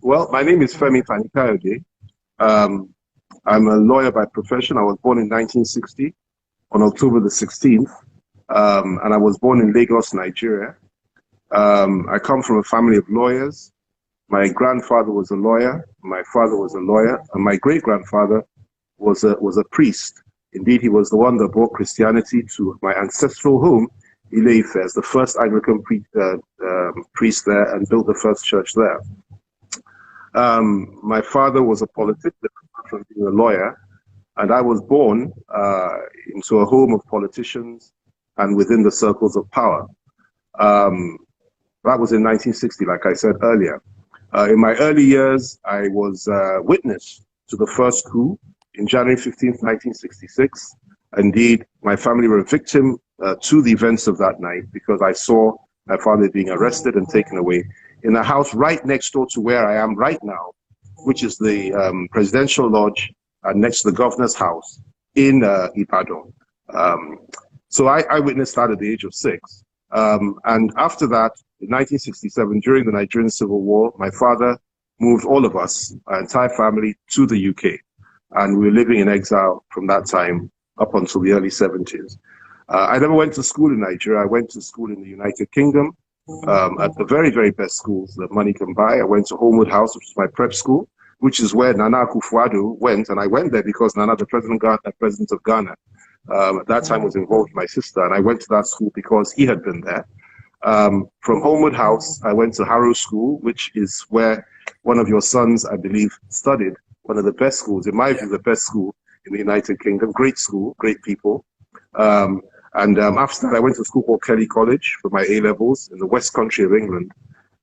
Well, my name is Femi Kayode. I'm a lawyer by profession. I was born in 1960 on October the 16th, and I was born in Lagos, Nigeria. I come from a family of lawyers. My grandfather was a lawyer, my father was a lawyer, and my great-grandfather was a priest. Indeed, he was the one that brought Christianity to my ancestral home, Ile-Ife, as the first Anglican priest there and built the first church there. My father was a politician from being a lawyer, and I was born into a home of politicians and within the circles of power. That was in 1960, like I said earlier. In my early years, I was witness to the first coup in January 15th, 1966. Indeed, my family were a victim to the events of that night because I saw my father being arrested and taken away in a house right next door to where I am right now, which is the presidential lodge next to the governor's house in Ibadan. So I witnessed that at the age of 6. And after that, in 1967, during the Nigerian Civil War, my father moved all of us, our entire family, to the UK. And we were living in exile from that time up until the early 70s. I never went to school in Nigeria. I went to school in the United Kingdom at the very, very best schools that money can buy. I went to Homewood House, which is my prep school, which is where Nana Akufo-Addo went. And I went there because Nana, the president of Ghana, at that time was involved with my sister. And I went to that school because he had been there. From Homewood House, I went to Harrow School, which is where one of your sons, I believe, studied, one of the best schools, in my view, the best school in the United Kingdom. Great school, great people. After that, I went to a school called Kelly College for my A-levels in the West Country of England.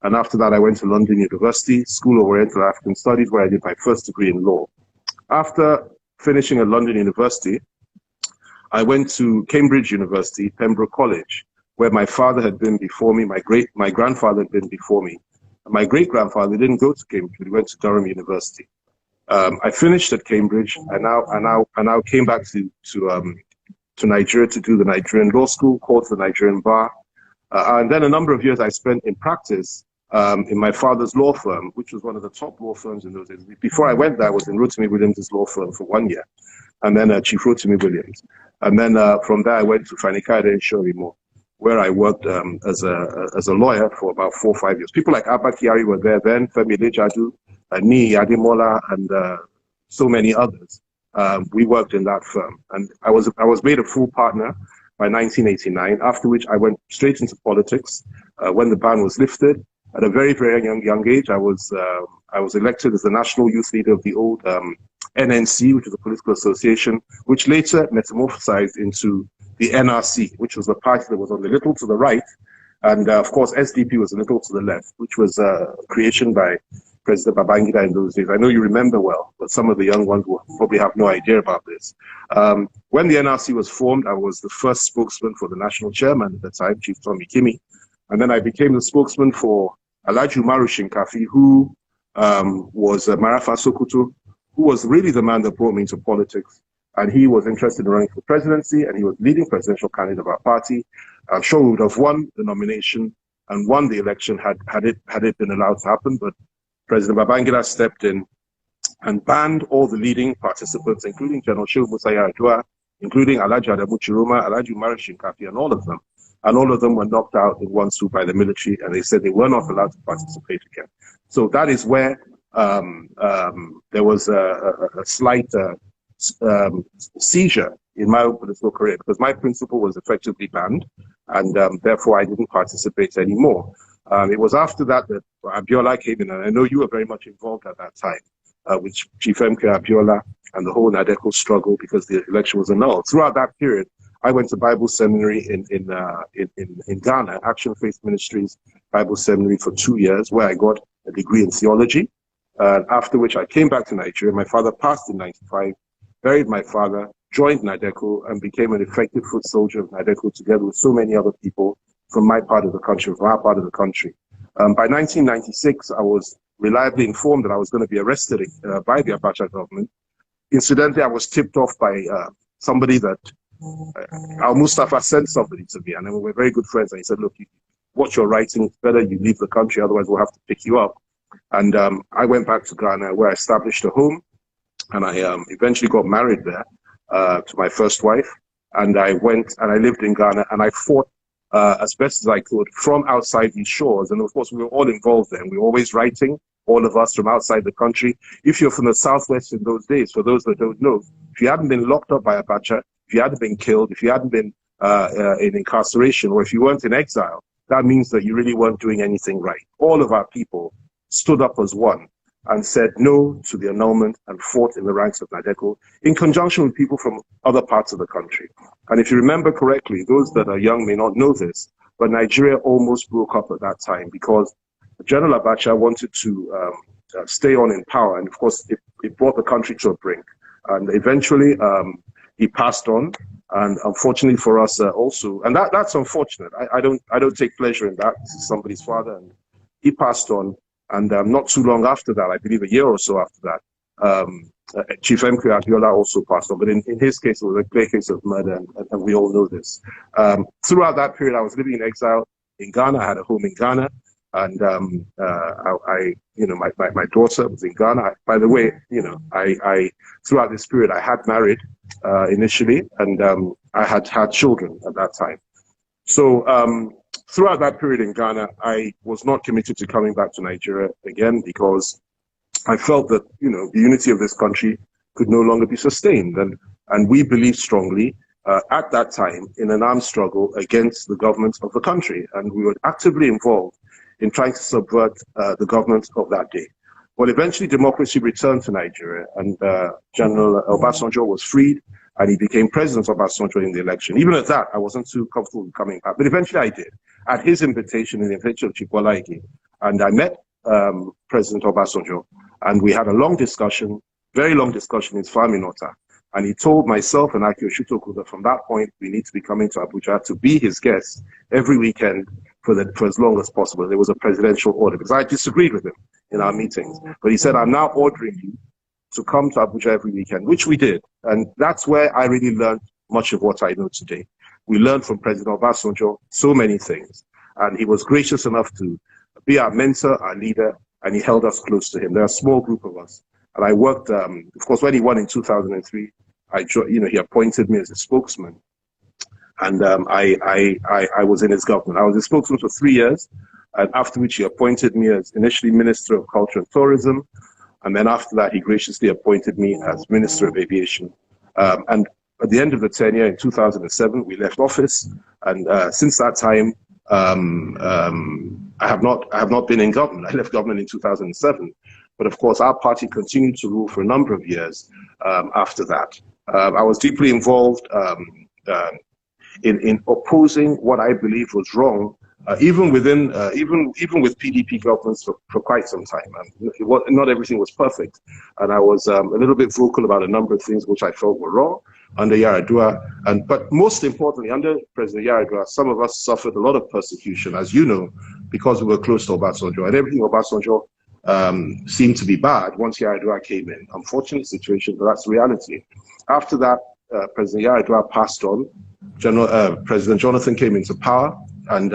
And after that, I went to London University, School of Oriental African Studies, where I did my first degree in law. After finishing at London University, I went to Cambridge University, Pembroke College, where my father had been before me, my grandfather had been before me. My great-grandfather didn't go to Cambridge, but he went to Durham University. I finished at Cambridge. I now came back to Nigeria to do the Nigerian law school, called the Nigerian bar. And then a number of years I spent in practice in my father's law firm, which was one of the top law firms in those days. Before I went there, I was in Rotimi Williams' law firm for 1 year, and then Chief Rotimi Williams. And then from there, I went to Fani and Shorimo, where I worked as a lawyer for about 4 or 5 years. People like Abba Kyari were there then, Femi Lejadu, Ni Ademola, and so many others. We worked in that firm, and I was made a full partner by 1989. After which I went straight into politics when the ban was lifted. At a very, very young age, I was elected as the national youth leader of the old NNC, which is a political association, which later metamorphosized into the NRC, which was the party that was on the little to the right, and of course SDP was a little to the left, which was a creation by President Babangida in those days. I know you remember well, but some of the young ones will probably have no idea about this. When the NRC was formed, I was the first spokesman for the national chairman at the time, Chief Tommy Kimi, and then I became the spokesman for Alhaji Umaru Shinkafi, who was Marafa Sokoto, who was really the man that brought me into politics. And he was interested in running for presidency, and he was leading presidential candidate of our party. I'm sure we would have won the nomination and won the election had it been allowed to happen, but President Babangida stepped in and banned all the leading participants, including General Shehu Musaya Adua, including Alhaji Adamu Chiroma, Alhaji Umaru Shinkafi, and all of them. And all of them were knocked out in one swoop by the military, and they said they were not allowed to participate again. So that is where there was a slight seizure in my own political career, because my principal was effectively banned, and therefore I didn't participate anymore. It was after that that Abiola came in, and I know you were very much involved at that time with Chief MK Abiola and the whole Nadeko struggle, because the election was annulled. Throughout that period, I went to Bible seminary in Ghana, Action Faith Ministries Bible Seminary for 2 years, where I got a degree in theology. After which I came back to Nigeria. My father passed in '95, buried my father, joined Nadeko, and became an effective foot soldier of Nadeko together with so many other people from my part of the country, from our part of the country. By 1996, I was reliably informed that I was going to be arrested by the Abacha government. Incidentally, I was tipped off by somebody that Al Mustafa sent somebody to me, and we were very good friends. And he said, "Look, what you're writing, it's better you leave the country, otherwise we'll have to pick you up, And I went back to Ghana, where I established a home, and I eventually got married there to my first wife. And I went and I lived in Ghana, and I fought as best as I could from outside these shores. And of course, we were all involved then. We were always writing, all of us from outside the country. If you're from the Southwest in those days, for those that don't know, if you hadn't been locked up by Abacha, if you hadn't been killed, if you hadn't been in incarceration, or if you weren't in exile, that means that you really weren't doing anything right. All of our people stood up as one and said no to the annulment and fought in the ranks of Nadeko in conjunction with people from other parts of the country. And if you remember correctly, those that are young may not know this, but Nigeria almost broke up at that time because General Abacha wanted to stay on in power. And of course, it brought the country to a brink. And eventually, he passed on. And unfortunately for us also, and that's unfortunate. I don't take pleasure in that. This is somebody's father, and he passed on. And not too long after that, I believe a year or so after that, Chief Mk Abiola also passed on. But in his case, it was a clear case of murder, and we all know this. Throughout that period, I was living in exile in Ghana. I had a home in Ghana, and my daughter was in Ghana. By the way, I throughout this period, I had married initially, and I had had children at that time. So throughout that period in Ghana, I was not committed to coming back to Nigeria again because I felt that, the unity of this country could no longer be sustained. And we believed strongly at that time in an armed struggle against the government of the country. And we were actively involved in trying to subvert the government of that day. Well, eventually democracy returned to Nigeria, and General Obasanjo was freed, and he became President Obasanjo in the election. Even at that, I wasn't too comfortable with coming back, but eventually I did, at his invitation, in the invitation of Chikwola Ige. And I met President Obasanjo, and we had a long discussion, very long discussion in Fami Nota. And he told myself and Aki Oshutoku that from that point, we need to be coming to Abuja to be his guest every weekend for as long as possible. There was a presidential order, because I disagreed with him in our meetings. But he said, I'm now ordering you to come to Abuja every weekend, which we did. And that's where I really learned much of what I know today. We learned from President Obasanjo so many things. And he was gracious enough to be our mentor, our leader, and he held us close to him. There are a small group of us. And I worked, of course, when he won in 2003, he appointed me as a spokesman. And I was in his government. I was a spokesman for 3 years, and after which he appointed me as initially Minister of Culture and Tourism. And then after that, he graciously appointed me as Minister of Aviation. And at the end of the tenure in 2007, we left office. And since that time, I have not been in government. I left government in 2007. But of course, our party continued to rule for a number of years after that. I was deeply involved in opposing what I believe was wrong, even with PDP governments for quite some time. Not everything was perfect, and I was a little bit vocal about a number of things which I felt were wrong under Yar'Adua. But most importantly, under President Yar'Adua, some of us suffered a lot of persecution, as you know, because we were close to Obasanjo, and everything Obasanjo seemed to be bad once Yar'Adua came in. Unfortunate situation, but that's reality. After that, President Yar'Adua passed on. President Jonathan came into power, and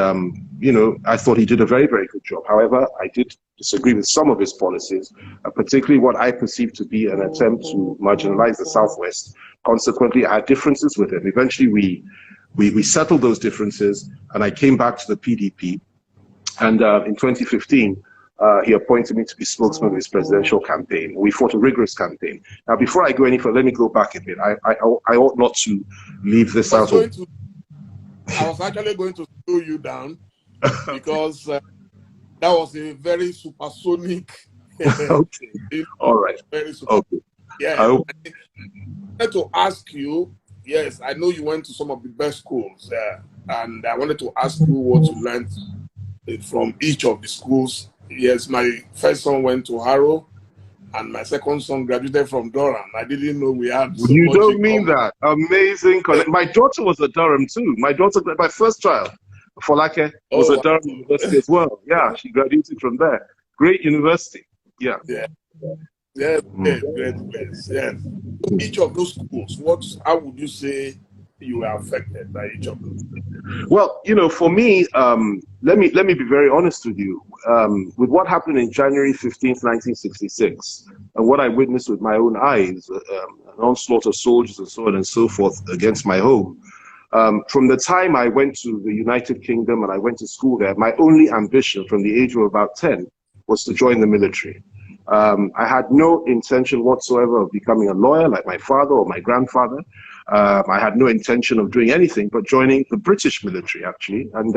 I thought he did a very, very good job. However, I did disagree with some of his policies, particularly what I perceived to be an attempt to marginalize the Southwest. Consequently, I had differences with him. Eventually, we settled those differences, and I came back to the PDP. And in 2015, he appointed me to be spokesman of his presidential campaign. We fought a rigorous campaign. Now, before I go any further, let me go back a bit. I ought not to leave this out. I was actually going to slow you down because that was a very supersonic. Okay. All right. Very supersonic. Okay. Yeah. I wanted to ask you. Yes, I know you went to some of the best schools, and I wanted to ask you what you learned from each of the schools. Yes, my first son went to Harrow, and my second son graduated from Durham. I didn't know we had so You much don't in mean common. that. Amazing. My daughter was at Durham too. My first child, Folake, was at Durham University as well. Yeah, she graduated from there. Great university. Yeah. Yeah. Yeah, great. Yes. Each of those schools, how would you say you were affected by each of them? Well, you know, for me, let me be very honest with you. With what happened in January 15th, 1966, and what I witnessed with my own eyes, an onslaught of soldiers and so on and so forth against my home. From the time I went to the United Kingdom and I went to school there, my only ambition from the age of about 10 was to join the military. I had no intention whatsoever of becoming a lawyer like my father or my grandfather. I had no intention of doing anything but joining the British military, actually. And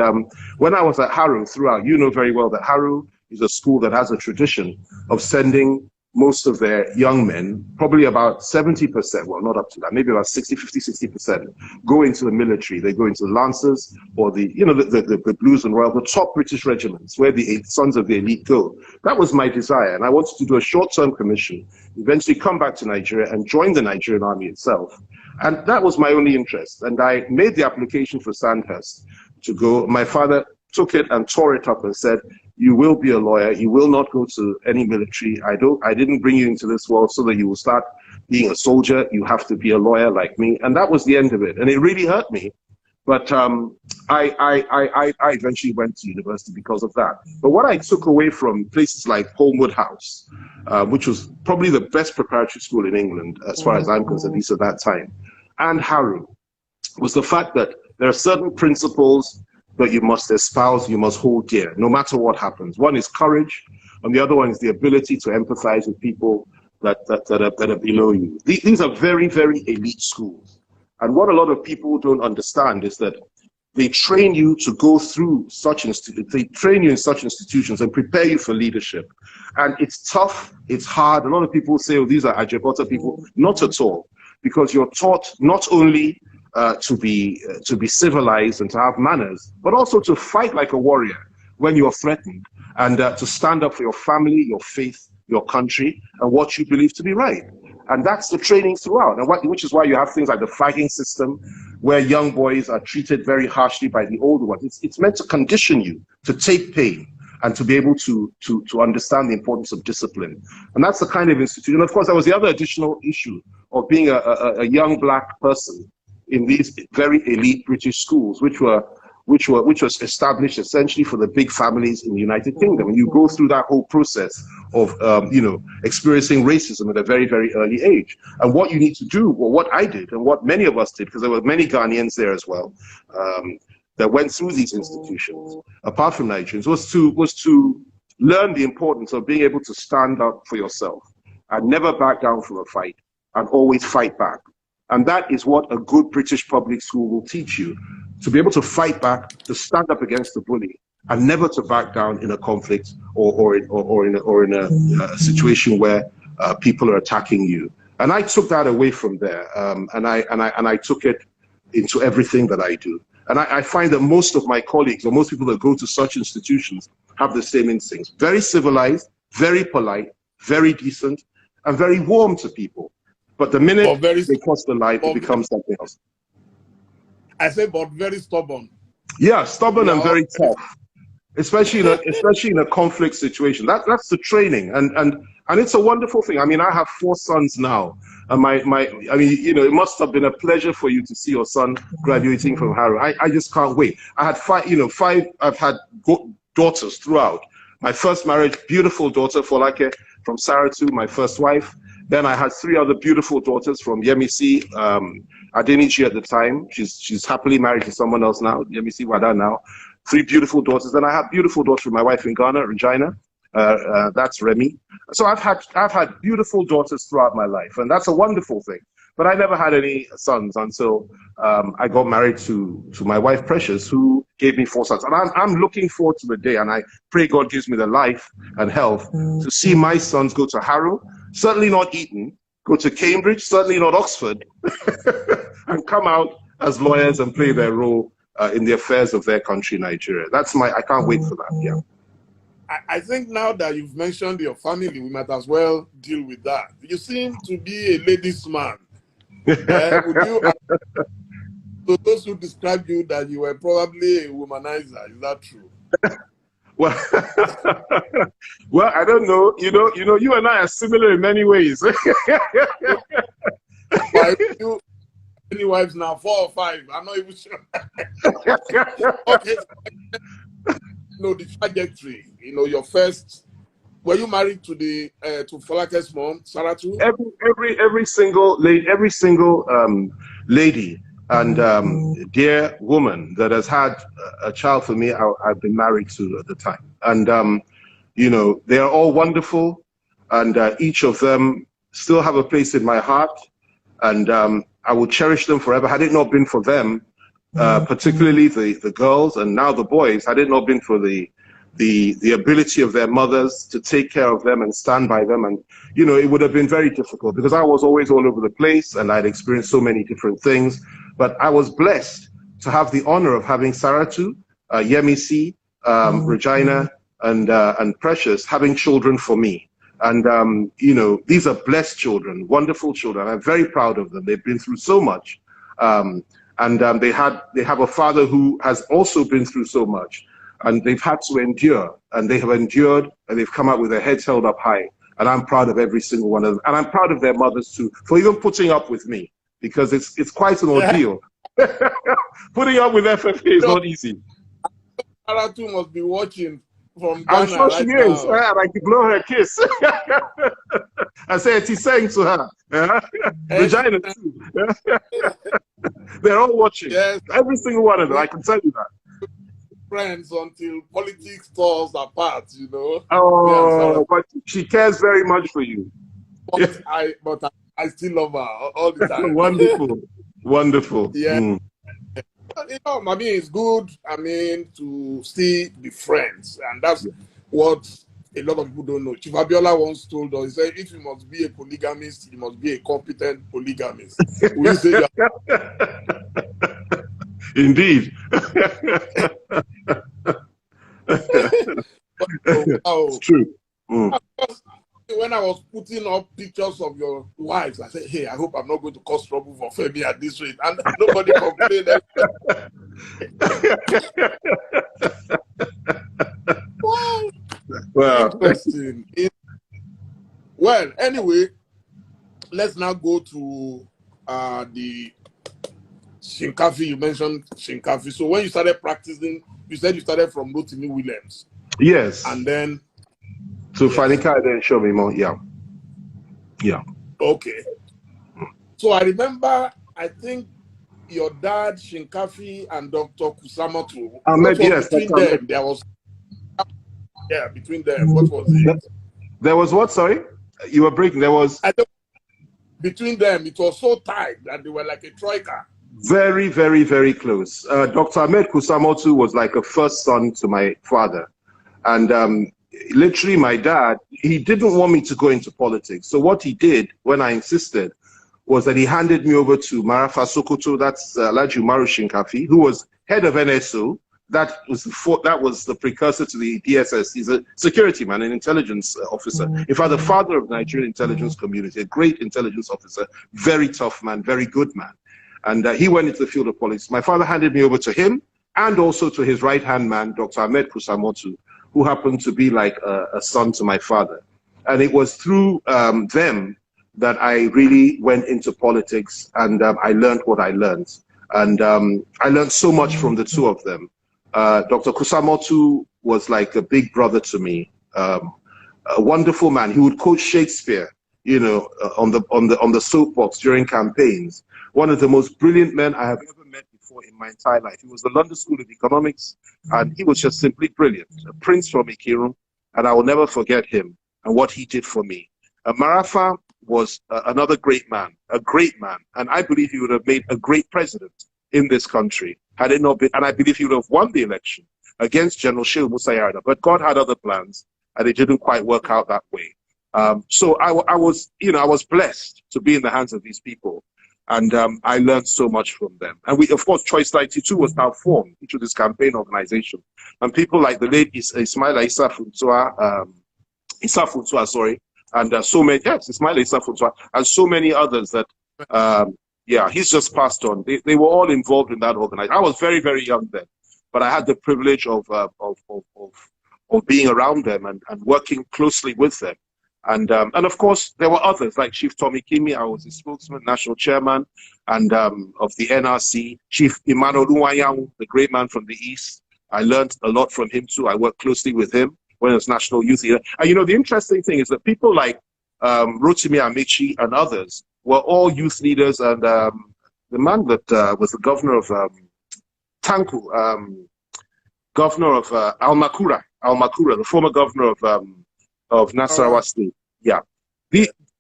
when I was at Harrow throughout, you know very well that Harrow is a school that has a tradition of sending most of their young men, probably about 70%, well, not up to that, maybe about 60, 50, 60%, go into the military. They go into the Lancers or the, you know, the Blues and Royal, the top British regiments, where the sons of the elite go. That was my desire. And I wanted to do a short-term commission, eventually come back to Nigeria and join the Nigerian army itself. And that was my only interest. And I made the application for Sandhurst to go. My father took it and tore it up and said, you will be a lawyer. You will not go to any military. I didn't bring you into this world so that you will start being a soldier. You have to be a lawyer like me. And that was the end of it. And it really hurt me. But I eventually went to university because of that. But what I took away from places like Holmwood House, which was probably the best preparatory school in England, as far as I'm concerned, at least at that time, and Harrow, was the fact that there are certain principles that you must espouse, you must hold dear, no matter what happens. One is courage, and the other one is the ability to empathize with people that are below you. These are very, very elite schools. And what a lot of people don't understand is that they train you to go through such institutions, they train you in such institutions and prepare you for leadership. And it's tough, it's hard. A lot of people say, oh, these are Ajabota people. Not at all, because you're taught not only to be civilized and to have manners, but also to fight like a warrior when you're threatened, and to stand up for your family, your faith, your country, and what you believe to be right. And that's the training throughout, and which is why you have things like the flagging system, where young boys are treated very harshly by the older ones. It's meant to condition you to take pain and to be able to understand the importance of discipline. And that's the kind of institution. And of course, there was the other additional issue of being a young black person in these very elite British schools, which was established essentially for the big families in the United Kingdom. And you go through that whole process of experiencing racism at a very, very early age. And what you need to do, or what I did, and what many of us did, because there were many Ghanaians there as well, that went through these institutions, apart from Nigerians, was to learn the importance of being able to stand up for yourself and never back down from a fight, and always fight back. And that is what a good British public school will teach you, to be able to fight back, to stand up against the bully, and never to back down in a conflict or in a situation where people are attacking you. And I took that away from there, and I took it into everything that I do. And I find that most of my colleagues, or most people that go to such institutions, have the same instincts. Very civilized, very polite, very decent, and very warm to people. But the minute they cross the line, it becomes something else. I say, but very stubborn. Yeah, stubborn and very tough, especially in a conflict situation. That's the training, and it's a wonderful thing. I mean, I have 4 sons now, and I mean, it must have been a pleasure for you to see your son graduating from Harrow. I just can't wait. I had 5. I've had daughters throughout. My first marriage, beautiful daughter, Folake, from Saratu, my first wife. Then I had 3 other beautiful daughters from Yemisi, Adeniji at the time. She's happily married to someone else now, Yemisi Wada now. 3 beautiful daughters. Then I had beautiful daughters from my wife in Ghana, Regina. That's Remy. So I've had beautiful daughters throughout my life, and that's a wonderful thing. But I never had any sons until I got married to my wife Precious, who gave me 4 sons. And I'm looking forward to the day, and I pray God gives me the life and health to see my sons go to Harrow, certainly not Eton, go to Cambridge, certainly not Oxford, and come out as lawyers and play their role in the affairs of their country, Nigeria. I can't wait for that, yeah. I think now that you've mentioned your family, we might as well deal with that. You seem to be a ladies' man. Would you, to those who describe you, that you were probably a womanizer? Is that true? Well, well, I don't know. You and I are similar in many ways. many wives now? 4 or 5? I'm not even sure. Okay. No, the trajectory. You know, your first. Were you married to the to Falake's mom, Saratu? Every single lady and dear woman that has had a child for me, I've been married to at the time, and you know, they are all wonderful, and each of them still have a place in my heart, and I will cherish them forever. Had it not been for them, particularly the girls and now the boys, had it not been for the ability of their mothers to take care of them and stand by them, and you know, it would have been very difficult because I was always all over the place and I'd experienced so many different things. But I was blessed to have the honor of having Saratu, Yemisi, Regina, and Precious having children for me. And you know, these are blessed children, wonderful children. I'm very proud of them. They've been through so much, and they have a father who has also been through so much. And they've had to endure, and they have endured, and they've come out with their heads held up high. And I'm proud of every single one of them. And I'm proud of their mothers too, for even putting up with me, because it's quite an ordeal. Putting up with FFA is not easy. Saratu must be watching from Ghana. I'm sure she right is. now. I could blow her a kiss. I said he's saying to her. Regina too. They're all watching. Yes. Every single one of them, I can tell you that. Friends until politics tore us apart, you know. Oh, but she cares very much for you. But I still love her all the time. Wonderful, wonderful. Yeah. Mm. You know, I mean, it's good. I mean, to still be friends, and that's what a lot of people don't know. Chief Abiola once told us, he said, if you must be a polygamist, you must be a competent polygamist. Will you say Indeed. It's true. Mm. When I was putting up pictures of your wives, I said, hey, I hope I'm not going to cause trouble for Femi at this rate. And nobody complained. Wow. Interesting. Well, anyway, let's now go to the Shinkafi. You mentioned Shinkafi. So when you started practicing, you said you started from Rotimi Williams. Yes. And then to Fani Kayode and show me more. Yeah. Yeah. Okay. So I remember, I think your dad, Shinkafi, and Dr. Kusamatu. Yes, between them, there was. Yeah, between them. What was it? There was what? Sorry, you were breaking. There was. Between them, it was so tight that they were like a troika. Very, very, very close. Dr. Ahmed Kusamotu was like a first son to my father. And literally my dad, he didn't want me to go into politics. So what he did when I insisted was that he handed me over to Marafa Sokoto, that's Alhaji Umaru Shinkafi, who was head of NSO. That was the precursor to the DSS. He's a security man, an intelligence officer. In fact, the father of the Nigerian intelligence community, a great intelligence officer, very tough man, very good man. And he went into the field of politics. My father handed me over to him and also to his right-hand man, Dr. Ahmed Kusamotu, who happened to be like a son to my father. And it was through them that I really went into politics, and I learned what I learned. And I learned so much from the two of them. Dr. Kusamotu was like a big brother to me, a wonderful man. He would quote Shakespeare, you know, on the soapbox during campaigns. One of the most brilliant men I have ever met before in my entire life. He was the London School of Economics, and he was just simply brilliant. A prince from Ikiru, and I will never forget him and what he did for me. Marafa was another great man, and I believe he would have made a great president in this country had it not been, and I believe he would have won the election against General Shehu Musa Yar'Adua, but God had other plans, and it didn't quite work out that way. So I was blessed to be in the hands of these people, and I learned so much from them. And we, of course, Choice 92 was now formed into this campaign organization, and people like the late Ismaila Issa Funtua, sorry, and so many, yes, Ismaila Issa Funtua, and so many others that, yeah, he's just passed on. They were all involved in that organization. I was very, very young then, but I had the privilege of being around them and working closely with them. And of course, there were others like Chief Tommy Kimi. I was a spokesman, national chairman, and of the NRC. Chief Emmanuel Uwanyang, the great man from the East. I learned a lot from him too. I worked closely with him when I was national youth leader. And you know, the interesting thing is that people like Rotimi Amici and others were all youth leaders. And the man that was the governor of Tanku, governor of Al-Makura, the former governor of Nasarawa State. Yeah.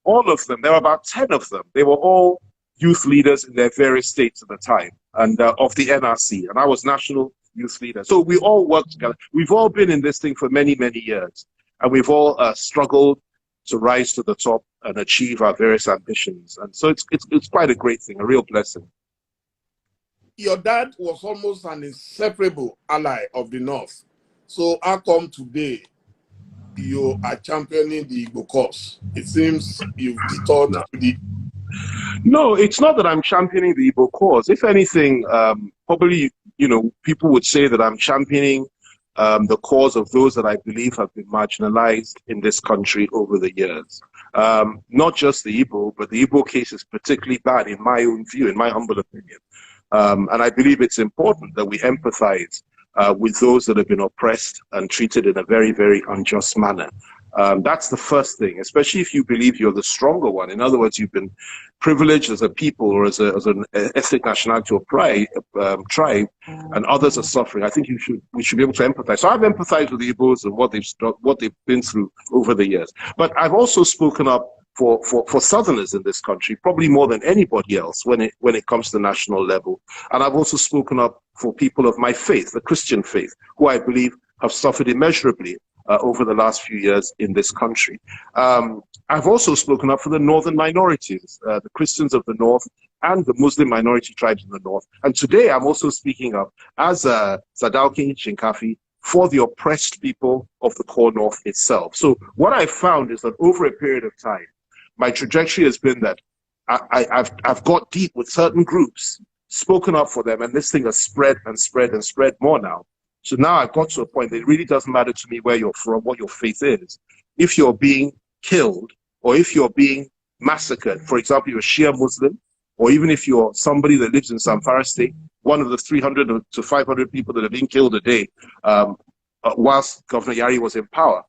All of them, there were about 10 of them. They were all youth leaders in their various states at the time, and of the NRC. And I was national youth leader. So we all worked together. We've all been in this thing for many, many years. And we've all struggled to rise to the top and achieve our various ambitions. And so it's quite a great thing, a real blessing. Your dad was almost an inseparable ally of the North. So how come today you are championing the Igbo cause? It seems you've detoured to the... No, it's not that I'm championing the Igbo cause. If anything, probably, you know, people would say that I'm championing the cause of those that I believe have been marginalized in this country over the years. Not just the Igbo, but the Igbo case is particularly bad in my own view, in my humble opinion. And I believe it's important that we empathize with those that have been oppressed and treated in a very, very unjust manner. That's the first thing, especially if you believe you're the stronger one. In other words, you've been privileged as a people or as an ethnic nationality or tribe, and others are suffering. I think we should be able to empathize. So I've empathized with the Igbos and what they've been through over the years. But I've also spoken up for Southerners in this country, probably more than anybody else when it comes to the national level. And I've also spoken up for people of my faith, the Christian faith, who I believe have suffered immeasurably over the last few years in this country. I've also spoken up for the northern minorities, the Christians of the North and the Muslim minority tribes in the North. And today I'm also speaking up as Sadauki Shinkafi for the oppressed people of the core North itself. So what I've found is that over a period of time, my trajectory has been that I've got deep with certain groups, spoken up for them, and this thing has spread and spread and spread more now. So now I've got to a point that it really doesn't matter to me where you're from, what your faith is. If you're being killed or if you're being massacred, for example, you're a Shia Muslim, or even if you're somebody that lives in Zamfara State, one of the 300 to 500 people that are being killed a day whilst Governor Yari was in power,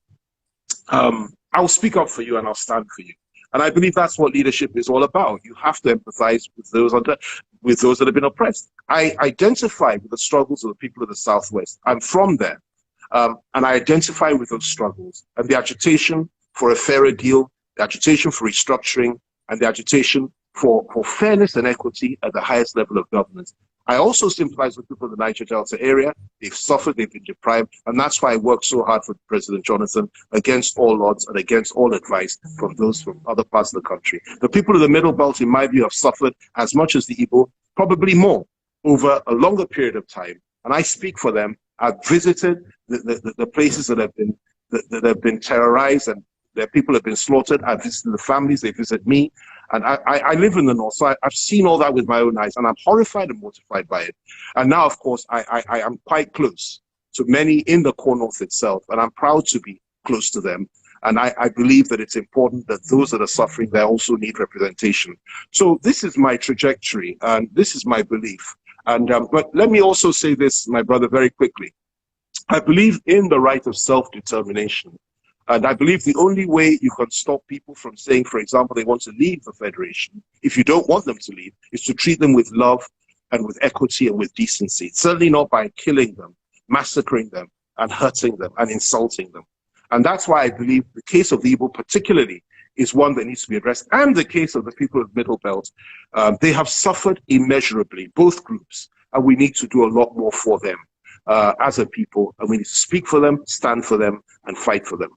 I'll speak up for you and I'll stand for you. And I believe that's what leadership is all about. You have to empathize with those that have been oppressed. I identify with the struggles of the people of the Southwest. I'm from there. And I identify with those struggles and the agitation for a fairer deal, the agitation for restructuring, and the agitation for fairness and equity at the highest level of governance. I also sympathize with people in the Niger Delta area. They've suffered, they've been deprived, and that's why I work so hard for President Jonathan against all odds and against all advice from those from other parts of the country. The people of the Middle Belt, in my view, have suffered as much as the Igbo, probably more, over a longer period of time. And I speak for them. I've visited the places that have been terrorized and their people have been slaughtered. I've visited the families, they visit me. And I live in the North, so I've seen all that with my own eyes, and I'm horrified and mortified by it. And now, of course, I am quite close to many in the core North itself, and I'm proud to be close to them. And I believe that it's important that those that are suffering, they also need representation. So this is my trajectory, and this is my belief. And but let me also say this, my brother, very quickly. I believe in the right of self-determination. And I believe the only way you can stop people from saying, for example, they want to leave the Federation, if you don't want them to leave, is to treat them with love and with equity and with decency. Certainly not by killing them, massacring them, and hurting them, and insulting them. And that's why I believe the case of the Igbo particularly is one that needs to be addressed. And the case of the people of the Middle Belt, they have suffered immeasurably, both groups, and we need to do a lot more for them as a people. And we need to speak for them, stand for them, and fight for them.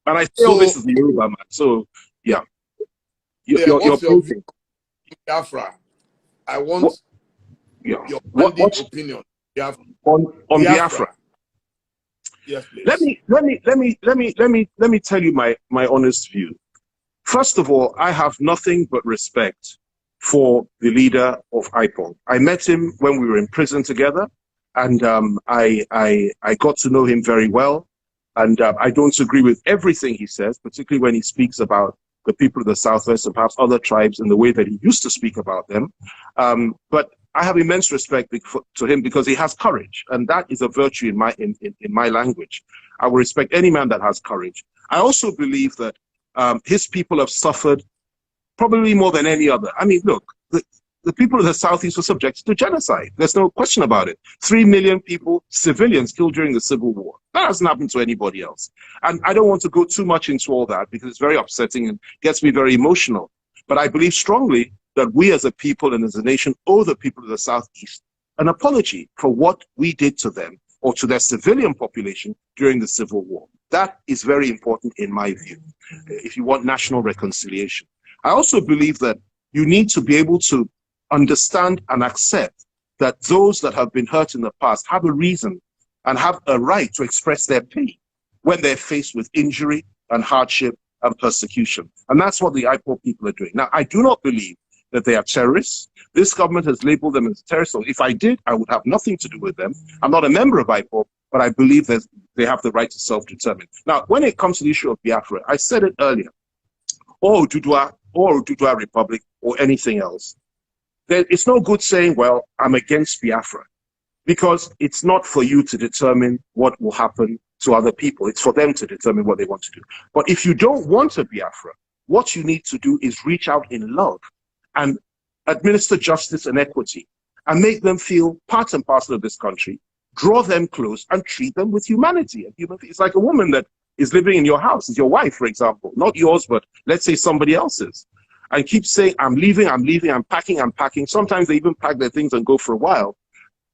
And I say all this is the Yoruba man, so yeah. You're Biafra. I want your opinion. Biafra. On Biafra. Yes, please. Let me tell you my honest view. First of all, I have nothing but respect for the leader of IPOB. I met him when we were in prison together, and I got to know him very well. And I don't agree with everything he says, particularly when he speaks about the people of the Southwest and perhaps other tribes in the way that he used to speak about them. But I have immense respect to him because he has courage, and that is a virtue in my language. I will respect any man that has courage. I also believe that his people have suffered probably more than any other. I mean, look, the people of the Southeast were subjected to genocide. There's no question about it. 3 million people, civilians, killed during the Civil War. That hasn't happened to anybody else. And I don't want to go too much into all that because it's very upsetting and gets me very emotional. But I believe strongly that we as a people and as a nation owe the people of the Southeast an apology for what we did to them or to their civilian population during the Civil War. That is very important in my view, if you want national reconciliation. I also believe that you need to be able to understand and accept that those that have been hurt in the past have a reason and have a right to express their pain when they're faced with injury and hardship and persecution. And that's what the IPOB people are doing. Now, I do not believe that they are terrorists. This government has labeled them as terrorists. So if I did, I would have nothing to do with them. I'm not a member of IPOB, but I believe that they have the right to self-determine. Now, when it comes to the issue of Biafra, I said it earlier, or Ududua Republic or anything else, it's no good saying, well, I'm against Biafra, because it's not for you to determine what will happen to other people. It's for them to determine what they want to do. But if you don't want a Biafra, what you need to do is reach out in love and administer justice and equity and make them feel part and parcel of this country, draw them close and treat them with humanity. It's like a woman that is living in your house, is your wife, for example, not yours, but let's say somebody else's. And keep saying, I'm leaving, I'm packing. Sometimes they even pack their things and go for a while.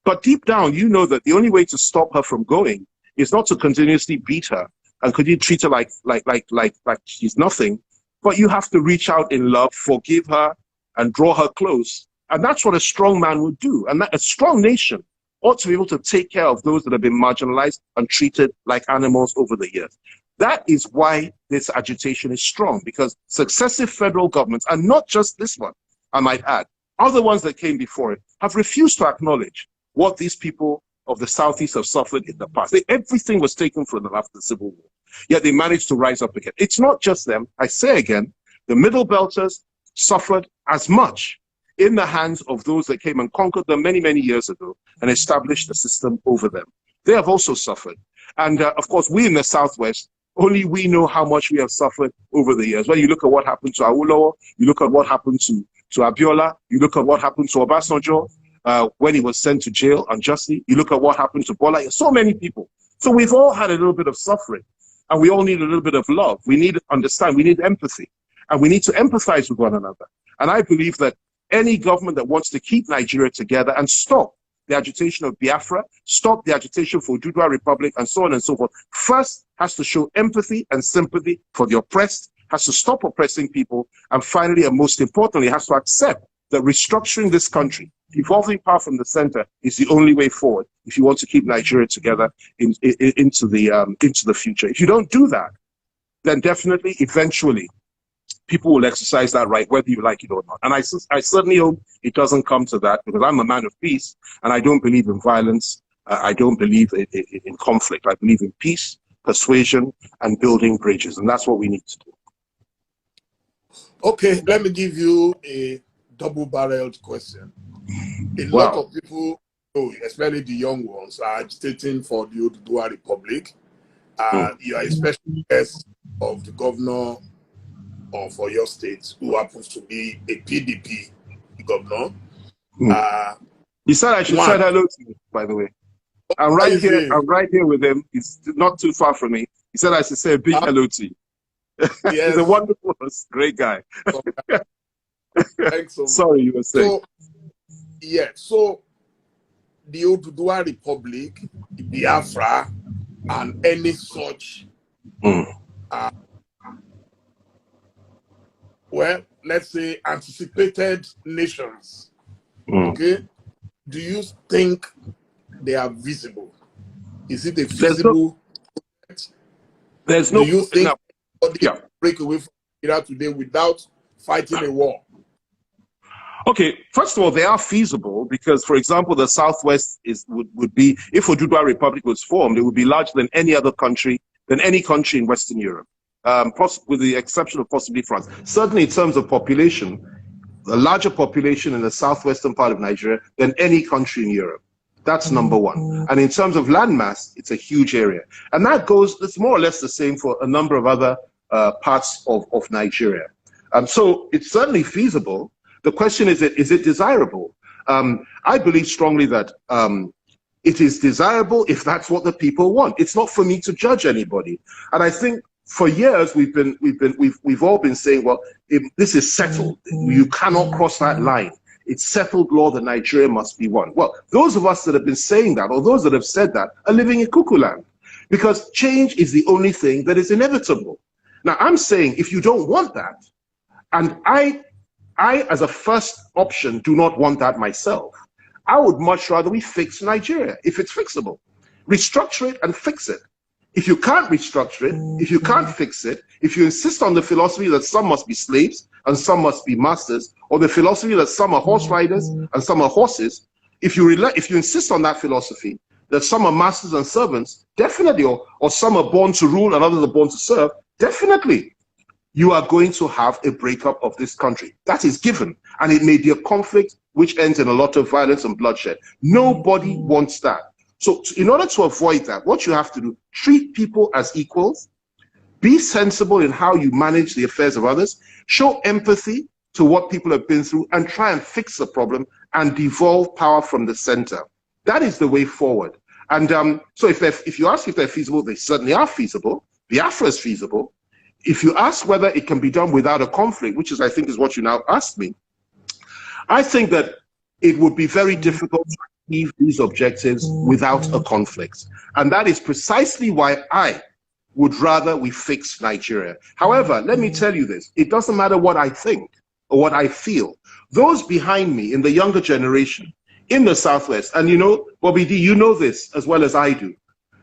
But deep down, you know that the only way to stop her from going is not to continuously beat her and continue to treat her like she's nothing, but you have to reach out in love, forgive her, and draw her close. And that's what a strong man would do. And that a strong nation ought to be able to take care of those that have been marginalized and treated like animals over the years. That is why this agitation is strong, because successive federal governments, and not just this one, I might add, other ones that came before it, have refused to acknowledge what these people of the Southeast have suffered in the past. Everything was taken from them after the Civil War, yet they managed to rise up again. It's not just them. I say again, the Middle Belters suffered as much in the hands of those that came and conquered them many, many years ago and established a system over them. They have also suffered. And of course, we in the Southwest, only we know how much we have suffered over the years. When you look at what happened to Awolowo, you look at what happened to Abiola, you look at what happened to Obasanjo when he was sent to jail unjustly, you look at what happened to Bola, so many people. So we've all had a little bit of suffering, and we all need a little bit of love. We need to understand, we need empathy, and we need to empathize with one another. And I believe that any government that wants to keep Nigeria together and stop the agitation of Biafra, stop the agitation for Ududua Republic, and so on and so forth, first has to show empathy and sympathy for the oppressed, has to stop oppressing people, and finally, and most importantly, has to accept that restructuring this country, evolving power from the center, is the only way forward if you want to keep Nigeria together into the future. If you don't do that, then definitely, eventually, people will exercise that right, whether you like it or not. And I certainly hope it doesn't come to that, because I'm a man of peace, and I don't believe in violence. I don't believe in conflict. I believe in peace, persuasion, and building bridges, and that's what we need to do. Okay, let me give you a double-barreled question. A lot of people, especially the young ones, are agitating for the Ududua Republic. You are especially guest of the governor for your state, who happens to be a PDP governor. He said I should say hello to you, by the way. I'm right here with him. He's not too far from me. He said I should say a big hello to you. Yes. He's a wonderful, great guy. Thanks so much. Sorry, you were saying. So the Ududua Republic, the Biafra, and any such well, let's say anticipated nations, okay? Do you think they are visible? Is it a feasible project? There's no. Do you think somebody break away from Iraq today without fighting a war? Okay, first of all, they are feasible because, for example, the Southwest would be, if Ududua Republic was formed, it would be larger than any other country than any country in Western Europe, with the exception of possibly France. Certainly in terms of population, a larger population in the southwestern part of Nigeria than any country in Europe. That's number one. And in terms of landmass, it's a huge area. And that goes, it's more or less the same for a number of other parts of Nigeria. So it's certainly feasible. The question is it desirable? I believe strongly that it is desirable if that's what the people want. It's not for me to judge anybody. And I think for years we've all been saying, well, if this is settled, you cannot cross that line. It's settled law that Nigeria must be one. Well, those of us that have been saying that, or those that have said that, are living in cuckoo land, because change is the only thing that is inevitable. Now, I'm saying if you don't want that, and I as a first option do not want that myself, I would much rather we fix Nigeria if it's fixable. Restructure it and fix it. If you can't restructure it, if you can't fix it, if you insist on the philosophy that some must be slaves and some must be masters, or the philosophy that some are horse riders and some are horses, if you insist on that philosophy, that some are masters and servants, definitely, or some are born to rule and others are born to serve, definitely, you are going to have a breakup of this country. That is given. And it may be a conflict which ends in a lot of violence and bloodshed. Nobody wants that. So in order to avoid that, what you have to do, treat people as equals, be sensible in how you manage the affairs of others, show empathy to what people have been through, and try and fix the problem and devolve power from the center. That is the way forward. And so if you ask if they're feasible, they certainly are feasible. Biafra is feasible. If you ask whether it can be done without a conflict, which is, I think, is what you now asked me, I think that it would be very difficult to achieve these objectives without a conflict. And that is precisely why I would rather we fix Nigeria. However, let me tell you this, it doesn't matter what I think or what I feel. Those behind me in the younger generation, in the Southwest, and you know, Bobby D, you know this as well as I do,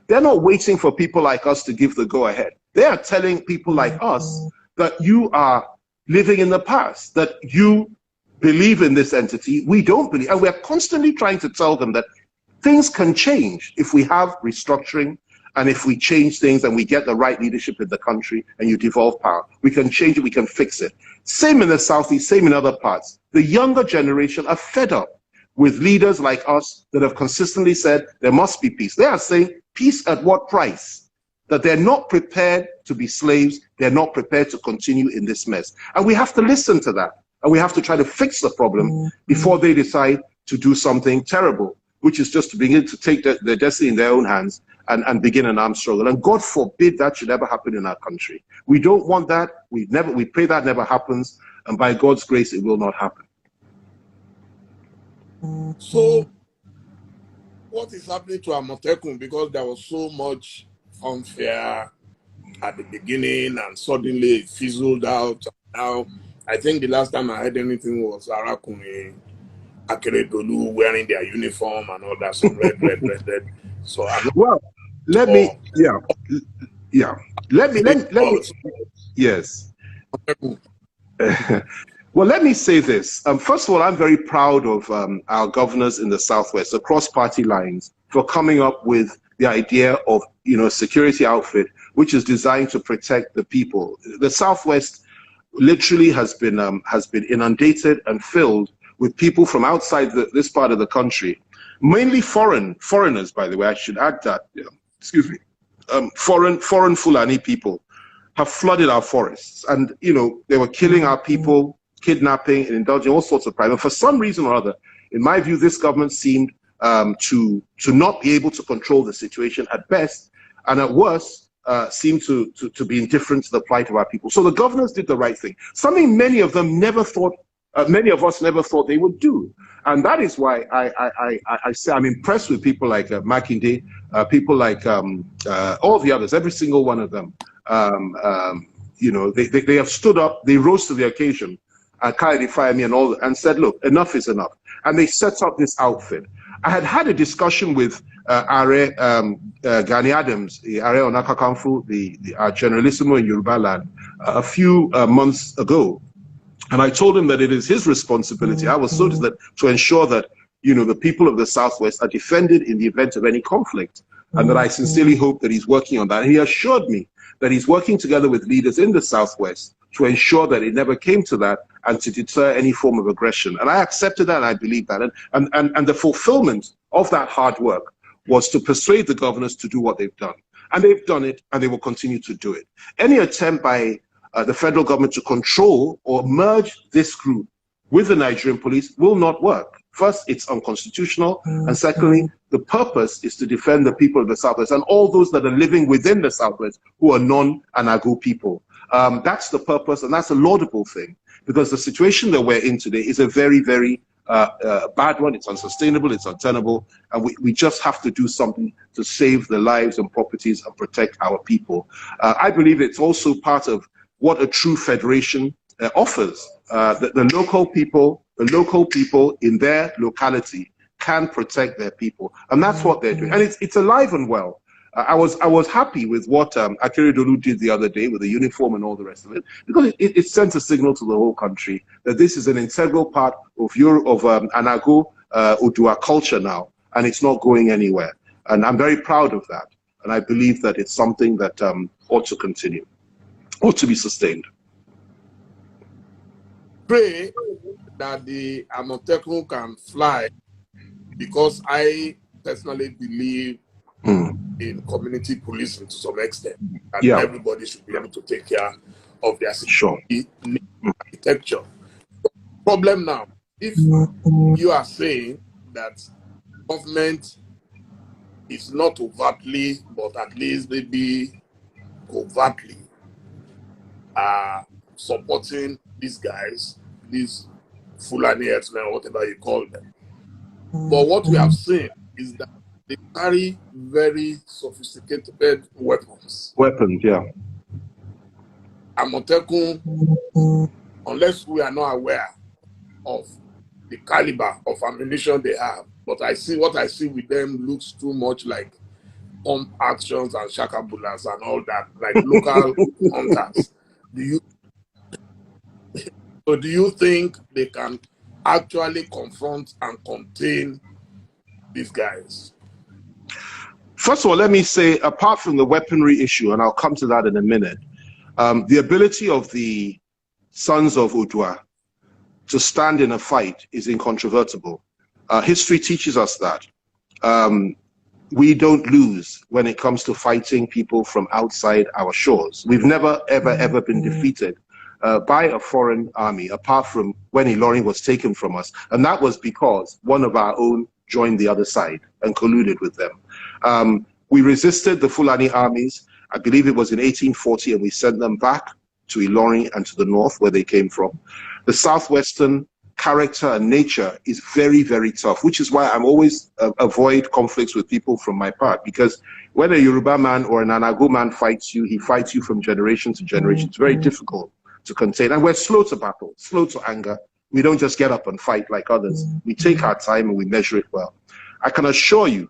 they're not waiting for people like us to give the go-ahead. They are telling people like us that you are living in the past, that you believe in this entity, we don't believe, and we're constantly trying to tell them that things can change if we have restructuring, and if we change things and we get the right leadership in the country and you devolve power. We can change it, we can fix it. Same in the Southeast, same in other parts. The younger generation are fed up with leaders like us that have consistently said there must be peace. They are saying peace at what price? That they're not prepared to be slaves, they're not prepared to continue in this mess. And we have to listen to that. And we have to try to fix the problem before they decide to do something terrible, which is just to begin to take their destiny in their own hands and begin an armed struggle. And God forbid that should ever happen in our country. We don't want that. We pray that never happens. And by God's grace, it will not happen. So what is happening to Amotekun? Because there was so much unfair at the beginning and suddenly it fizzled out. Now, I think the last time I heard anything was Arakuni, Akeredolu wearing their uniform and all that, so red. So well, let me, let me, yes. Well, let me say this. First of all, I'm very proud of our governors in the Southwest, across party lines, for coming up with the idea of, a security outfit which is designed to protect the people. The Southwest literally has been inundated and filled with people from outside this part of the country, mainly foreigners, by the way, I should add that, excuse me, foreign Fulani people have flooded our forests, and they were killing our people, kidnapping and indulging all sorts of crime. And for some reason or other, in my view, this government seemed to not be able to control the situation at best, and at worst, seemed to be indifferent to the plight of our people. So the governors did the right thing, something many of them never thought, many of us never thought they would do. And that is why I say I'm impressed with people like Makinde, people like all the others, every single one of them. They have stood up, they rose to the occasion, Kayode, Femi and said, look, enough is enough. And they set up this outfit. I had a discussion with Are Gani Adams, Are Onakakanfu, our generalissimo in Yoruba land, a few months ago. And I told him that it is his responsibility. I was told that to ensure that, the people of the Southwest are defended in the event of any conflict. and that I sincerely hope that he's working on that. And he assured me that he's working together with leaders in the Southwest to ensure that it never came to that and to deter any form of aggression. And I accepted that and I believe that. And the fulfillment of that hard work was to persuade the governors to do what they've done. And they've done it, and they will continue to do it. Any attempt by the federal government to control or merge this group with the Nigerian police will not work. First, it's unconstitutional, and secondly, the purpose is to defend the people of the Southwest and all those that are living within the Southwest who are non-Anago people. That's the purpose, and that's a laudable thing, because the situation that we're in today is a very, very bad one. It's unsustainable, it's untenable, and we just have to do something to save the lives and properties and protect our people. I believe it's also part of what a true federation offers. The local people in their locality can protect their people, and that's what they're doing. And it's alive and well. I was happy with what Kayode did the other day with the uniform and all the rest of it, because it sent a signal to the whole country that this is an integral part of Anago Odua culture now, and it's not going anywhere. And I'm very proud of that. And I believe that it's something that ought to continue, ought to be sustained. Pray that the Amotekun can fly, because I personally believe in community policing to some extent, and everybody should be able to take care of their security architecture. Problem now, if you are saying that government is not overtly, but at least maybe covertly supporting these guys, these Fulani herdsmen, whatever you call them. But what we have seen is that they carry very sophisticated weapons. Weapons, yeah. Amotekun, unless we are not aware of the caliber of ammunition they have, but what I see with them looks too much like pump actions and shakabulas and all that, like local hunters. Do you think they can actually confront and contain these guys? First of all, let me say, apart from the weaponry issue, and I'll come to that in a minute, the ability of the sons of Odua to stand in a fight is incontrovertible. History teaches us that. We don't lose when it comes to fighting people from outside our shores. We've never, ever been defeated by a foreign army, apart from when Ilorin was taken from us. And that was because one of our own joined the other side and colluded with them. We resisted the Fulani armies. I believe it was in 1840, and we sent them back to Ilorin and to the north where they came from. The southwestern character and nature is very, very tough, which is why I'm always avoid conflicts with people from my part, because when a Yoruba man or an Anago man fights you, he fights you from generation to generation. It's very difficult to contain, and we're slow to battle, slow to anger. We don't just get up and fight like others. We take our time and we measure it well. I can assure you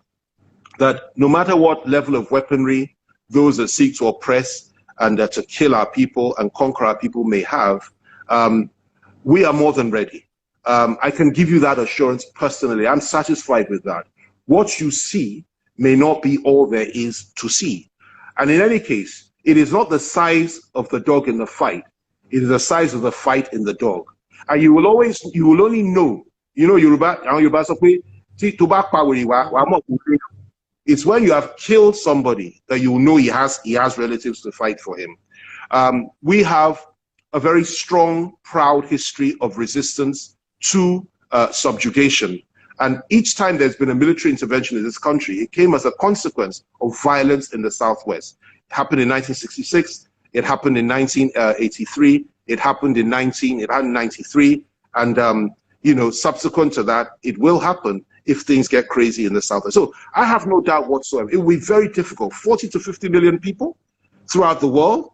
that no matter what level of weaponry those that seek to oppress and to kill our people and conquer our people may have, we are more than ready. I can give you that assurance personally. I'm satisfied with that. What you see may not be all there is to see. And in any case, it is not the size of the dog in the fight. It is the size of the fight in the dog. And you will only know, Yoruba, it's when you have killed somebody that you will know he has relatives to fight for him. We have a very strong, proud history of resistance to subjugation. And each time there's been a military intervention in this country, it came as a consequence of violence in the Southwest. It happened in 1966, it happened in 1983, it happened in 1993, and subsequent to that, it will happen if things get crazy in the Southwest. So I have no doubt whatsoever. It will be very difficult. 40 to 50 million people throughout the world,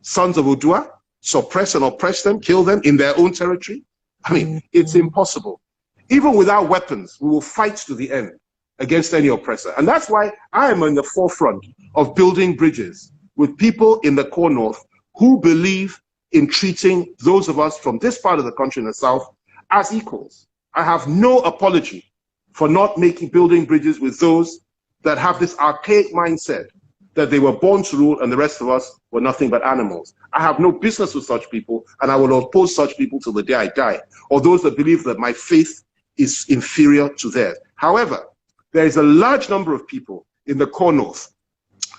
sons of Odua, suppress and oppress them, kill them in their own territory. I mean, it's impossible. Even without weapons, we will fight to the end against any oppressor. And that's why I am in the forefront of building bridges with people in the core north who believe in treating those of us from this part of the country in the south as equals. I have no apology for not building bridges with those that have this archaic mindset that they were born to rule and the rest of us were nothing but animals. I have no business with such people, and I will oppose such people till the day I die, or those that believe that my faith is inferior to theirs. However, there is a large number of people in the core north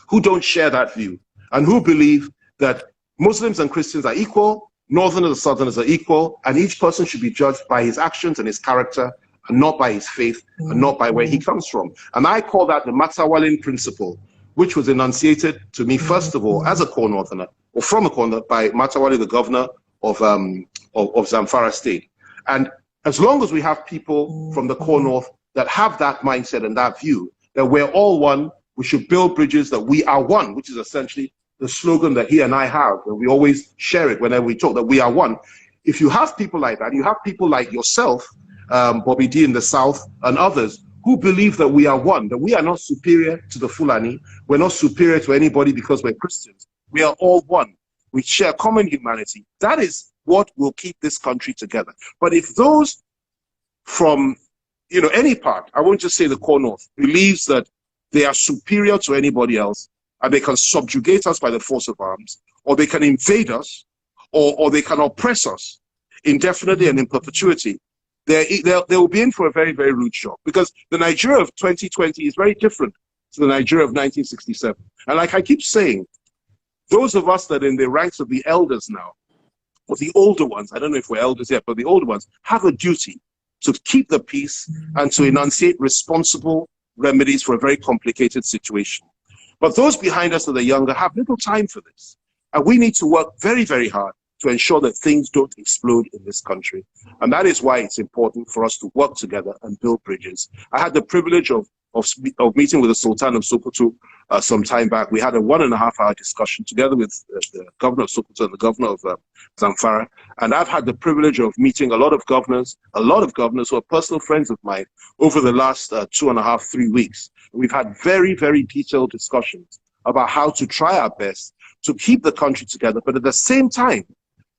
who don't share that view and who believe that Muslims and Christians are equal, Northerners and Southerners are equal, and each person should be judged by his actions and his character, and not by his faith, and not by where he comes from. And I call that the Matawali Principle, which was enunciated to me, first of all, as a core Northerner, or from a corner, by Matawali, the governor of Zamfara State. And as long as we have people from the core north that have that mindset and that view, that we're all one, we should build bridges, that we are one, which is essentially the slogan that he and I have, and we always share it whenever we talk, that we are one. If you have people like that, you have people like yourself, Bobby D in the South, and others who believe that we are one, that we are not superior to the Fulani, we're not superior to anybody because we're Christians. We are all one. We share common humanity. That is what will keep this country together. But if those from, any part, I won't just say the core north, believes that they are superior to anybody else, and they can subjugate us by the force of arms, or they can invade us, or they can oppress us indefinitely and in perpetuity, they will be in for a very, very rude shock, because the Nigeria of 2020 is very different to the Nigeria of 1967. And like I keep saying, those of us that are in the ranks of the elders now, or the older ones, I don't know if we're elders yet, but the older ones have a duty to keep the peace and to enunciate responsible remedies for a very complicated situation. But those behind us that are younger have little time for this. And we need to work very, very hard to ensure that things don't explode in this country. And that is why it's important for us to work together and build bridges. I had the privilege of meeting with the Sultan of Sokoto some time back. We had a 1.5-hour discussion together with the governor of Sokoto and the governor of Zamfara. And I've had the privilege of meeting a lot of governors who are personal friends of mine over the last 2.5, 3 weeks. We've had very, very detailed discussions about how to try our best to keep the country together, but at the same time,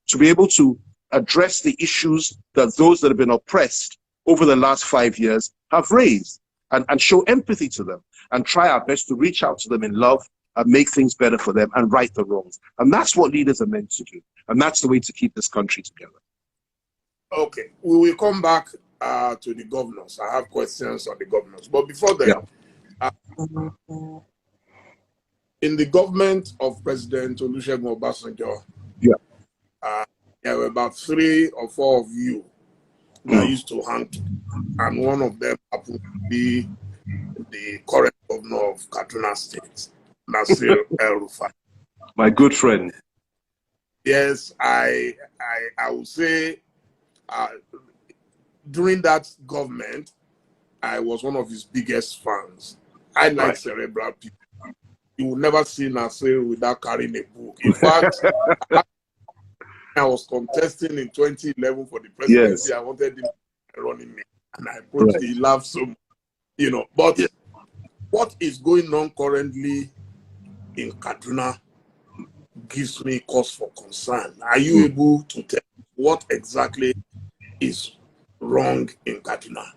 to be able to address the issues that those that have been oppressed over the last 5 years have raised, and show empathy to them, and try our best to reach out to them in love and make things better for them and right the wrongs. And that's what leaders are meant to do. And that's the way to keep this country together. Okay, we will come back to the governors. I have questions on the governors. But before that, in the government of President Olusegun Obasanjo, there were about 3 or 4 of you that used to hang to, and one of them happened to be the current governor of Kaduna State, Nasir El-Rufai. My good friend. Yes, I would say during that government, I was one of his biggest fans. I like cerebral people. You will never see Nasir without carrying a book. In fact, I was contesting in 2011 for the presidency. I wanted him running me, and I approached him. He laughed so much, But what is going on currently in Kaduna gives me cause for concern. Are you able to tell what exactly is wrong in Kaduna?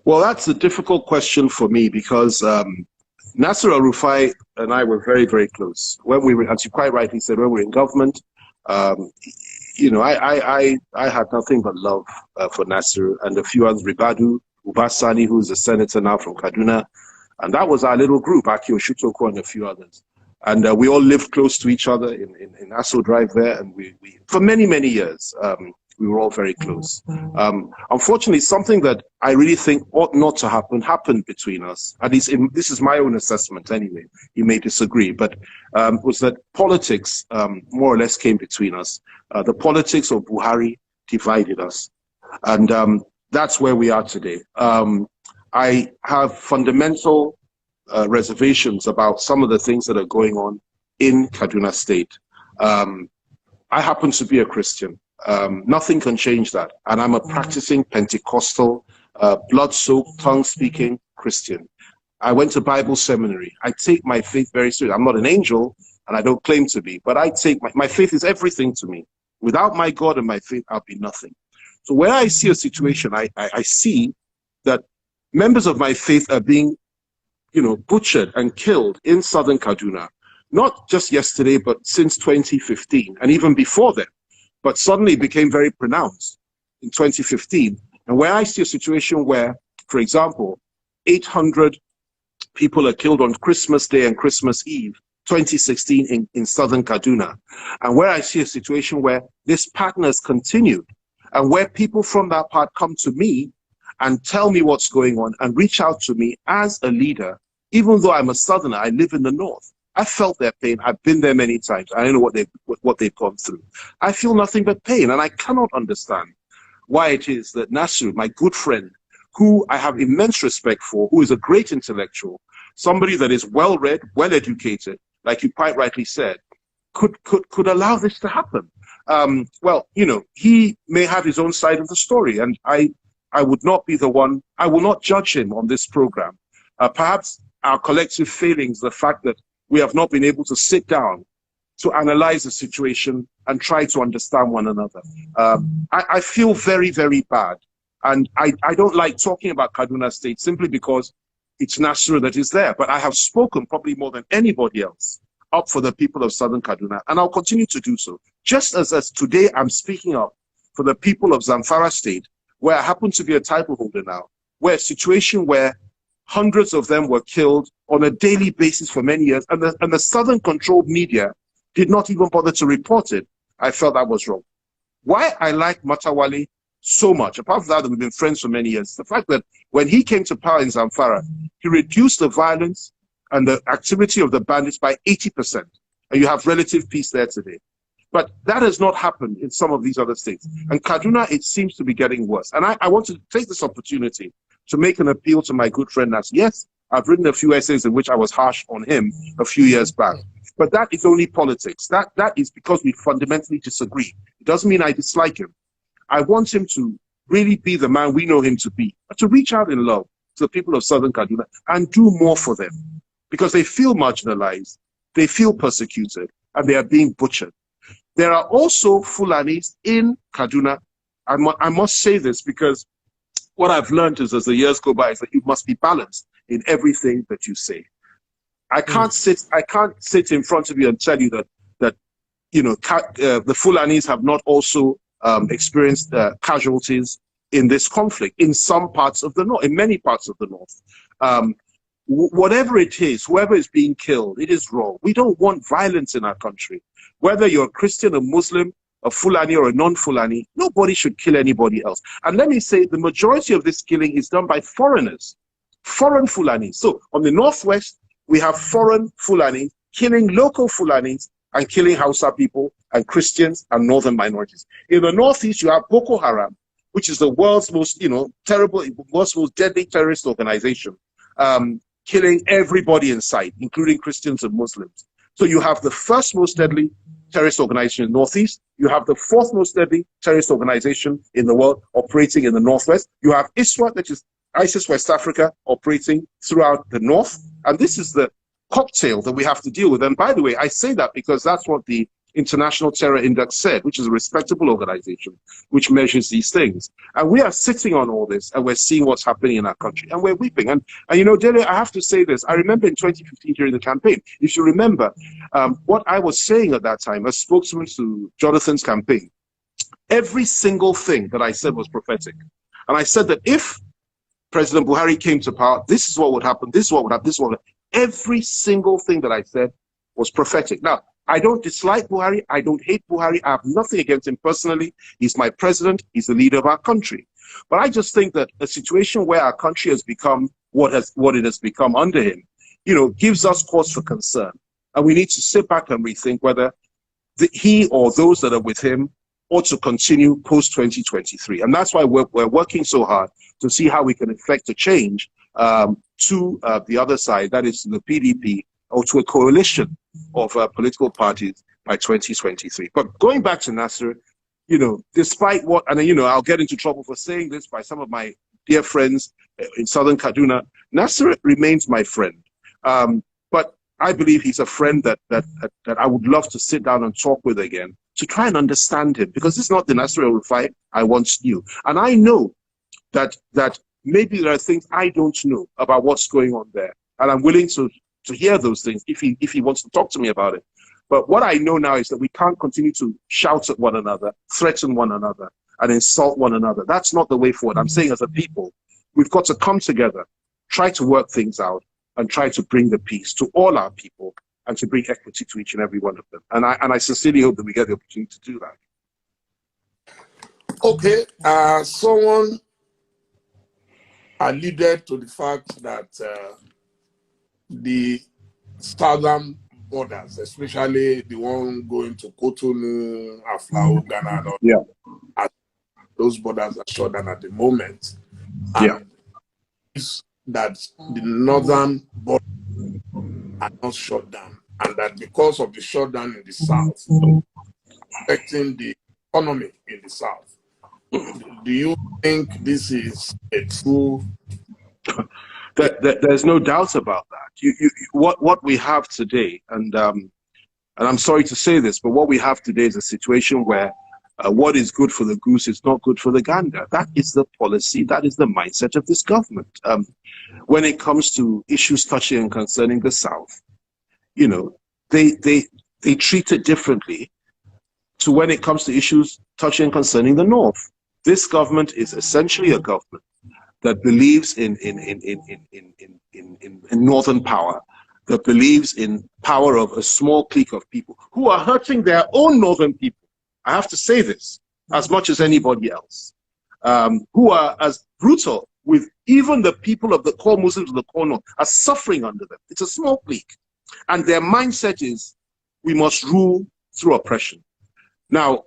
Well, that's a difficult question for me, because Nasir El-Rufai and I were very, very close. When we were, as you quite rightly said, when we were in government, I had nothing but love for Nasir and a few others, Ribadu, Ubasani, who's a senator now from Kaduna. And that was our little group, Aki Oshutoko and a few others. And we all lived close to each other in Aso Drive there. And we for many, many years, we were all very close. Unfortunately, something that I really think ought not to happen happened between us. At least this is my own assessment anyway. You may disagree, but was that politics more or less came between us. The politics of Buhari divided us. And that's where we are today. I have fundamental reservations about some of the things that are going on in Kaduna State. I happen to be a Christian. Nothing can change that. And I'm a practicing Pentecostal, blood-soaked, tongue-speaking Christian. I went to Bible seminary. I take my faith very seriously. I'm not an angel, and I don't claim to be, but I take my faith is everything to me. Without my God and my faith, I'll be nothing. So where I see a situation, I see that members of my faith are being butchered and killed in southern Kaduna, not just yesterday, but since 2015, and even before then, but suddenly became very pronounced in 2015. And where I see a situation where, for example, 800 people are killed on Christmas Day and Christmas Eve, 2016 in southern Kaduna, and where I see a situation where this pattern has continued, and where people from that part come to me and tell me what's going on and reach out to me as a leader, even though I'm a southerner, I live in the north. I felt their pain. I've been there many times. I know what they've gone through. I feel nothing but pain, and I cannot understand why it is that Nasru, my good friend, who I have immense respect for, who is a great intellectual, somebody that is well-read, well-educated, like you quite rightly said, could allow this to happen. Well, he may have his own side of the story, and I would not be the one, I will not judge him on this program. Perhaps our collective failings, the fact that we have not been able to sit down to analyze the situation and try to understand one another. I feel very, very bad. And I don't like talking about Kaduna State simply because it's Nasru that is there. But I have spoken probably more than anybody else up for the people of Southern Kaduna, and I'll continue to do so. Just as today I'm speaking up for the people of Zamfara State, where I happen to be a title holder now, where a situation where hundreds of them were killed on a daily basis for many years, and the Southern-controlled media did not even bother to report it. I felt that was wrong. Why I like Matawali so much, apart from that, we've been friends for many years, the fact that when he came to power in Zamfara, he reduced the violence and the activity of the bandits by 80%. And you have relative peace there today. But that has not happened in some of these other states. And Kaduna, it seems to be getting worse. And I want to take this opportunity to make an appeal to my good friend Nas. Yes, I've written a few essays in which I was harsh on him a few years back. But that is only politics. That is because we fundamentally disagree. It doesn't mean I dislike him. I want him to really be the man we know him to be, to reach out in love to the people of Southern Kaduna and do more for them, because they feel marginalized, they feel persecuted, and they are being butchered. There are also Fulanis in Kaduna. I must say this because what I've learned is, as the years go by, is that you must be balanced in everything that you say. I can't sit in front of you and tell you that the Fulanis have not also experienced casualties in this conflict in some parts of the north, in many parts of the north. Whatever it is, whoever is being killed, it is wrong. We don't want violence in our country. Whether you're a Christian, a Muslim, a Fulani or a non-Fulani, nobody should kill anybody else. And let me say, the majority of this killing is done by foreigners, foreign Fulani. So on the northwest, we have foreign Fulani killing local Fulanis and killing Hausa people and Christians and northern minorities. In the northeast, you have Boko Haram, which is the world's most, terrible, world's most deadly terrorist organization, killing everybody in sight, including Christians and Muslims. So you have the first most deadly terrorist organization in the northeast. You have the fourth most deadly terrorist organization in the world operating in the northwest. You have ISWA, that is ISIS West Africa, operating throughout the north. And this is the cocktail that we have to deal with. And by the way, I say that because that's what the International Terror Index said, which is a respectable organization which measures these things. And we are sitting on all this, and we're seeing what's happening in our country, and we're weeping. And Dele, I have to say this. I remember in 2015 during the campaign, if you remember, what I was saying at that time as spokesman to Jonathan's campaign, every single thing that I said was prophetic. And I said that if President Buhari came to power, this is what would happen, this is what would happen, this is what would happen. Every single thing that I said was prophetic. Now, I don't dislike Buhari. I don't hate Buhari. I have nothing against him personally. He's my president. He's the leader of our country. But I just think that a situation where our country has become what it has become under him, gives us cause for concern. And we need to sit back and rethink whether he or those that are with him ought to continue post-2023. And that's why we're working so hard to see how we can effect a change to the other side, that is the PDP, or to a coalition of political parties by 2023. But going back to Nasser, despite what, and I'll get into trouble for saying this by some of my dear friends in Southern Kaduna, Nasser remains my friend. But I believe he's a friend that I would love to sit down and talk with again to try and understand him, because this is not the Nasser El-Rufai I once knew. And I know that maybe there are things I don't know about what's going on there. And I'm willing to hear those things if he wants to talk to me about it. But what I know now is that we can't continue to shout at one another, threaten one another, and insult one another. That's not the way forward. I'm saying as a people, we've got to come together, try to work things out, and try to bring the peace to all our people and to bring equity to each and every one of them. And I sincerely hope that we get the opportunity to do that. Okay, someone alluded to the fact that the southern borders, especially the one going to Cotonou, Aflao, Ghana, and all, yeah, those borders are shut down at the moment. And that the northern borders are not shut down, and that because of the shutdown in the south, affecting the economy in the south. Do you think this is a true? There's no doubt about that. What we have today, and I'm sorry to say this, but what we have today is a situation where what is good for the goose is not good for the gander. That is the policy, that is the mindset of this government. When it comes to issues touching and concerning the South, you know, they treat it differently to when it comes to issues touching and concerning the North. This government is essentially a government that believes in northern power, that believes in power of a small clique of people who are hurting their own northern people. I have to say this as much as anybody else, who are as brutal with even the people of the core Muslims of the core North are suffering under them. It's a small clique. And their mindset is, we must rule through oppression. Now,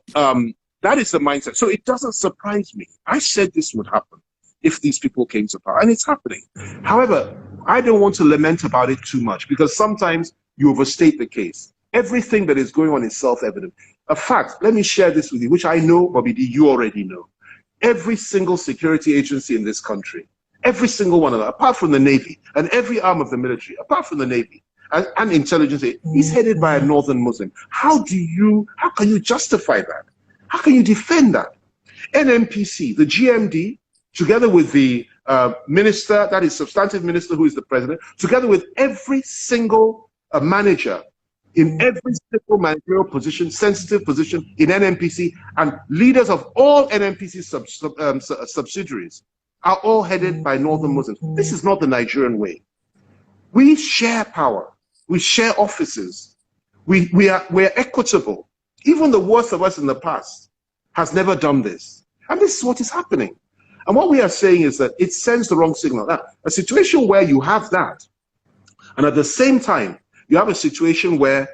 that is the mindset. So it doesn't surprise me. I said this would happen if these people came to power, and it's happening. However, I don't want to lament about it too much, because sometimes you overstate the case. Everything that is going on is self-evident. A fact, let me share this with you, which I know, Bobby D, you already know. Every single security agency in this country, every single one of them, apart from the Navy, and every arm of the military, apart from the Navy, and intelligence, is headed by a northern Muslim. How can you justify that? How can you defend that? NMPC, the GMD, together with the minister, that is substantive minister who is the president, together with every single manager in every single managerial position, sensitive position in NMPC, and leaders of all NMPC subsidiaries are all headed by northern Muslims. This is not the Nigerian way. We share power. We share offices. We're equitable. Even the worst of us in the past has never done this. And this is what is happening. And what we are saying is that it sends the wrong signal. Now, a situation where you have that, and at the same time, you have a situation where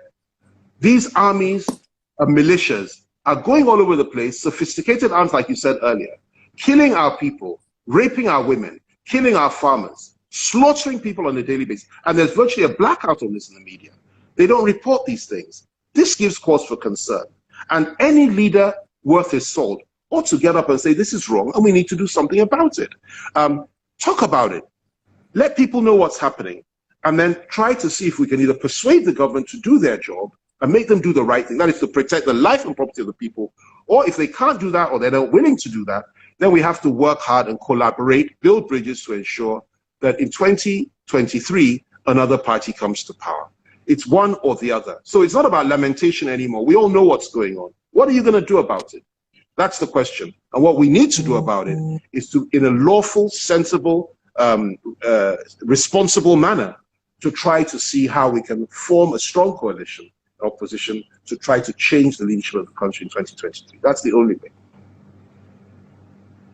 these armies of militias are going all over the place, sophisticated arms, like you said earlier, killing our people, raping our women, killing our farmers, slaughtering people on a daily basis. And there's virtually a blackout on this in the media. They don't report these things. This gives cause for concern. And any leader worth his salt ought to get up and say, this is wrong, and we need to do something about it. Talk about it. Let people know what's happening, and then try to see if we can either persuade the government to do their job and make them do the right thing, that is to protect the life and property of the people, or if they can't do that or they're not willing to do that, then we have to work hard and collaborate, build bridges to ensure that in 2023, another party comes to power. It's one or the other. So it's not about lamentation anymore. We all know what's going on. What are you going to do about it? That's the question. And what we need to do about it is to, in a lawful, sensible, responsible manner, to try to see how we can form a strong coalition, opposition, to try to change the leadership of the country in 2023. That's the only way.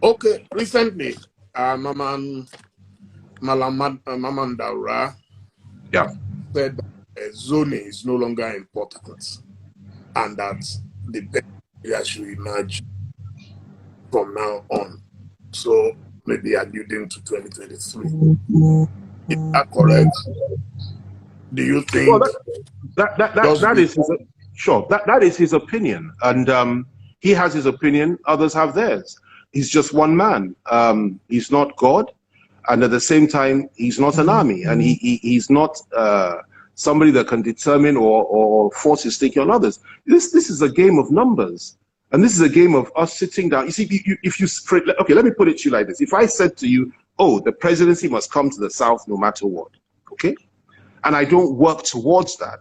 Okay, recently, Maman Daura said that zoning is no longer important, and that the best area should emerge from now on. So maybe alluding to 2023. Is that correct? Do you think? Well, that is his, sure. That is his opinion, and he has his opinion. Others have theirs. He's just one man. He's not God, and at the same time, he's not an army, and he's not somebody that can determine or force his thinking on others. This is a game of numbers, and this is a game of us sitting down. You see, if you okay, let me put it to you like this: if I said to you, "Oh, the presidency must come to the South no matter what," okay? And I don't work towards that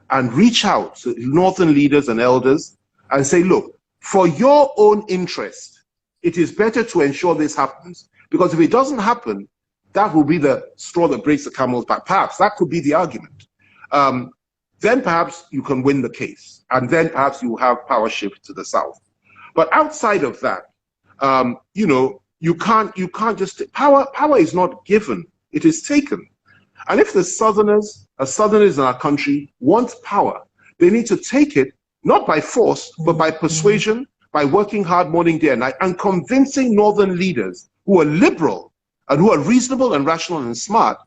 and reach out to northern leaders and elders and say, look, for your own interest, it is better to ensure this happens, because if it doesn't happen, that will be the straw that breaks the camel's back. Perhaps that could be the argument. Then perhaps you can win the case, and then perhaps you have power shift to the south. But outside of that, you know, you can't just, power is not given, it is taken. And if the Southerners in our country want power, they need to take it, not by force, but by persuasion, by working hard morning, day and night, and convincing northern leaders who are liberal and who are reasonable and rational and smart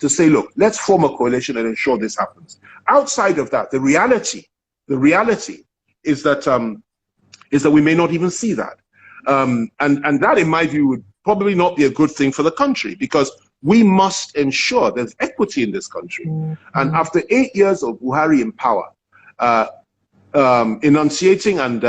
to say, look, let's form a coalition and ensure this happens. Outside of that, the reality is that we may not even see that. And that, in my view, would probably not be a good thing for the country, because we must ensure there's equity in this country. And after 8 years of Buhari in power, enunciating and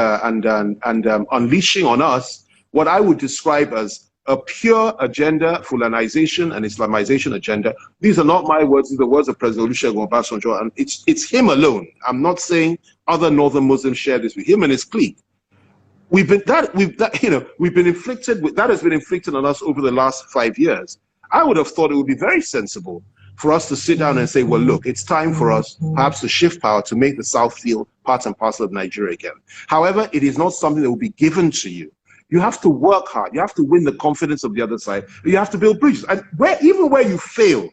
unleashing on us what I would describe as a pure agenda, Fulanization and Islamization agenda. These are not my words, these are the words of President Olusegun Obasanjo, and it's him alone. I'm not saying other northern Muslims share this with him and his clique. We've been inflicted with that, has been inflicted on us over the last 5 years. I would have thought it would be very sensible for us to sit down and say, well, look, it's time for us perhaps to shift power to make the South feel part and parcel of Nigeria again. However, it is not something that will be given to you. You have to work hard. You have to win the confidence of the other side. You have to build bridges. And even where you fail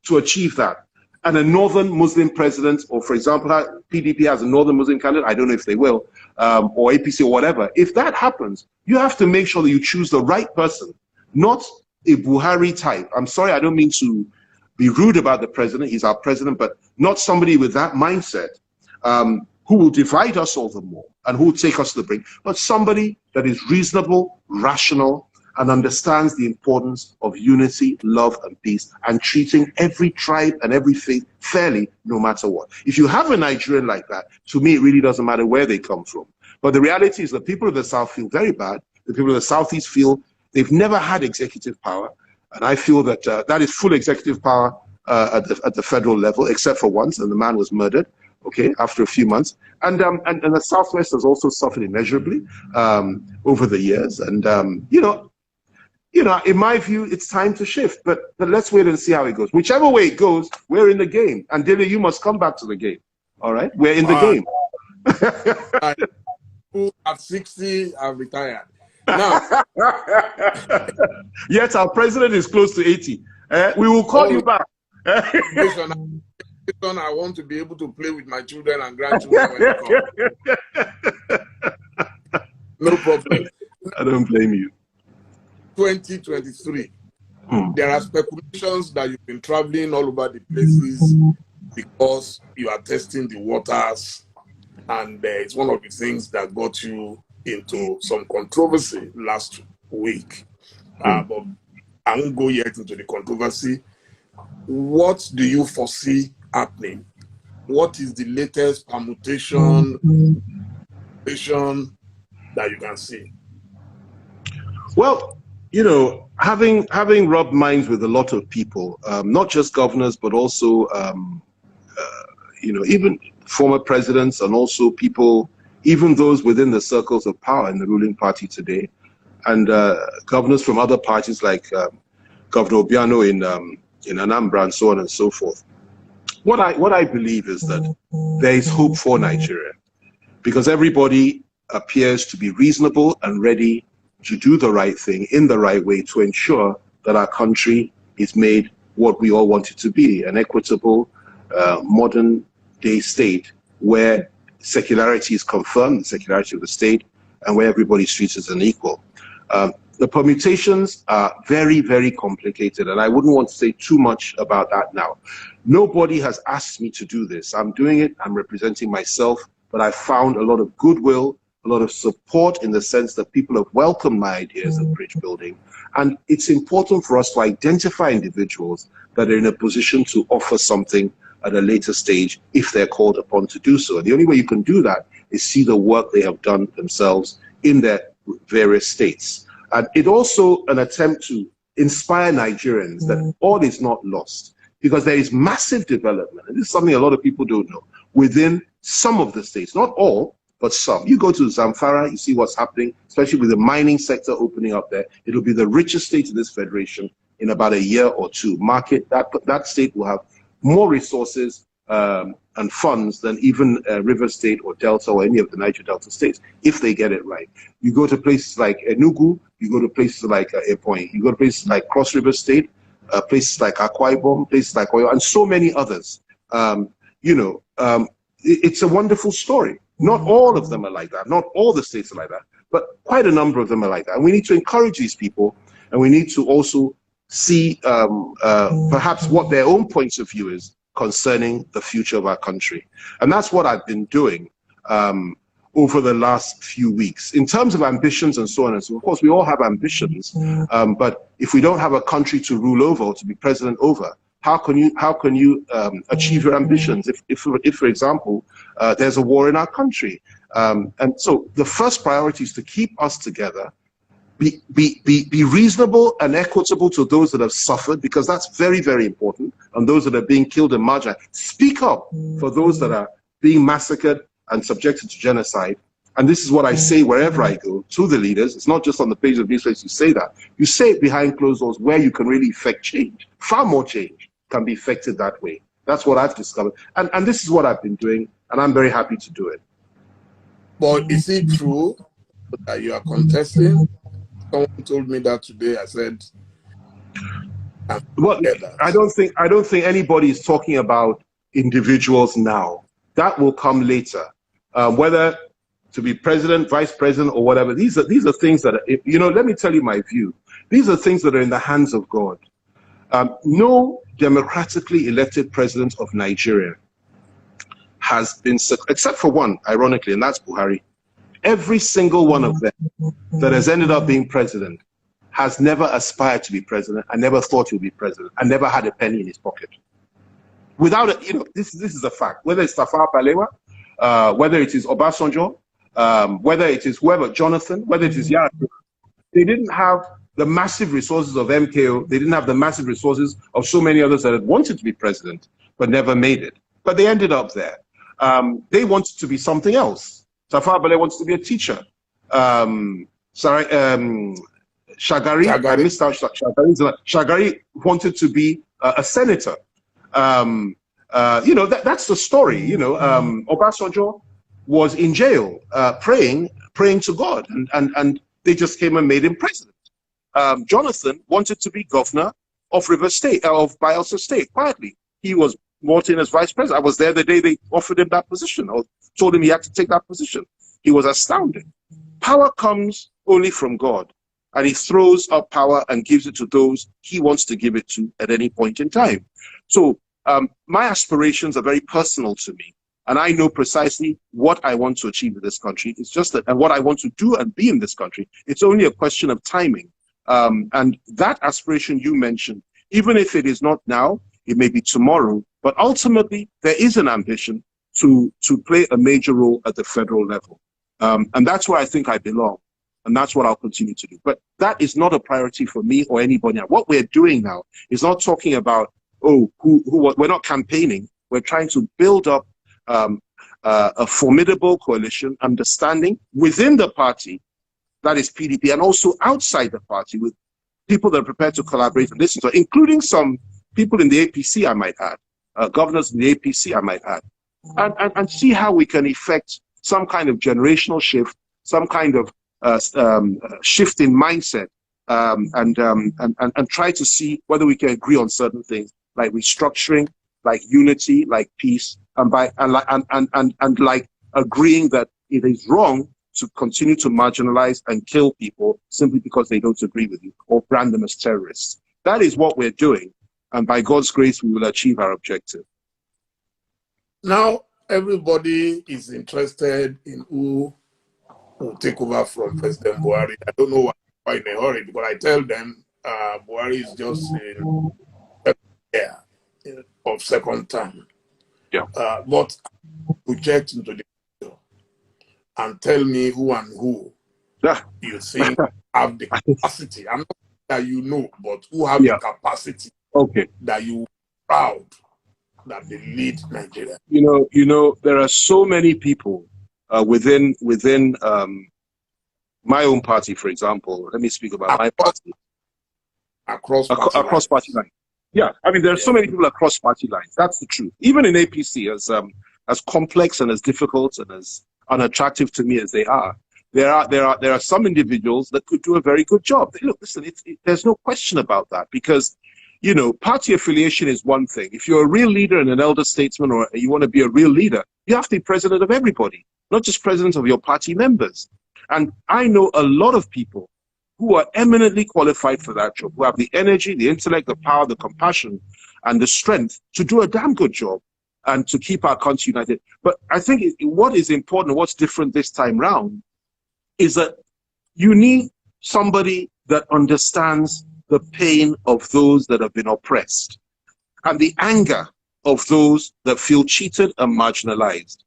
to achieve that, and a northern Muslim president, or for example, PDP has a northern Muslim candidate, I don't know if they will, or APC or whatever, if that happens, you have to make sure that you choose the right person, not a Buhari type. I'm sorry, I don't mean to be rude about the president, he's our president, but not somebody with that mindset who will divide us all the more and who will take us to the brink, but somebody that is reasonable, rational, and understands the importance of unity, love, and peace, and treating every tribe and every faith fairly, no matter what. If you have a Nigerian like that, to me, it really doesn't matter where they come from. But the reality is the people of the South feel very bad. The people of the Southeast feel they've never had executive power. And I feel that that is full executive power at the federal level, except for once, and the man was murdered, okay, after a few months. And the Southwest has also suffered immeasurably over the years. And, in my view, it's time to shift. But let's wait and see how it goes. Whichever way it goes, we're in the game. And Dele, you must come back to the game. All right? We're in the game. At 60, I've retired. Now, yet our president is close to 80. We will call you back. Based on I want to be able to play with my children and grandchildren when they come. No problem. I don't blame you. 2023. There are speculations that you've been traveling all over the places because you are testing the waters, and it's one of the things that got you into some controversy last week. But I won't go yet into the controversy. What do you foresee happening? What is the latest permutation that you can see? Well, having rubbed minds with a lot of people, not just governors, but also, even former presidents, and also people, even those within the circles of power in the ruling party today, and governors from other parties like Governor Obiano in Anambra and so on and so forth. What I believe is that there is hope for Nigeria, because everybody appears to be reasonable and ready to do the right thing in the right way to ensure that our country is made what we all want it to be, an equitable, modern day state where secularity is confirmed, the secularity of the state, and where everybody's treated as an equal. The permutations are very, very complicated, and I wouldn't want to say too much about that now. Nobody has asked me to do this. I'm doing it, I'm representing myself, but I found a lot of goodwill, a lot of support in the sense that people have welcomed my ideas of bridge building. And it's important for us to identify individuals that are in a position to offer something at a later stage if they're called upon to do so. And the only way you can do that is see the work they have done themselves in their various states. And it also an attempt to inspire Nigerians that all is not lost. because there is massive development, and this is something a lot of people don't know, within some of the states, not all, but some. You go to Zamfara, you see what's happening, especially with the mining sector opening up there. It'll be the richest state in this federation in about a year or two. Market, that state will have more resources and funds than even River State or Delta or any of the Niger Delta states, if they get it right. You go to places like Enugu, you go to places like Ebonyi, you go to places like Cross River State, places like Akwa Ibom, places like Oyo, and so many others. It's a wonderful story. Not all of them are like that. Not all the states are like that, but quite a number of them are like that. And we need to encourage these people, and we need to also see perhaps what their own points of view is concerning the future of our country. And that's what I've been doing over the last few weeks. In terms of ambitions and so on and so forth, of course, we all have ambitions, but if we don't have a country to rule over or to be president over, how can you achieve your ambitions if for example, there's a war in our country? And so the first priority is to keep us together, be reasonable and equitable to those that have suffered, because that's very, very important, and those that are being killed and marginalized. Speak up for those that are being massacred and subjected to genocide. And this is what I say wherever I go to the leaders. It's not just on the page of newspapers you say that. You say it behind closed doors where you can really effect change. Far more change can be effected that way. That's what I've discovered. And this is what I've been doing, and I'm very happy to do it. But is it true that you are contesting? Someone told me that today. I said, well, I don't think anybody is talking about individuals now. That will come later. Whether to be president, vice president, or whatever, these are things that are, let me tell you my view. These are things that are in the hands of God. No democratically elected president of Nigeria has been, except for one, ironically, and that's Buhari. Every single one of them that has ended up being president has never aspired to be president, and never thought he would be president, and never had a penny in his pocket. Without it, this is a fact. Whether it's Tafawa Balewa, whether it is Obasanjo, whether it is whoever, Jonathan, whether it is Yar'Adua, they didn't have the massive resources of MKO. They didn't have the massive resources of so many others that had wanted to be president, but never made it. But they ended up there. They wanted to be something else. Tafawa Balewa wants to be a teacher. Shagari, I missed out Shagari wanted to be a senator. That's the story. Obasanjo was in jail praying to God, and they just came and made him president. Jonathan wanted to be governor of River State, of Bayelsa State, quietly. He was brought in as vice president. I was there the day they offered him that position, or told him he had to take that position. He was astounded. Power comes only from God, and he throws up power and gives it to those he wants to give it to at any point in time. So my aspirations are very personal to me, and I know precisely what I want to achieve in this country. It's just that, and what I want to do and be in this country, it's only a question of timing. And that aspiration you mentioned, even if it is not now, it may be tomorrow, but ultimately there is an ambition to play a major role at the federal level. And that's where I think I belong. And that's what I'll continue to do. But that is not a priority for me or anybody. What we're doing now is not talking about, we're not campaigning. We're trying to build up a formidable coalition, understanding within the party, that is PDP, and also outside the party with people that are prepared to collaborate and listen to, including some people in the APC, I might add, governors in the APC, I might add, and see how we can effect some kind of generational shift, some kind of shift in mindset, and try to see whether we can agree on certain things like restructuring, like unity, like peace, and like agreeing that it is wrong to continue to marginalize and kill people simply because they don't agree with you or brand them as terrorists. That is what we're doing, and by God's grace, we will achieve our objective. Now, everybody is interested in who will take over from President Buhari. I don't know why in a hurry, because I tell them Buhari is just in year of second term. Yeah. But project into the future and tell me who and who you think have the capacity. I'm not that you know, but who have the capacity that you proud that they lead Nigeria? There are so many people within my own party, for example. Let me speak about my party. Across party lines. Yeah, I mean, there are so many people across party lines. That's the truth. Even in APC, as complex and as difficult and as unattractive to me as they are, there are some individuals that could do a very good job. Look, listen, there's no question about that, because party affiliation is one thing. If you're a real leader and an elder statesman, or you want to be a real leader, you have to be president of everybody, not just president of your party members. And I know a lot of people who are eminently qualified for that job, who have the energy, the intellect, the power, the compassion, and the strength to do a damn good job and to keep our country united. But I think what is important, what's different this time round, is that you need somebody that understands the pain of those that have been oppressed and the anger of those that feel cheated and marginalized.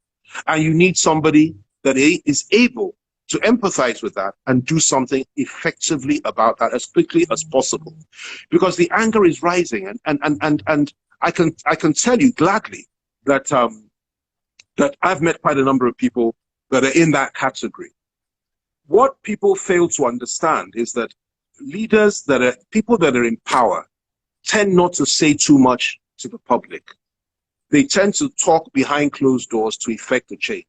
And you need somebody that is able to empathize with that and do something effectively about that as quickly as possible, because the anger is rising, and I can tell you gladly that that I've met quite a number of people that are in that category. What people fail to understand is that people that are in power tend not to say too much to the public. They tend to talk behind closed doors to effect a change.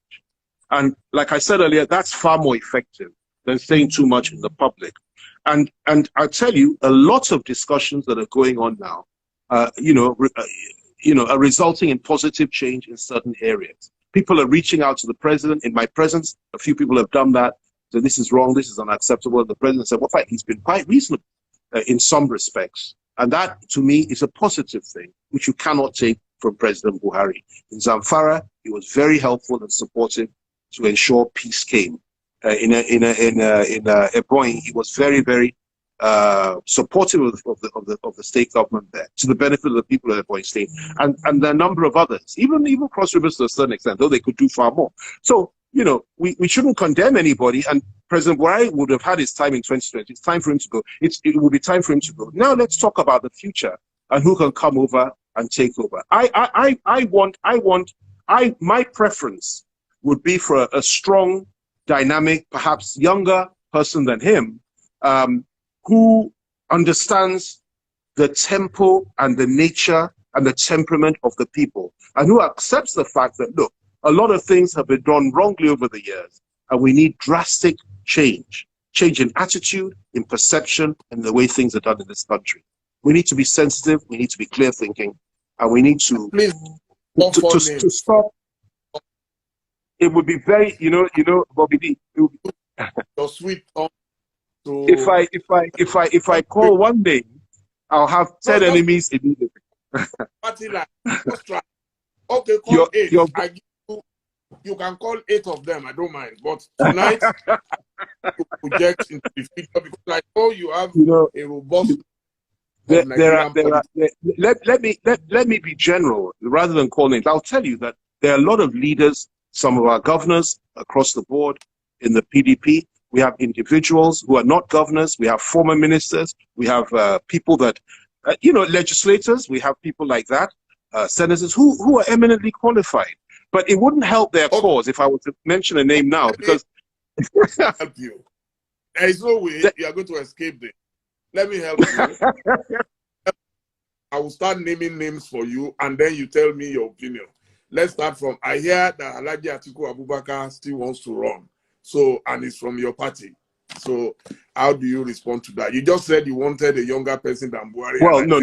And like I said earlier, that's far more effective than saying too much in the public. And I'll tell you, a lot of discussions that are going on now, are resulting in positive change in certain areas. People are reaching out to the president. In my presence, a few people have done that. So this is wrong, this is unacceptable. And the president said, well, fine, he's been quite reasonable in some respects. And that, to me, is a positive thing, which you cannot take from President Buhari. In Zamfara, he was very helpful and supportive to ensure peace came. In Ebonyi, he was very, very supportive of the state government there, to the benefit of the people of Ebonyi State, and there are a number of others, even Cross Rivers to a certain extent, though they could do far more. So we shouldn't condemn anybody, and President Buhari would have had his time in 2020. It's time for him to go. It will be time for him to go. Now let's talk about the future and who can come over and take over. My preference would be for a strong, dynamic, perhaps younger person than him, who understands the tempo and the nature and the temperament of the people, and who accepts the fact that, look, a lot of things have been done wrongly over the years, and we need drastic change in attitude, in perception, and the way things are done in this country. We need to be sensitive, we need to be clear thinking, and we need to stop. It would be very, Bobby D. Your sweet tongue. So if I call one name, I'll have 10 enemies immediately. Party line. Just try. Okay, call 8. You can call 8 of them. I don't mind. But tonight, you project into the future, because I know you have a robust. Let me be general rather than call names. I'll tell you that there are a lot of leaders. Some of our governors across the board in the PDP, we have individuals who are not governors, we have former ministers, we have people that, legislators, we have people like that, senators who are eminently qualified. But it wouldn't help their cause if I were to mention a name now, because... help you. There is no way you are going to escape this. Let me help you. I will start naming names for you, and then you tell me your opinion. Let's start from, I hear that Alhaji Atiku Abubakar still wants to run. So, and it's from your party. So, how do you respond to that? You just said you wanted a younger person than Buhari. Well, no.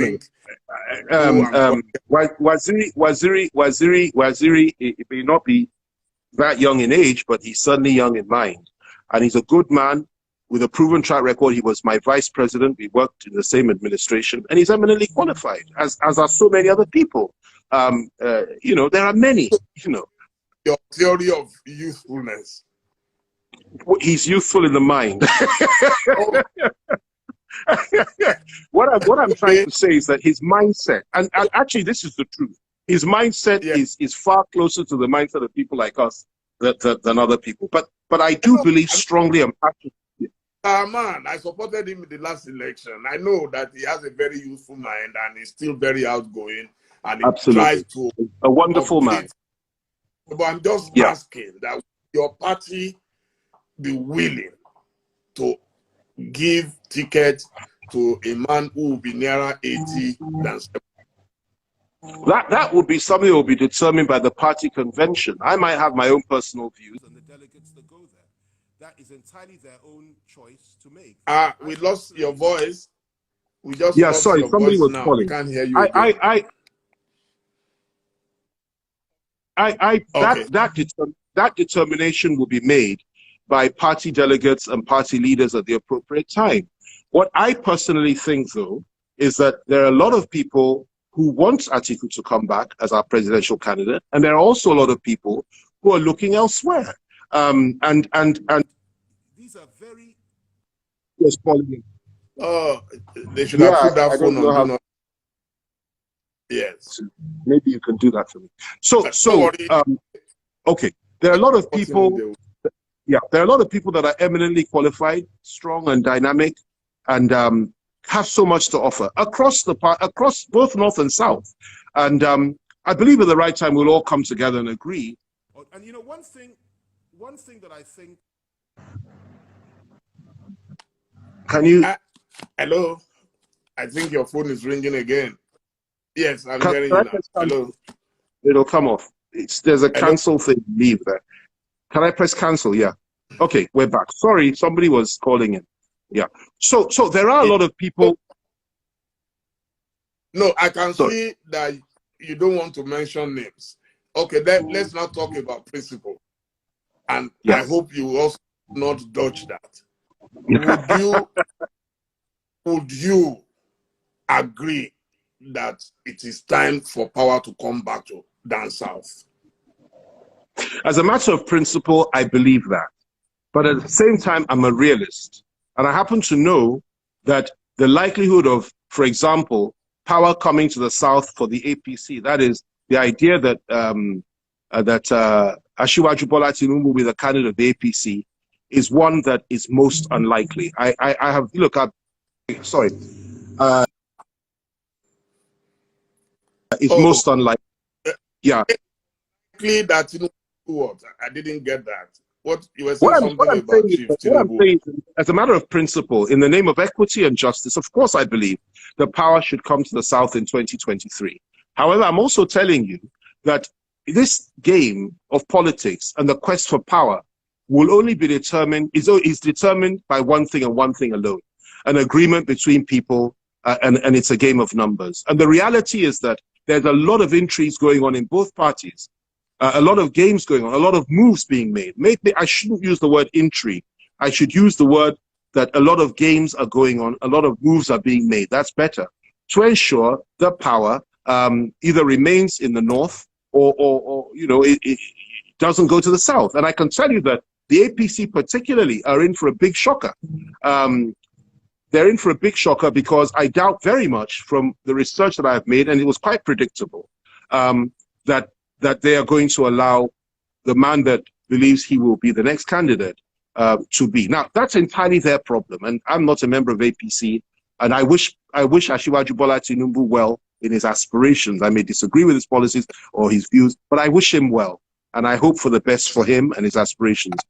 Waziri, it may not be that young in age, but he's certainly young in mind. And he's a good man with a proven track record. He was my vice president. We worked in the same administration, and he's eminently qualified, as are so many other people. There are many, Your theory of youthfulness. He's youthful in the mind. What I'm trying to say is that his mindset, and actually this is the truth, his mindset is far closer to the mindset of people like us than other people. But I do believe strongly and passionately. Man, I supported him in the last election. I know that he has a very youthful mind and he's still very outgoing. and he tries Absolutely. to A wonderful man. update. But I'm just asking that your party be willing to give tickets to a man who will be nearer 80 than 70. That would be something that will be determined by the party convention. I might have my own personal views, and the delegates that go there. That is entirely their own choice to make. We lost your voice. We just lost sorry, your somebody voice was now. calling. We can't hear you again. Okay. That determination will be made by party delegates and party leaders at the appropriate time. What I personally think, though, is that there are a lot of people who want Atiku to come back as our presidential candidate, and there are also a lot of people who are looking elsewhere. And these are very calling. Oh, they should have put that phone on. Do not. Yes. Maybe you can do that for me. Okay. There are a lot of people. Yeah, there are a lot of people that are eminently qualified, strong and dynamic, and have so much to offer across both North and South. And I believe at the right time we'll all come together and agree. And you know, one thing that I think. Can you? Hello. I think your phone is ringing again. Yes, I'm hearing you now. Hello. It'll come off. There's a cancel thing. Leave there. Can I press cancel? Yeah. Okay, we're back. Sorry, somebody was calling in. Yeah. So there are a lot of people. No, I can see that you don't want to mention names. Okay, let's not talk about principle. And I hope you will also not dodge that. Would you agree that it is time for power to come back to down south? As a matter of principle, I believe that. But at the same time, I'm a realist. And I happen to know that the likelihood of, for example, power coming to the south for the APC, that is the idea that Asiwaju Bola Tinubu will be the candidate of the APC, is one that is most unlikely. It's most unlikely. Yeah. That, you know, what? I didn't get that. What you were saying something about Chief Tinubu. As a matter of principle, in the name of equity and justice, of course I believe the power should come to the South in 2023. However, I'm also telling you that this game of politics and the quest for power will only be determined, is determined by one thing and one thing alone: an agreement between people, and it's a game of numbers. And the reality is that there's a lot of intrigues going on in both parties. A lot of games going on, a lot of moves being made. Maybe I shouldn't use the word intrigue. I should use the word that a lot of games are going on, a lot of moves are being made. That's better, to ensure that power either remains in the north or you know, it doesn't go to the south. And I can tell you that the APC particularly are in for a big shocker. They're in for a big shocker because I doubt very much, from the research that I have made, and it was quite predictable, that they are going to allow the man that believes he will be the next candidate to be. Now, that's entirely their problem, and I'm not a member of APC, and I wish Asiwaju Bola Tinubu well in his aspirations. I may disagree with his policies or his views, but I wish him well, and I hope for the best for him and his aspirations.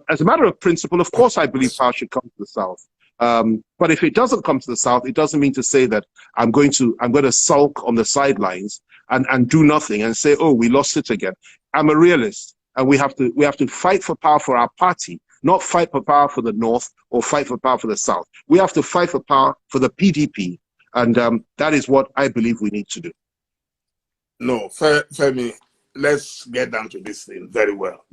As a matter of principle, of course, I believe power should come to the South. But if it doesn't come to the South, it doesn't mean to say that I'm going to sulk on the sidelines and do nothing and say, oh, we lost it again. I'm a realist, and we have to fight for power for our party, not fight for power for the North or fight for power for the South. We have to fight for power for the PDP, and that is what I believe we need to do. No, Femi, let's get down to this thing very well.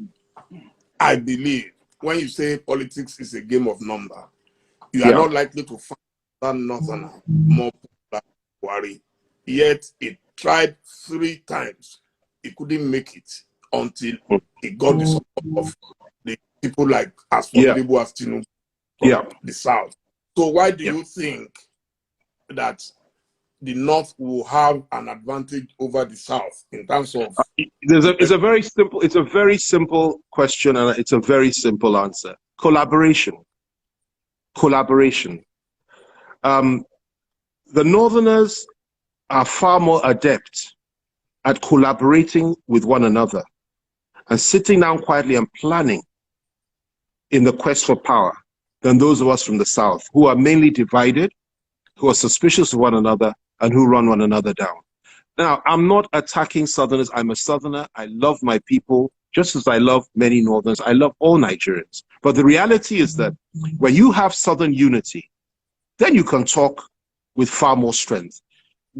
I believe when you say politics is a game of number, you are not likely to find that northerner more popular worry. Yet it tried 3 times. It couldn't make it until it got the support of the people like people as Tinubu from the South. So why do you think that the North will have an advantage over the South in terms of? It's a very simple question, and it's a very simple answer. Collaboration. The Northerners are far more adept at collaborating with one another and sitting down quietly and planning in the quest for power than those of us from the South, who are mainly divided, who are suspicious of one another, and who run one another down. Now, I'm not attacking Southerners. I'm a Southerner. I love my people, just as I love many Northerners. I love all Nigerians. But the reality is that when you have Southern unity, then you can talk with far more strength.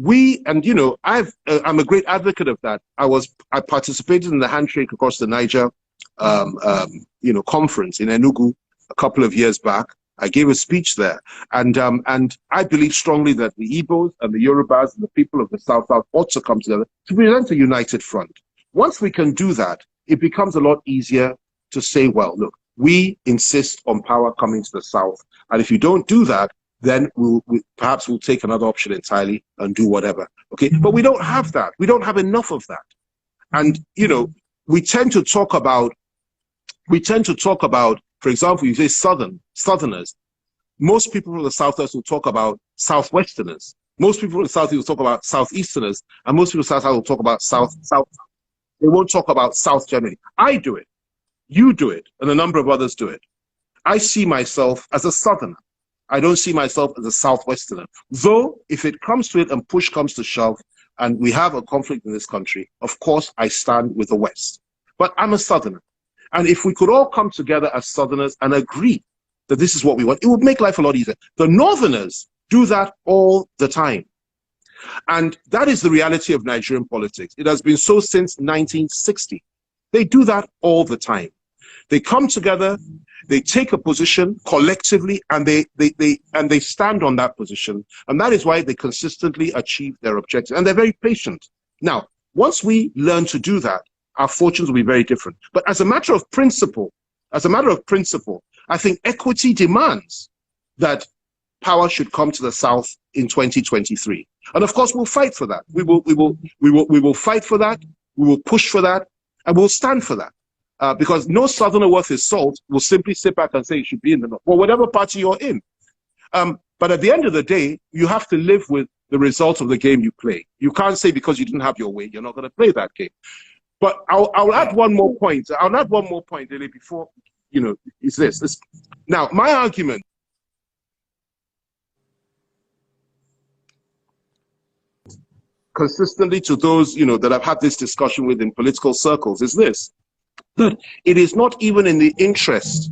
I'm a great advocate of that. I participated in the handshake across the Niger, conference in Enugu a couple of years back. I gave a speech there, and I believe strongly that the Igbos and the Yorubas and the people of the South ought to come together to present a united front. Once we can do that, it becomes a lot easier to say, well, look, we insist on power coming to the South, and if you don't do that, then perhaps we'll take another option entirely and do whatever. Okay, but we don't have that. We don't have enough of that, and we tend to talk about, for example, you say Southerners. Most people from the Southwest will talk about Southwesterners. Most people from the South will talk about Southeasterners, and most people from the South will talk about South. They won't talk about South Germany. I do it. You do it, and a number of others do it. I see myself as a Southerner. I don't see myself as a Southwesterner. Though, if it comes to it and push comes to shove, and we have a conflict in this country, of course, I stand with the West. But I'm a Southerner. And if we could all come together as Southerners and agree that this is what we want, it would make life a lot easier. The Northerners do that all the time. And that is the reality of Nigerian politics. It has been so since 1960. They do that all the time. They come together, they take a position collectively, and they stand on that position. And that is why they consistently achieve their objectives. And they're very patient. Now, once we learn to do that, our fortunes will be very different. But as a matter of principle, I think equity demands that power should come to the South in 2023. And of course, we'll fight for that. We will fight for that. We will push for that, and we'll stand for that. Because no Southerner worth his salt will simply sit back and say it should be in the North, or whatever party you're in. But at the end of the day, you have to live with the result of the game you play. You can't say because you didn't have your way, you're not going to play that game. But I'll add one more point. I'll add one more point, Dele, before, is this. Now, my argument consistently to those, that I've had this discussion with in political circles is this, that it is not even in the interest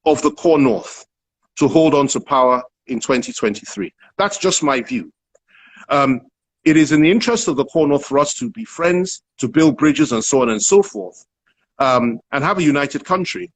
of the core North to hold on to power in 2023. That's just my view. It is in the interest of the core North for us to be friends, to build bridges and so on and so forth, and have a united country.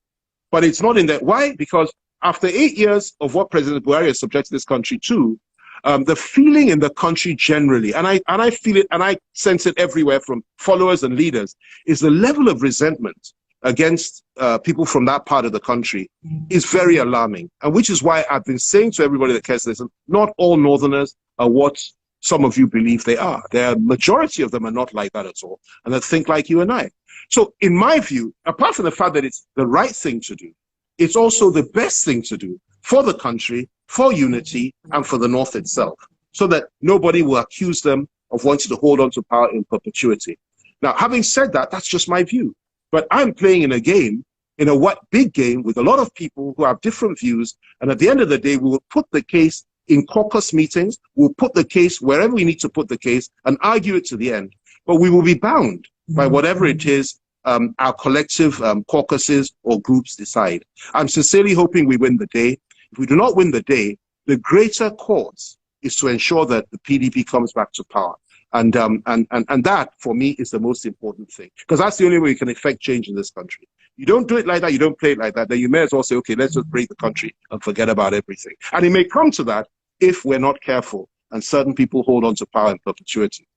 But it's not in that. Why? Because after 8 years of what President Buhari has subjected this country to, the feeling in the country generally, and I feel it and I sense it everywhere from followers and leaders, is the level of resentment against people from that part of the country is very alarming. And which is why I've been saying to everybody that cares to listen, not all Northerners are what some of you believe they are. The majority of them are not like that at all, and they think like you and I. So in my view, apart from the fact that it's the right thing to do, it's also the best thing to do for the country, for unity, and for the North itself, so that nobody will accuse them of wanting to hold on to power in perpetuity. Now, having said that, that's just my view. But I'm playing in a game, in a big game with a lot of people who have different views, and at the end of the day, we will put the case in caucus meetings, we'll put the case wherever we need to put the case and argue it to the end. But we will be bound by whatever it is our collective caucuses or groups decide. I'm sincerely hoping we win the day. If we do not win the day, the greater cause is to ensure that the PDP comes back to power. And that, for me, is the most important thing. Because that's the only way we can effect change in this country. You don't do it like that, you don't play it like that, then you may as well say, okay, let's just break the country and forget about everything. And it may come to that if we're not careful and certain people hold on to power in perpetuity.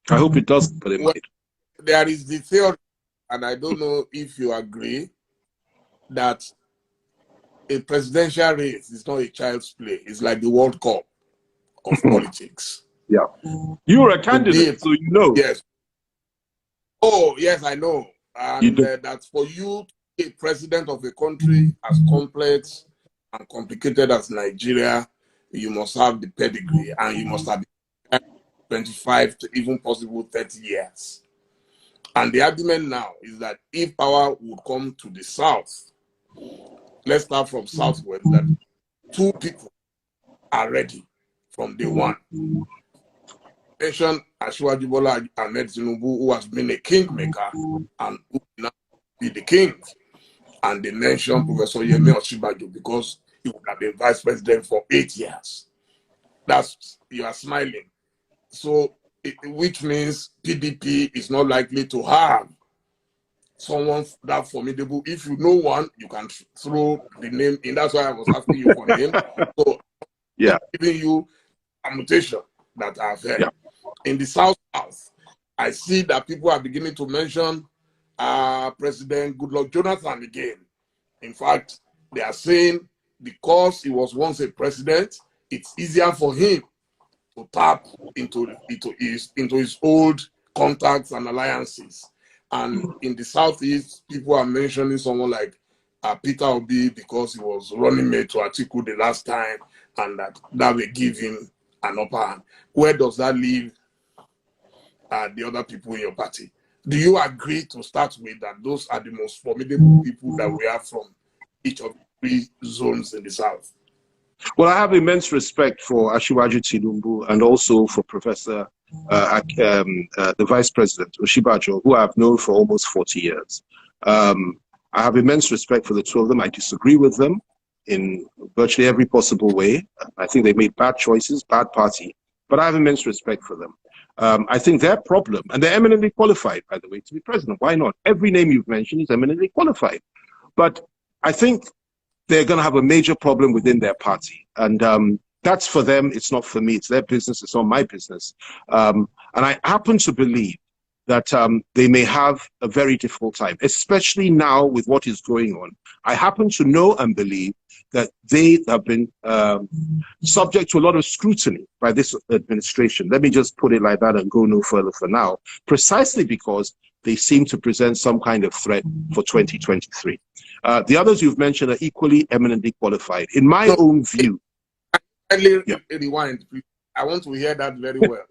I hope it doesn't, but it might. There is the theory, and I don't know if you agree, that a presidential race is not a child's play. It's like the World Cup of politics. Yeah. You're a candidate, so you know. Yes. Oh, yes, I know. And that's for you to be president of a country as complex and complicated as Nigeria, you must have the pedigree and you must have 25 to even possible 30 years. And the argument now is that if power would come to the South, let's start from Southwest, that two people are ready from day one. Mention Asiwaju Bola Ahmed Tinubu, who has been a kingmaker and who will now be the king. And they mention Professor Yemi Osinbajo because he would have been vice president for 8 years. You are smiling. So, which means PDP is not likely to have someone that formidable. If you know one, you can throw the name in. That's why I was asking you for name. So, yeah, I'm giving you a mutation that I've heard. Yeah. In the South, I see that people are beginning to mention President Goodluck Jonathan again. In fact, they are saying because he was once a president, it's easier for him to tap into his old contacts and alliances. And in the Southeast, people are mentioning someone like Peter Obi because he was running mate to Atiku the last time, and that will give him an upper hand. Where does that leave the other people in your party? Do you agree to start with that those are the most formidable people that we have from each of the 3 zones in the South? Well, I have immense respect for Asiwaju Tinubu and also for Professor, the Vice President, Osinbajo, who I've known for almost 40 years. I have immense respect for the two of them. I disagree with them in virtually every possible way. I think they made bad choices, bad party, but I have immense respect for them. I think their problem, and they're eminently qualified, by the way, to be president. Why not? Every name you've mentioned is eminently qualified. But I think they're going to have a major problem within their party. And that's for them. It's not for me. It's their business. It's not my business. And I happen to believe that they may have a very difficult time, especially now with what is going on. I happen to know and believe that they have been subject to a lot of scrutiny by this administration. Let me just put it like that and go no further for now, precisely because they seem to present some kind of threat for 2023. The others you've mentioned are equally eminently qualified. In my own view. Rewind, please. I want to hear that very well.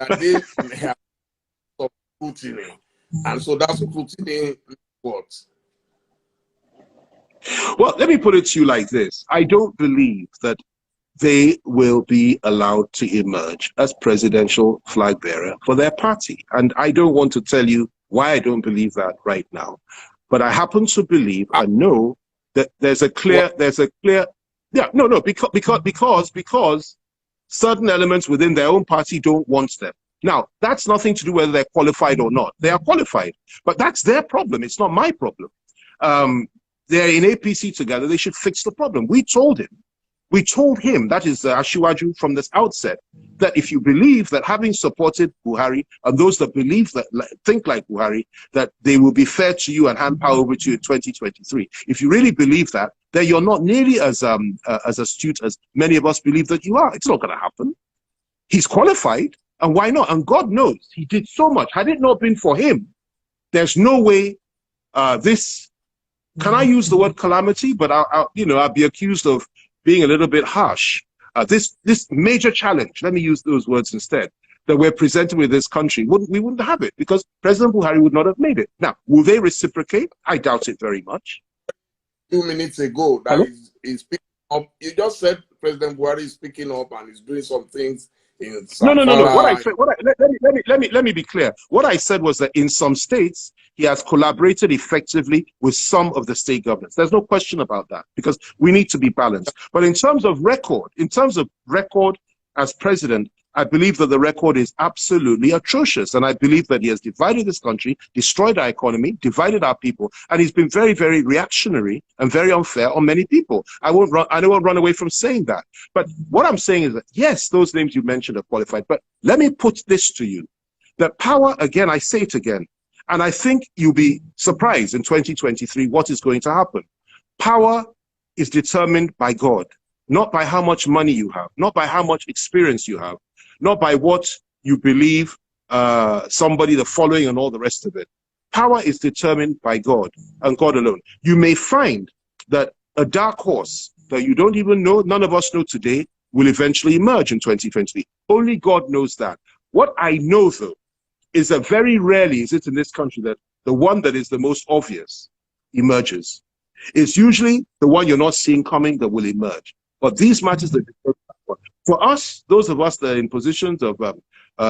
That they have some scrutiny. And so that's scrutiny what? Well, let me put it to you like this. I don't believe that they will be allowed to emerge as presidential flag bearer for their party. And I don't want to tell you why I don't believe that right now. But I happen to believe and know that because certain elements within their own party don't want them. Now, that's nothing to do whether they're qualified or not. They are qualified, but that's their problem. It's not my problem. They're in APC together. They should fix the problem. We told him, that is Asiwaju from this outset, that if you believe that having supported Buhari and those that believe that think like Buhari, that they will be fair to you and hand power over to you in 2023. If you really believe that, then you're not nearly as astute as many of us believe that you are. It's not going to happen. He's qualified, and why not? And God knows he did so much. Had it not been for him, there's no way this. Can I use the word calamity? But I'll be accused of being a little bit harsh. This major challenge, let me use those words instead, that we're presented with this country, we wouldn't have it because President Buhari would not have made it. Now, will they reciprocate? I doubt it very much. 2 minutes ago, that is picking up. You just said President Buhari is picking up and is doing some things in Zamfara. No. What I said, let me be clear. What I said was that in some states, he has collaborated effectively with some of the state governments. There's no question about that because we need to be balanced. But in terms of record as president, I believe that the record is absolutely atrocious. And I believe that he has divided this country, destroyed our economy, divided our people. And he's been very, very reactionary and very unfair on many people. I don't run away from saying that. But what I'm saying is that, yes, those names you mentioned are qualified. But let me put this to you, that power, again, I say it again, and I think you'll be surprised in 2023 what is going to happen. Power is determined by God, not by how much money you have, not by how much experience you have, not by what you believe, somebody, the following, and all the rest of it. Power is determined by God and God alone. You may find that a dark horse that you don't even know, none of us know today, will eventually emerge in 2023. Only God knows that. What I know, though, is that very rarely is it in this country that the one that is the most obvious emerges. It's usually the one you're not seeing coming that will emerge. But these matters that for us, those of us that are in positions of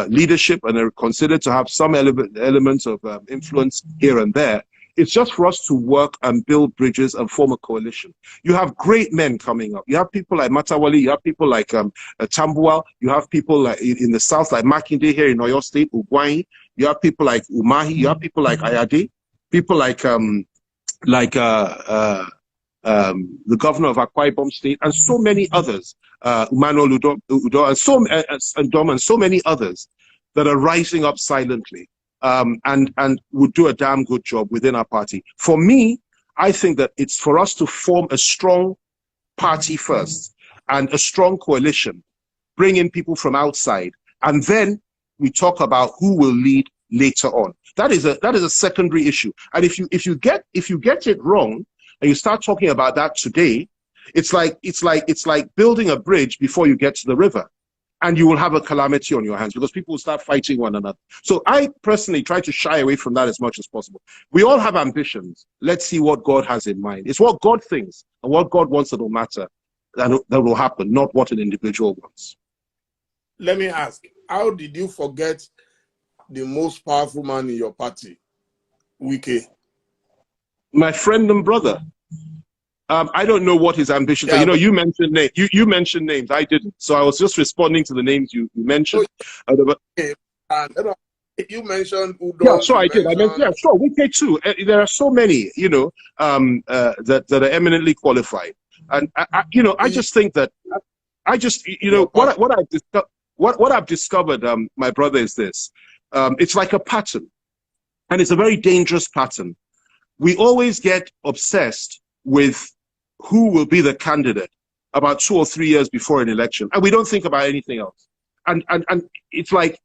leadership and are considered to have some elements of influence here and there, it's just for us to work and build bridges and form a coalition. You have great men coming up. You have people like Matawali, you have people like Tambuwal, you have people like in the south like Makinde here in Oyo State, Ugwai, you have people like Umahi, you have people like Ayade, people like the governor of Akwa Ibom State, and so many others, Emmanuel Udo, and so many others that are rising up silently. And would do a damn good job within our party. For me, I think that it's for us to form a strong party first and a strong coalition, bring in people from outside, and then we talk about who will lead later on. That is a secondary issue. And if you get it wrong and you start talking about that today, it's like building a bridge before you get to the river. And you will have a calamity on your hands because people will start fighting one another. So I personally try to shy away from that as much as possible. We all have ambitions. Let's see what God has in mind. It's what God thinks and what God wants that will matter, that will happen, not what an individual wants. Let me ask, how did you forget the most powerful man in your party, Wike? My friend and brother. I don't know what his ambitions are. You know, you mentioned names. You mentioned names. I didn't. So I was just responding to the names you mentioned. You mentioned Udo. Yeah, sure, I did. I meant, yeah, sure, Wike too. There are so many, you know, that are eminently qualified. And I just think that what I've discovered, my brother, is this. It's like a pattern, and it's a very dangerous pattern. We always get obsessed with who will be the candidate about 2 or 3 years before an election, and we don't think about anything else. And it's like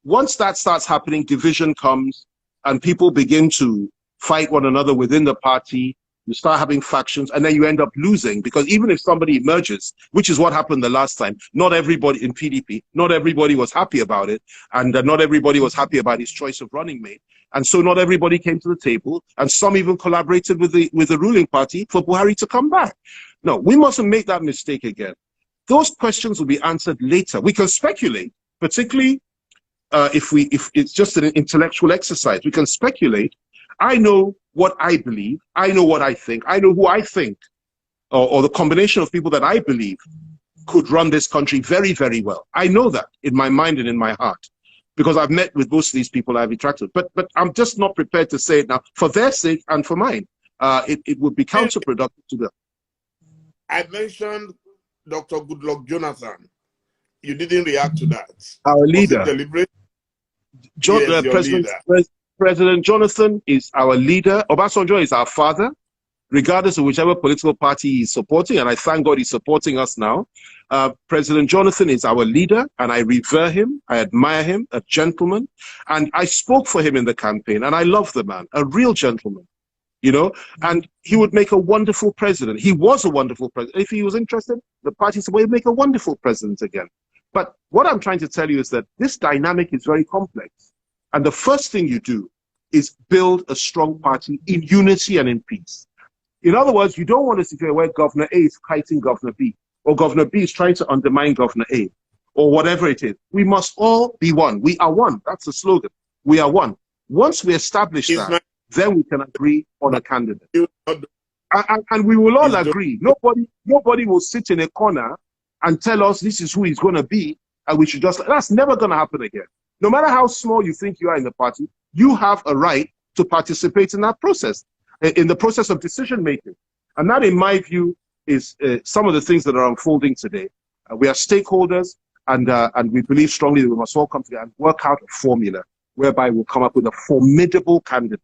once that starts happening, division comes, and people begin to fight one another within the party. You start having factions, and then you end up losing, because even if somebody emerges, which is what happened the last time, not everybody in PDP, not everybody was happy about it, and not everybody was happy about his choice of running mate. And so not everybody came to the table, and some even collaborated with the ruling party for Buhari to come back. No, we mustn't make that mistake again. Those questions will be answered later. We can speculate, particularly if it's just an intellectual exercise. We can speculate. I know what I believe. I know what I think. I know who I think, or the combination of people that I believe could run this country very, very well. I know that in my mind and in my heart, because I've met with most of these people I've interacted with. But I'm just not prepared to say it now for their sake and for mine. It would be counterproductive to them. I mentioned Dr. Goodluck Jonathan. You didn't react to that. Our leader. Was it deliberate? President Jonathan is our leader. Obasanjo is our father, regardless of whichever political party he's supporting, and I thank God he's supporting us now. President Jonathan is our leader, and I revere him, I admire him, a gentleman, and I spoke for him in the campaign, and I love the man, a real gentleman, you know, and he would make a wonderful president. He was a wonderful president. If he was interested, the party said, well, he'd make a wonderful president again. But what I'm trying to tell you is that this dynamic is very complex, and the first thing you do is build a strong party in unity and in peace. In other words, you don't want a situation where Governor A is fighting Governor B, or Governor B is trying to undermine Governor A, or whatever it is. We must all be one. We are one. That's the slogan. We are one. Once we establish that, then we can agree on a candidate. And we will all agree. Nobody will sit in a corner and tell us this is who he's going to be, and we should just... That's never going to happen again. No matter how small you think you are in the party, you have a right to participate in that process, in the process of decision making. And that, in my view, is some of the things that are unfolding today. We are stakeholders, and we believe strongly that we must all come together and work out a formula whereby we'll come up with a formidable candidate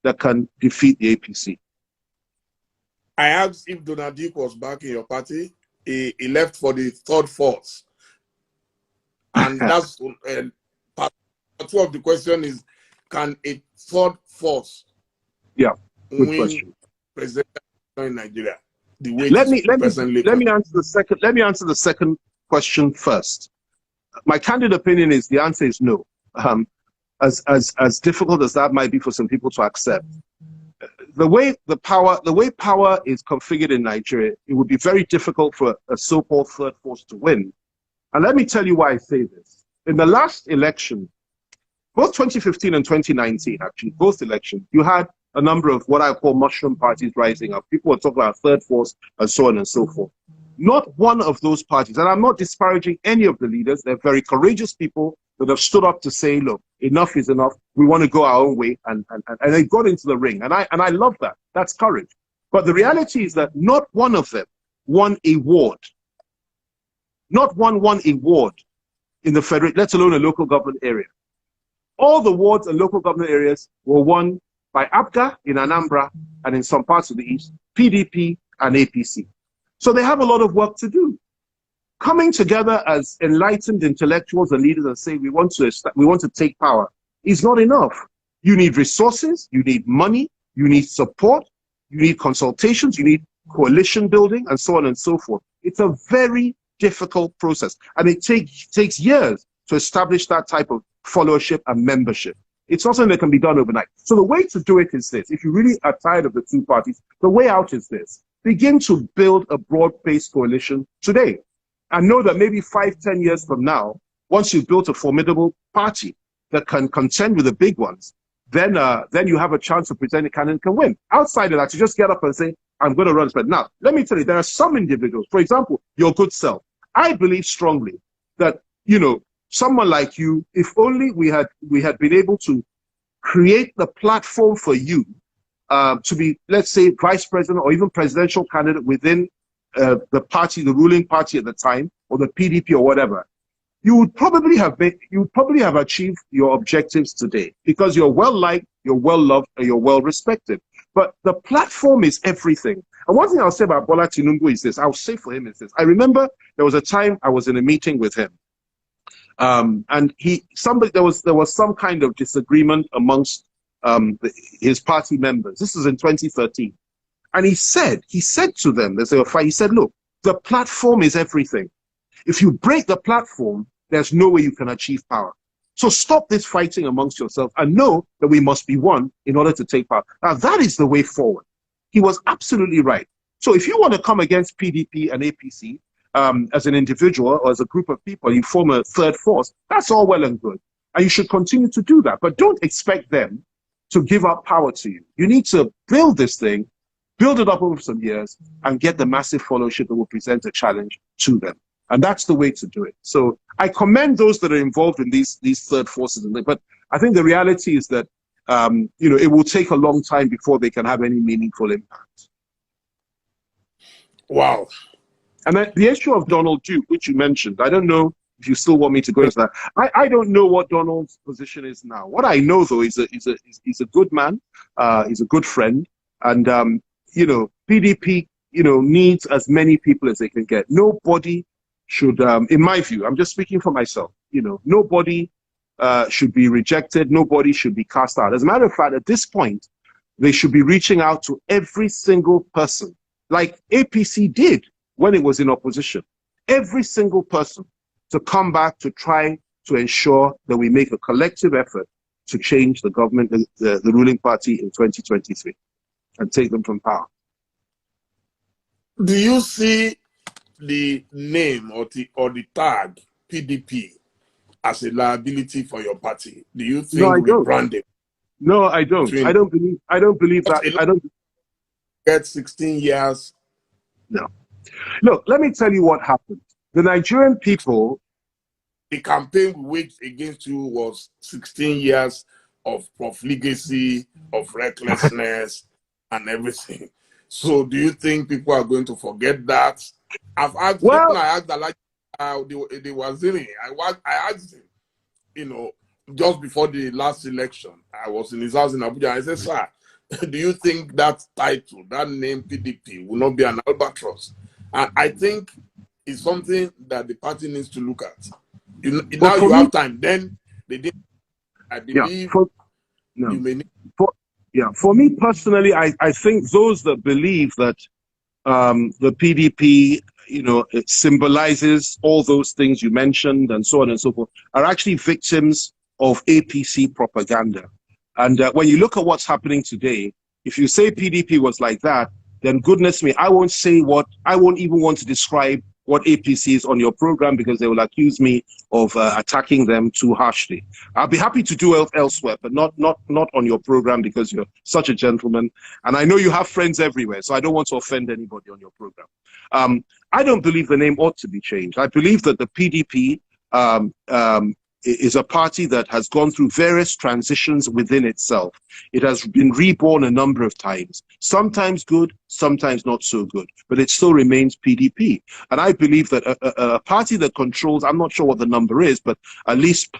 that can defeat the APC. I asked if Donald Duke was back in your party. He left for the third force. And that's part two of the question is, can a third force win question. President in Nigeria? Let me answer the second question first. my candid opinion is the answer is no. As difficult as that might be for some people to accept, the way power is configured in Nigeria, it would be very difficult for a so-called third force to win. And let me tell you why I say this. In the last election, both 2015 and 2019, actually, both elections, you had a number of what I call mushroom parties rising up. People were talking about third force and so on and so forth. Not one of those parties, and I'm not disparaging any of the leaders, they're very courageous people that have stood up to say, look, enough is enough, we want to go our own way, and they got into the ring. And I love that. That's courage. But the reality is that not one of them won a ward. Not one won a ward in the federal, let alone a local government area. All the wards and local government areas were won by APGA in Anambra and in some parts of the East, PDP and APC. So they have a lot of work to do. Coming together as enlightened intellectuals and leaders and say we want to take power is not enough. You need resources, you need money, you need support, you need consultations, you need coalition building, and so on and so forth. It's a very difficult process, and it takes years to establish that type of followership and membership. It's not something that can be done overnight. So the way to do it is this. If you really are tired of the two parties, the way out is this. Begin to build a broad-based coalition today. And know that maybe 5-10 years from now, once you've built a formidable party that can contend with the big ones, then you have a chance to present a candidate can win. Outside of that, you just get up and say, I'm going to run. But now, let me tell you, there are some individuals, for example, your good self. I believe strongly that, you know, someone like you, if only we had been able to create the platform for you to be, let's say, vice president or even presidential candidate within the party, the ruling party at the time, or the PDP or whatever, you would probably have achieved your objectives today because you're well liked, you're well loved, and you're well respected. But the platform is everything. And one thing I'll say about Bola Tinubu is this. I'll say for him is this. I remember there was a time I was in a meeting with him, and there was some kind of disagreement amongst his party members. This was in 2013. And he said to them, he said, look, the platform is everything. If you break the platform, there's no way you can achieve power. So stop this fighting amongst yourselves and know that we must be one in order to take power. Now, that is the way forward. He was absolutely right. So if you want to come against PDP and APC as an individual or as a group of people, you form a third force, that's all well and good. And you should continue to do that. But don't expect them to give up power to you. You need to build this thing, build it up over some years, and get the massive followership that will present a challenge to them. And that's the way to do it. So I commend those that are involved in these third forces. But I think the reality is that you know, it will take a long time before they can have any meaningful impact. Wow. And then the issue of Donald Duke, which you mentioned, I don't know if you still want me to go into that. I don't know what Donald's position is now. What I know, though, is he's a good man. He's a good friend. And, you know, PDP, you know, needs as many people as they can get. Nobody should, in my view, I'm just speaking for myself, you know, nobody should be rejected. Nobody should be cast out. As a matter of fact, at this point, they should be reaching out to every single person, like APC did when it was in opposition. Every single person to come back to try to ensure that we make a collective effort to change the government, the ruling party in 2023 and take them from power. Do you see the name or the tag PDP as a liability for your party? Do you think rebranding? No, I don't. I don't believe that. I don't get 16 years. No. Look, let me tell you what happened. The Nigerian people, the campaign we waged against you was 16 years of profligacy, of recklessness, and everything. So do you think people are going to forget that? I've asked people, I asked that, like, they were zilly. I asked him, you know, just before the last election, I was in his house in Abuja. I said, sir, do you think that title, that name PDP, will not be an albatross? And I think it's something that the party needs to look at. Now you have time. Then they did. I believe you may need. For me personally, I think those that believe that the PDP it symbolizes all those things you mentioned and so on and so forth, are actually victims of APC propaganda. And when you look at what's happening today, if you say PDP was like that, then goodness me, I won't even want to describe what APC is on your program, because they will accuse me of attacking them too harshly. I'll be happy to do elsewhere, but not on your program, because you're such a gentleman. And I know you have friends everywhere, so I don't want to offend anybody on your program. I don't believe the name ought to be changed. I believe that the PDP is a party that has gone through various transitions within itself. It has been reborn a number of times, sometimes good, sometimes not so good, but it still remains PDP. And I believe that a party that controls, I'm not sure what the number is, but at least,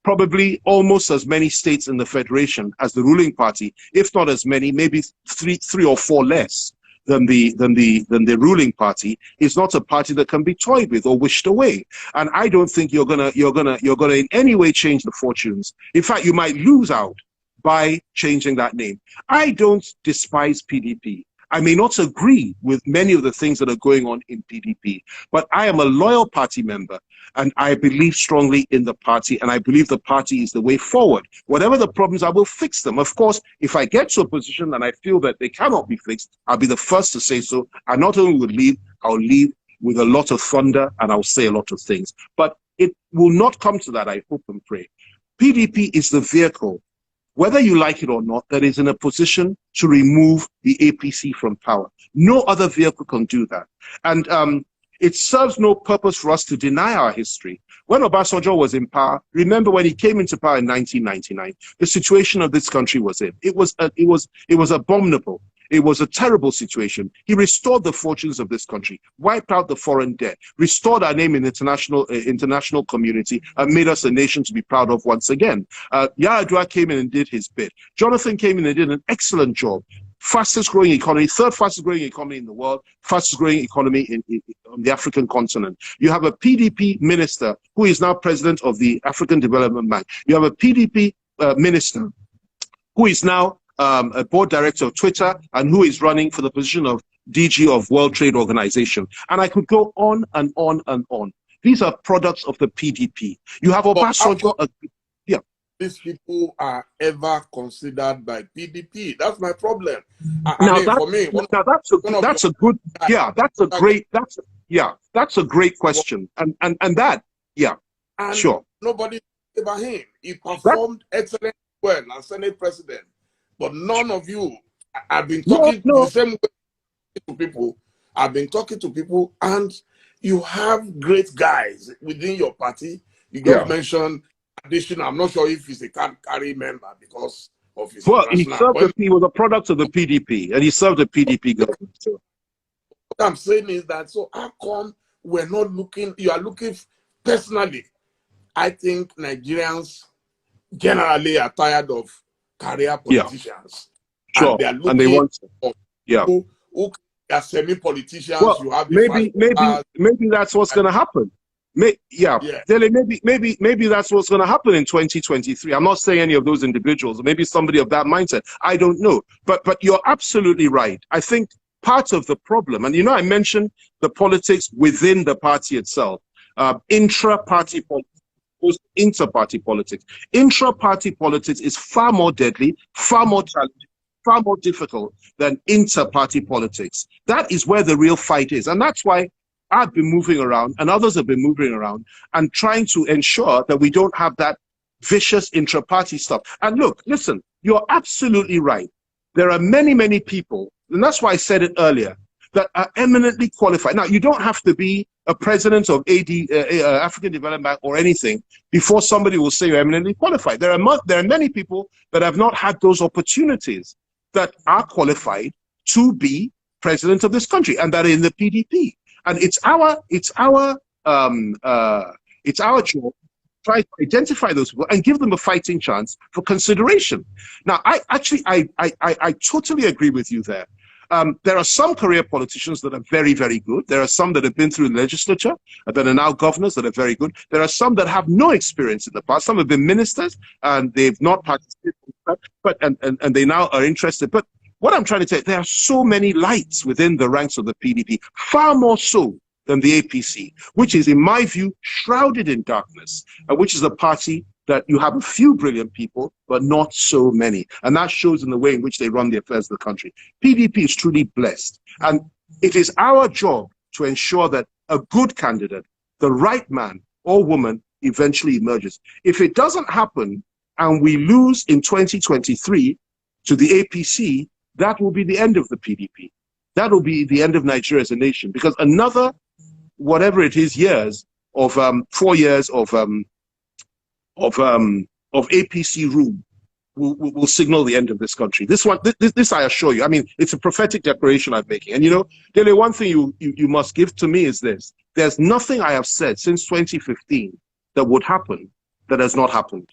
probably almost as many states in the federation as the ruling party, if not as many, maybe three or four less than the ruling party, is not a party that can be toyed with or wished away. And I don't think you're gonna in any way change the fortunes. In fact, you might lose out by changing that name. I don't despise PDP. I may not agree with many of the things that are going on in PDP, but I am a loyal party member, and I believe strongly in the party, and I believe the party is the way forward. Whatever the problems, I will fix them. Of course, if I get to a position and I feel that they cannot be fixed, I'll be the first to say so. I not only will leave, I'll leave with a lot of thunder, and I'll say a lot of things. But it will not come to that, I hope and pray. PDP is the vehicle, whether you like it or not, that is in a position to remove the APC from power. No other vehicle can do that. And it serves no purpose for us to deny our history. When Obasanjo was in power, remember when he came into power in 1999, the situation of this country was in. It was abominable. It was a terrible situation. He restored the fortunes of this country, wiped out the foreign debt, restored our name in the international community, and made us a nation to be proud of once again. Yar'Adua came in and did his bit. Jonathan came in and did an excellent job. Fastest growing economy, third fastest growing economy in the world, fastest growing economy on the African continent. You have a PDP minister who is now president of the African Development Bank. You have a PDP minister who is now a board director of Twitter, and who is running for the position of DG of World Trade Organization. And I could go on and on and on. These are products of the PDP. You have Obasanjo. Yeah. These people are ever considered by PDP. That's my problem. That's a great question. And that, yeah, and sure. Nobody about him. He performed excellently well as Senate President. But none of you have been talking the same way to people. I've been talking to people, and you have great guys within your party. You just mentioned addition. I'm not sure if he's a carry member because of his. Well, he was a product of the PDP, and he served the PDP government. So. What I'm saying is that, so how come we're not looking? You are looking personally. I think Nigerians generally are tired of career politicians. Sure. And they are looking and they want for people who are semi-politicians. Well, you have maybe that's what's going to happen. Dele, maybe that's what's going to happen in 2023. I'm not saying any of those individuals, maybe somebody of that mindset. I don't know. But you're absolutely right. I think part of the problem, and I mentioned the politics within the party itself, intra-party politics, inter-party politics. Intra-party politics is far more deadly, far more challenging, far more difficult than inter-party politics. That is where the real fight is. And that's why I've been moving around, and others have been moving around, and trying to ensure that we don't have that vicious intra-party stuff. And look, listen, you're absolutely right. There are many, many people, and that's why I said it earlier, that are eminently qualified. Now, you don't have to be a president of African Development Bank or anything before somebody will say you're eminently qualified. There are many people that have not had those opportunities that are qualified to be president of this country, and that are in the PDP. And it's our job to try to identify those people and give them a fighting chance for consideration. Now, I totally agree with you there. There are some career politicians that are very, very good. There are some that have been through the legislature that are now governors that are very good. There are some that have no experience in the past. Some have been ministers and they've not participated, and they now are interested. But what I'm trying to say, there are so many lights within the ranks of the PDP, far more so than the APC, which is, in my view, shrouded in darkness, and which is a party that you have a few brilliant people, but not so many. And that shows in the way in which they run the affairs of the country. PDP is truly blessed. And it is our job to ensure that a good candidate, the right man or woman, eventually emerges. If it doesn't happen and we lose in 2023 to the APC, that will be the end of the PDP. That will be the end of Nigeria as a nation, because another, whatever it is, years of 4 years of APC rule will signal the end of this country. This I assure you. I mean, it's a prophetic declaration I'm making. And you know, Dele, one thing you must give to me is this: there's nothing I have said since 2015 that would happen that has not happened.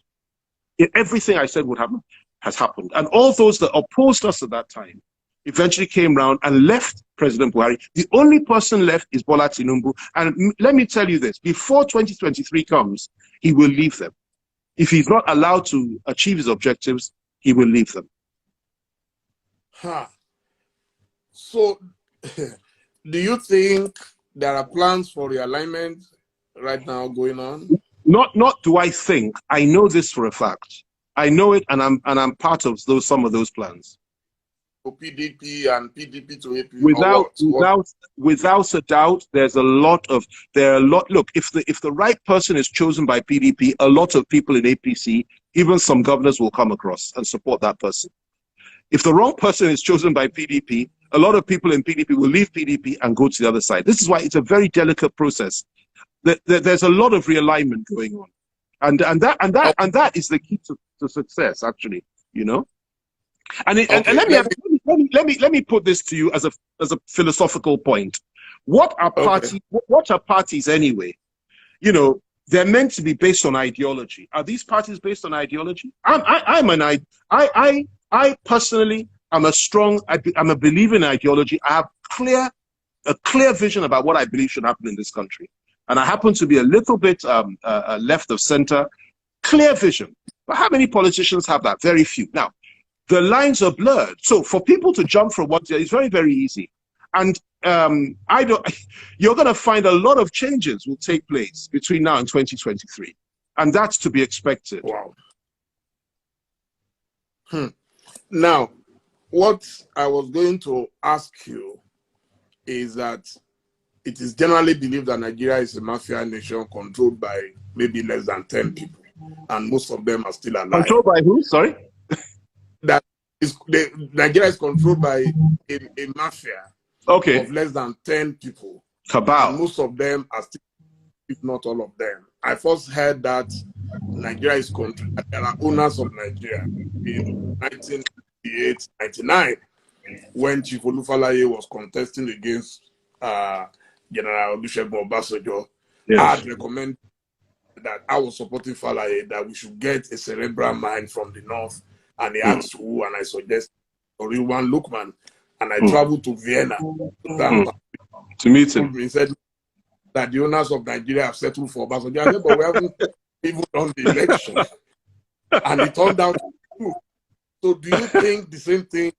Everything I said would happen has happened, and all those that opposed us at that time eventually came round and left President Buhari. The only person left is Bola Tinubu. And let me tell you this, before 2023 comes, he will leave them. If he's not allowed to achieve his objectives, he will leave them. Huh. So, do you think there are plans for realignment right now going on? Not do I think. I know this for a fact. I know it, and I'm part of some of those plans. PDP and PDP to AP. Without a doubt, there are a lot. Look, if the right person is chosen by PDP, a lot of people in APC, even some governors, will come across and support that person. If the wrong person is chosen by PDP, a lot of people in PDP will leave PDP and go to the other side. This is why it's a very delicate process. There's a lot of realignment going on, and that is the key to success, actually. You know. And let me put this to you as a philosophical point. What are parties anyway? You know, they're meant to be based on ideology. Are these parties based on ideology? I personally am I'm a believer in ideology. I have a clear vision about what I believe should happen in this country, and I happen to be a little bit left of center. Clear vision. But how many politicians have that? Very few. Now, the lines are blurred. So for people to jump from one to the other is very, very easy. And you're going to find a lot of changes will take place between now and 2023. And that's to be expected. Wow. Now, what I was going to ask you is that it is generally believed that Nigeria is a mafia nation controlled by maybe less than 10 people. And most of them are still alive. Controlled by who? Sorry? Nigeria is controlled by a mafia of less than 10 people. Cabal. And most of them are still, if not all of them. I first heard that Nigeria is controlled, there are owners of Nigeria in 1998, 99, when Chief Olufalaye was contesting against General Olusegun Obasanjo. Yes. I had recommended that I was supporting Falaye that we should get a cerebral mind from the north. And he asked who, and I suggested Oriwan Lukman. And I traveled to Vienna to meet him. He said that the owners of Nigeria have settled for Obasanjo. I said, but we haven't even done the election. And it turned out true. So do you think the same thing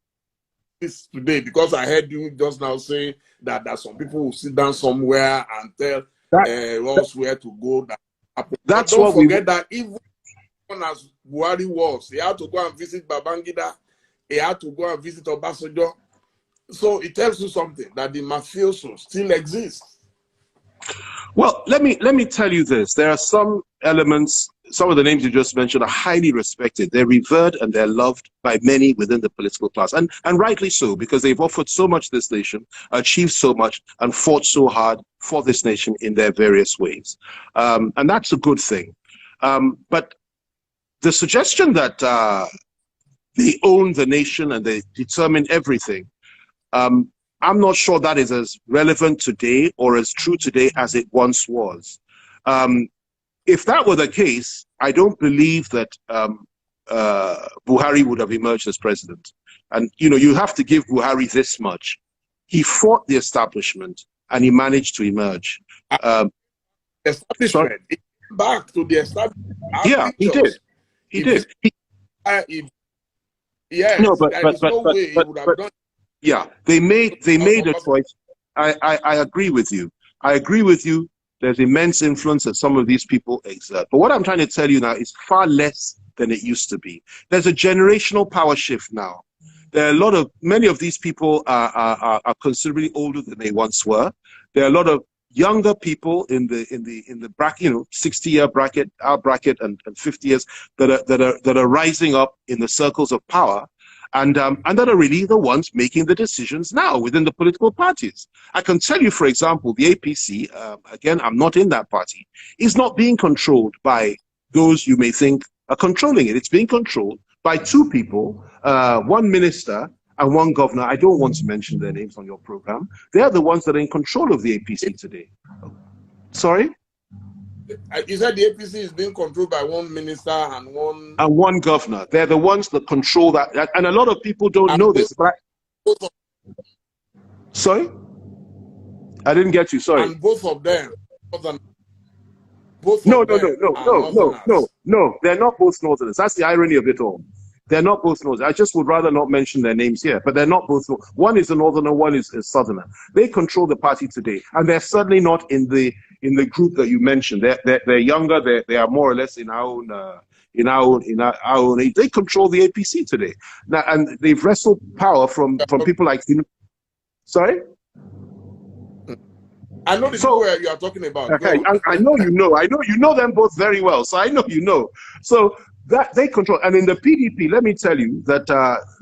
is today? Because I heard you just now say that some people will sit down somewhere and tell us where to go. That's don't what forget that even as Buhari was, he had to go and visit Babangida, he had to go and visit Obasanjo. So it tells you something, that the mafioso still exists. Well, let me tell you this. There are some elements, some of the names you just mentioned are highly respected. They're revered and they're loved by many within the political class. And rightly so, because they've offered so much to this nation, achieved so much, and fought so hard for this nation in their various ways. And that's a good thing. But the suggestion that they own the nation and they determine everything, I'm not sure that is as relevant today or as true today as it once was. If that were the case, I don't believe that Buhari would have emerged as president. And, you know, you have to give Buhari this much. He fought the establishment and he managed to emerge. Establishment. Back to the establishment. Yeah, he did. He did. Yes, no, but no way he would have done. Yeah, they made a choice. I agree with you. I agree with you. There's immense influence that some of these people exert. But what I'm trying to tell you now is far less than it used to be. There's a generational power shift now. There are many of these people are considerably older than they once were. There are a lot of younger people in the bracket, 60-year bracket, our bracket, and 50 years that are rising up in the circles of power, and that are really the ones making the decisions now within the political parties. I can tell you, for example, the APC, again, I'm not in that party, is not being controlled by those you may think are controlling it. It's being controlled by two people, one minister and one governor. I don't want to mention their names on your program. They are the ones that are in control of the APC today. Sorry? You said the APC is being controlled by one minister and one governor. They're the ones that control that. And a lot of people don't know this. But sorry? I didn't get you. Sorry. And both of them. No. They're not both Northerners. That's the irony of it all. They're not both Northerners. I just would rather not mention their names here, but they're not both. One is a Northerner, one is a Southerner. They control the party today, and they're certainly not in the group that you mentioned. They're younger. They are more or less in our own age. They control the APC today now, and they've wrestled power from people like Sorry. I know the people you are talking about. Okay, I know you know. I know you know them both very well. So I know you know. So that they control. And in the PDP, let me tell you that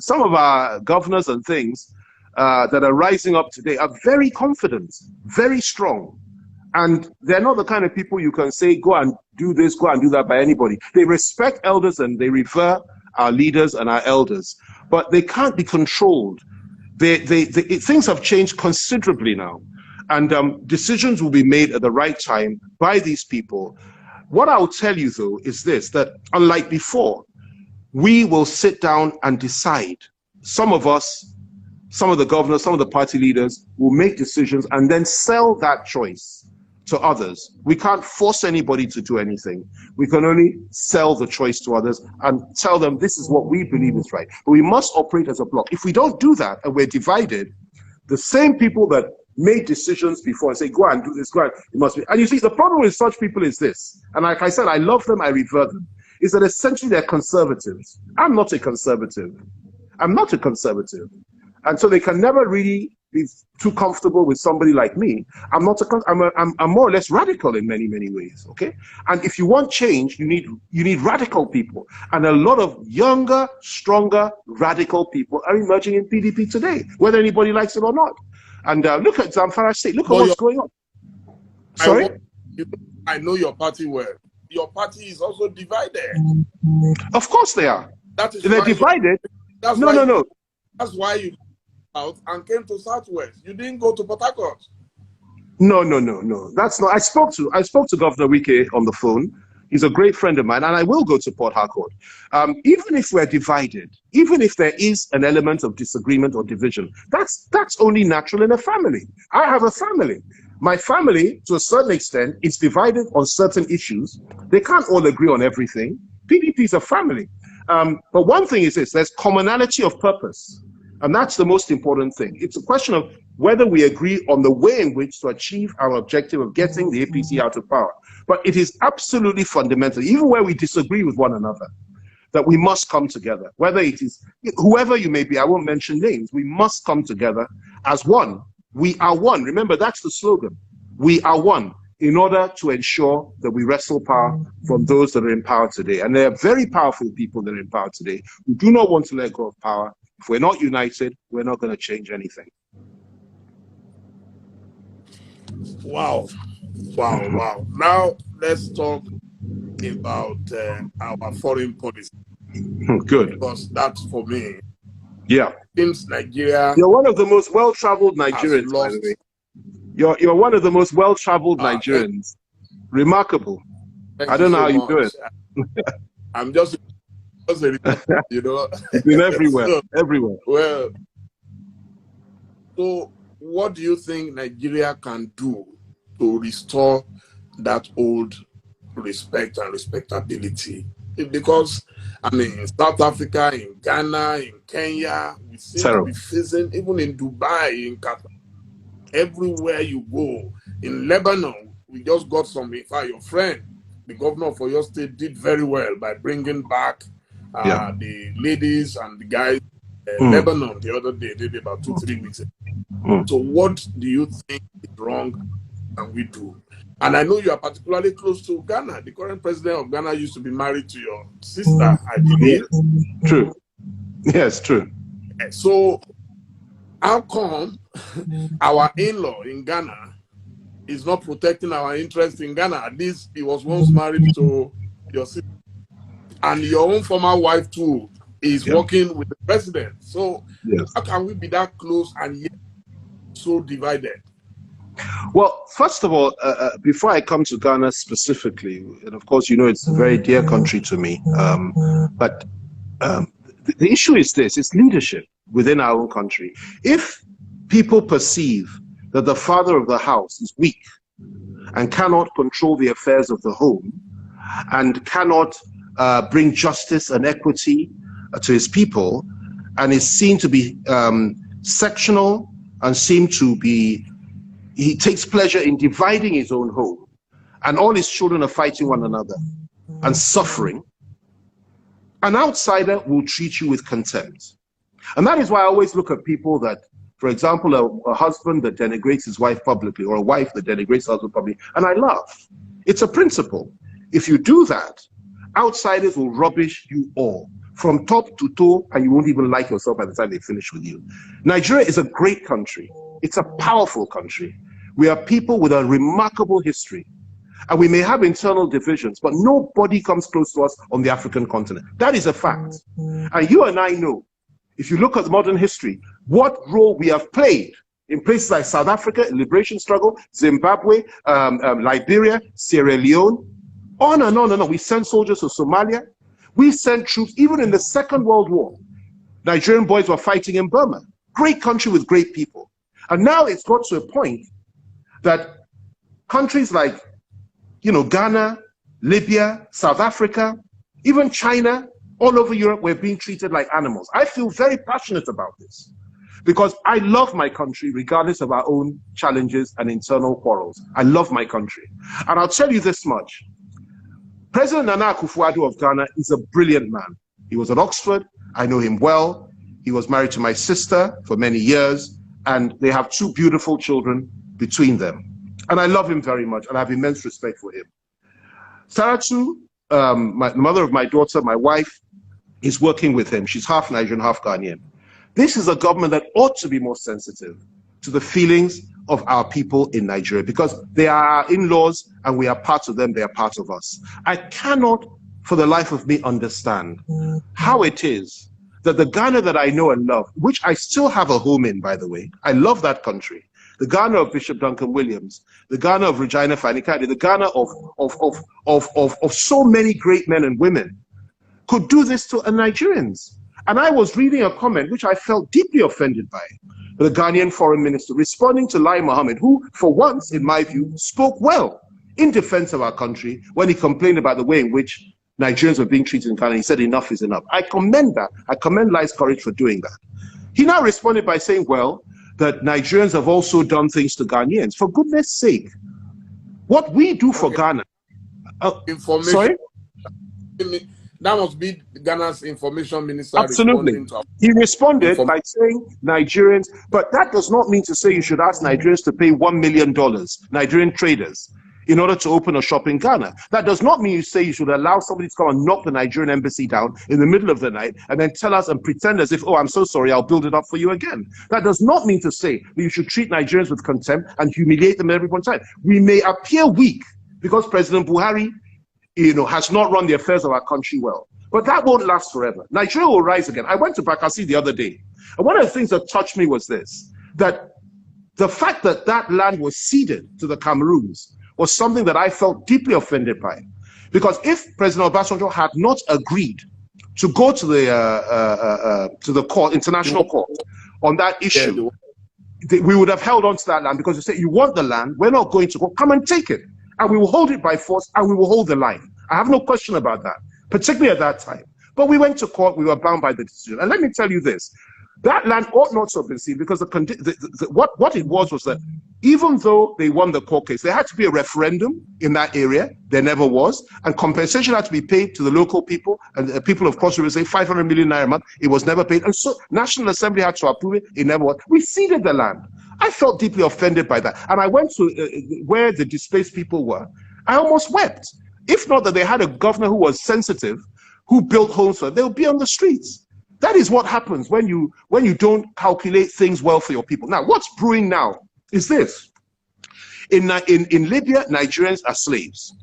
some of our governors and things that are rising up today are very confident, very strong. And they're not the kind of people you can say, go and do this, go and do that by anybody. They respect elders and they revere our leaders and our elders. But they can't be controlled. Things have changed considerably now. And decisions will be made at the right time by these people. What I'll tell you, though, is this, that unlike before, we will sit down and decide. Some of us, some of the governors, some of the party leaders will make decisions and then sell that choice to others. We can't force anybody to do anything. We can only sell the choice to others and tell them this is what we believe is right. But we must operate as a bloc. If we don't do that and we're divided, the same people that made decisions before and say, go and do this, go and, it must be. And you see, the problem with such people is this, and like I said, I love them, I revere them, is that essentially they're conservatives. I'm not a conservative. I'm not a conservative. And so they can never really be too comfortable with somebody like me. I'm more or less radical in many, many ways, okay? And if you want change, you need radical people. And a lot of younger, stronger, radical people are emerging in PDP today, whether anybody likes it or not. And look at Zamfara State. Look at what's going on. Sorry? I know your party well. Your party is also divided. Of course they are. They're divided. No. That's why you out and came to Southwest. You didn't go to Port Harcourt. No. That's not. I spoke to Governor Wike on the phone. He's a great friend of mine, and I will go to Port Harcourt. Even if we're divided, even if there is an element of disagreement or division, that's only natural in a family. I have a family. My family, to a certain extent, is divided on certain issues. They can't all agree on everything. PDP is a family. But one thing is this, there's commonality of purpose. And that's the most important thing. It's a question of whether we agree on the way in which to achieve our objective of getting the APC out of power. But it is absolutely fundamental, even where we disagree with one another, that we must come together. Whether it is whoever you may be, I won't mention names, we must come together as one. We are one. Remember, that's the slogan. We are one, in order to ensure that we wrestle power from those that are in power today. And there are very powerful people that are in power today who do not want to let go of power. If we're not united, we're not going to change anything. Wow. Now let's talk about our foreign policy. Good. Because that's for me. Yeah. Since Nigeria, you're one of the most well-traveled Nigerians, by the way. You're one of the most well-traveled Nigerians. Remarkable. I don't know how you do it. I'm just you know. It's been everywhere. Everywhere. Well, so what do you think Nigeria can do to restore that old respect and respectability? Because, I mean, in South Africa, in Ghana, in Kenya, we seem to be facing, even in Dubai, in Qatar. everywhere you go. In Lebanon, we just got some, in fact, your friend, the governor of your state, did very well by bringing back the ladies and the guys. Lebanon the other day, maybe about 2-3 weeks ago. So what do you think is wrong and we do? And I know you are particularly close to Ghana. The current president of Ghana used to be married to your sister, I believe. True. Yes, true. So how come our in-law in Ghana is not protecting our interest in Ghana? At least he was once married to your sister. And your own former wife too is working with the president. So how can we be that close and yet so divided? Well, first of all, before I come to Ghana specifically, and of course, you know, it's a very dear country to me, but the issue is this: it's leadership within our own country. If people perceive that the father of the house is weak and cannot control the affairs of the home and cannot bring justice and equity to his people, and is seen to be sectional and seem to be, he takes pleasure in dividing his own home, and all his children are fighting one another and suffering, an outsider will treat you with contempt. And that is why I always look at people that, for example, a husband that denigrates his wife publicly, or a wife that denigrates her husband publicly, and I laugh. It's a principle. If you do that, outsiders will rubbish you all, from top to toe, and you won't even like yourself by the time they finish with you. Nigeria is a great country. It's a powerful country. We are people with a remarkable history. And we may have internal divisions, but nobody comes close to us on the African continent. That is a fact. And you and I know, if you look at modern history, what role we have played in places like South Africa, liberation struggle, Zimbabwe, Liberia, Sierra Leone, on and on and on. We sent soldiers to Somalia. We sent troops, even in the Second World War. Nigerian boys were fighting in Burma. Great country with great people. And now it's got to a point that countries like, you know, Ghana, Libya, South Africa, even China, all over Europe, we're being treated like animals. I feel very passionate about this because I love my country regardless of our own challenges and internal quarrels. I love my country. And I'll tell you this much. President Nana Akufo-Addo of Ghana is a brilliant man. He was at Oxford. I know him well. He was married to my sister for many years, and they have 2 beautiful children between them. And I love him very much, and I have immense respect for him. Saratu, the mother of my daughter, my wife, is working with him. She's half Nigerian, half Ghanaian. This is a government that ought to be more sensitive to the feelings of our people in Nigeria, because they are our in-laws and we are part of them, they are part of us. I cannot, for the life of me, understand how it is that the Ghana that I know and love, which I still have a home in, by the way, I love that country, the Ghana of Bishop Duncan Williams, the Ghana of Regina Fani, the Ghana of so many great men and women, could do this to Nigerians. And I was reading a comment which I felt deeply offended by, the Ghanaian foreign minister responding to Lai Mohammed, who, for once, in my view, spoke well in defense of our country when he complained about the way in which Nigerians were being treated in Ghana. He said enough is enough. I commend that. I commend Lai's courage for doing that. He now responded by saying, well, that Nigerians have also done things to Ghanaians. For goodness sake, what we do for Ghana. Information. Sorry? That must be Ghana's information minister. Absolutely. He responded by saying Nigerians, but that does not mean to say you should ask Nigerians to pay $1 million, Nigerian traders, in order to open a shop in Ghana. That does not mean you say you should allow somebody to come and knock the Nigerian embassy down in the middle of the night and then tell us and pretend as if, oh, I'm so sorry, I'll build it up for you again. That does not mean to say that you should treat Nigerians with contempt and humiliate them at every point in time. We may appear weak because President Buhari, has not run the affairs of our country well. But that won't last forever. Nigeria will rise again. I went to Bakassi the other day, and one of the things that touched me was this, that the fact that that land was ceded to the Cameroons was something that I felt deeply offended by. Because if President Obasanjo had not agreed to go to the court, international court, on that issue, we would have held on to that land, because you say, you want the land, we're not going to go, come and take it. And we will hold it by force, and we will hold the line. I have no question about that, particularly at that time. But we went to court, we were bound by the decision. And let me tell you this, That land ought not to have been seized because what it was that even though they won the court case, there had to be a referendum in that area. There never was. And compensation had to be paid to the local people. And the people of Cross River say 500 million naira a month. It was never paid. And so National Assembly had to approve it. It never was. We ceded the land. I felt deeply offended by that. And I went to where the displaced people were. I almost wept. If not that they had a governor who was sensitive, who built homes for them, they would be on the streets. That is what happens when you don't calculate things well for your people. Now, what's brewing now is this. In Libya, Nigerians are slaves.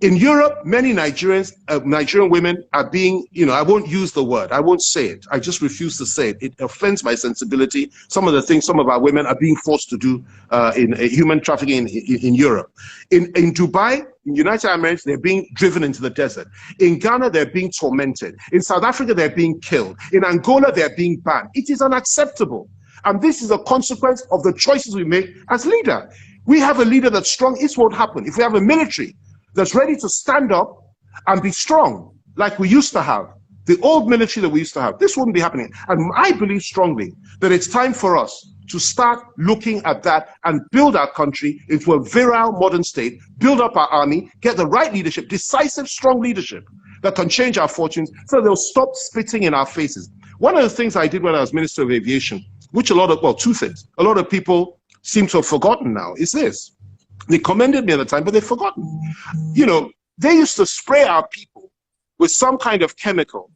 In Europe, many Nigerian women are being, I won't use the word, I won't say it. I just refuse to say it. It offends my sensibility. Some of the things some of our women are being forced to do in human trafficking in Europe. In Dubai, in United Arab Emirates, they're being driven into the desert. In Ghana, they're being tormented. In South Africa, they're being killed. In Angola, they're being banned. It is unacceptable. And this is a consequence of the choices we make as leader. We have a leader that's strong. This won't happen. If we have a military that's ready to stand up and be strong like we used to have, the old military that we used to have, this wouldn't be happening. And I believe strongly that it's time for us to start looking at that and build our country into a virile modern state, build up our army, get the right leadership, decisive, strong leadership that can change our fortunes so they'll stop spitting in our faces. One of the things I did when I was Minister of Aviation, which two things, a lot of people seem to have forgotten now, is this. They commended me at the time, but they've forgotten. They used to spray our people with some kind of chemical.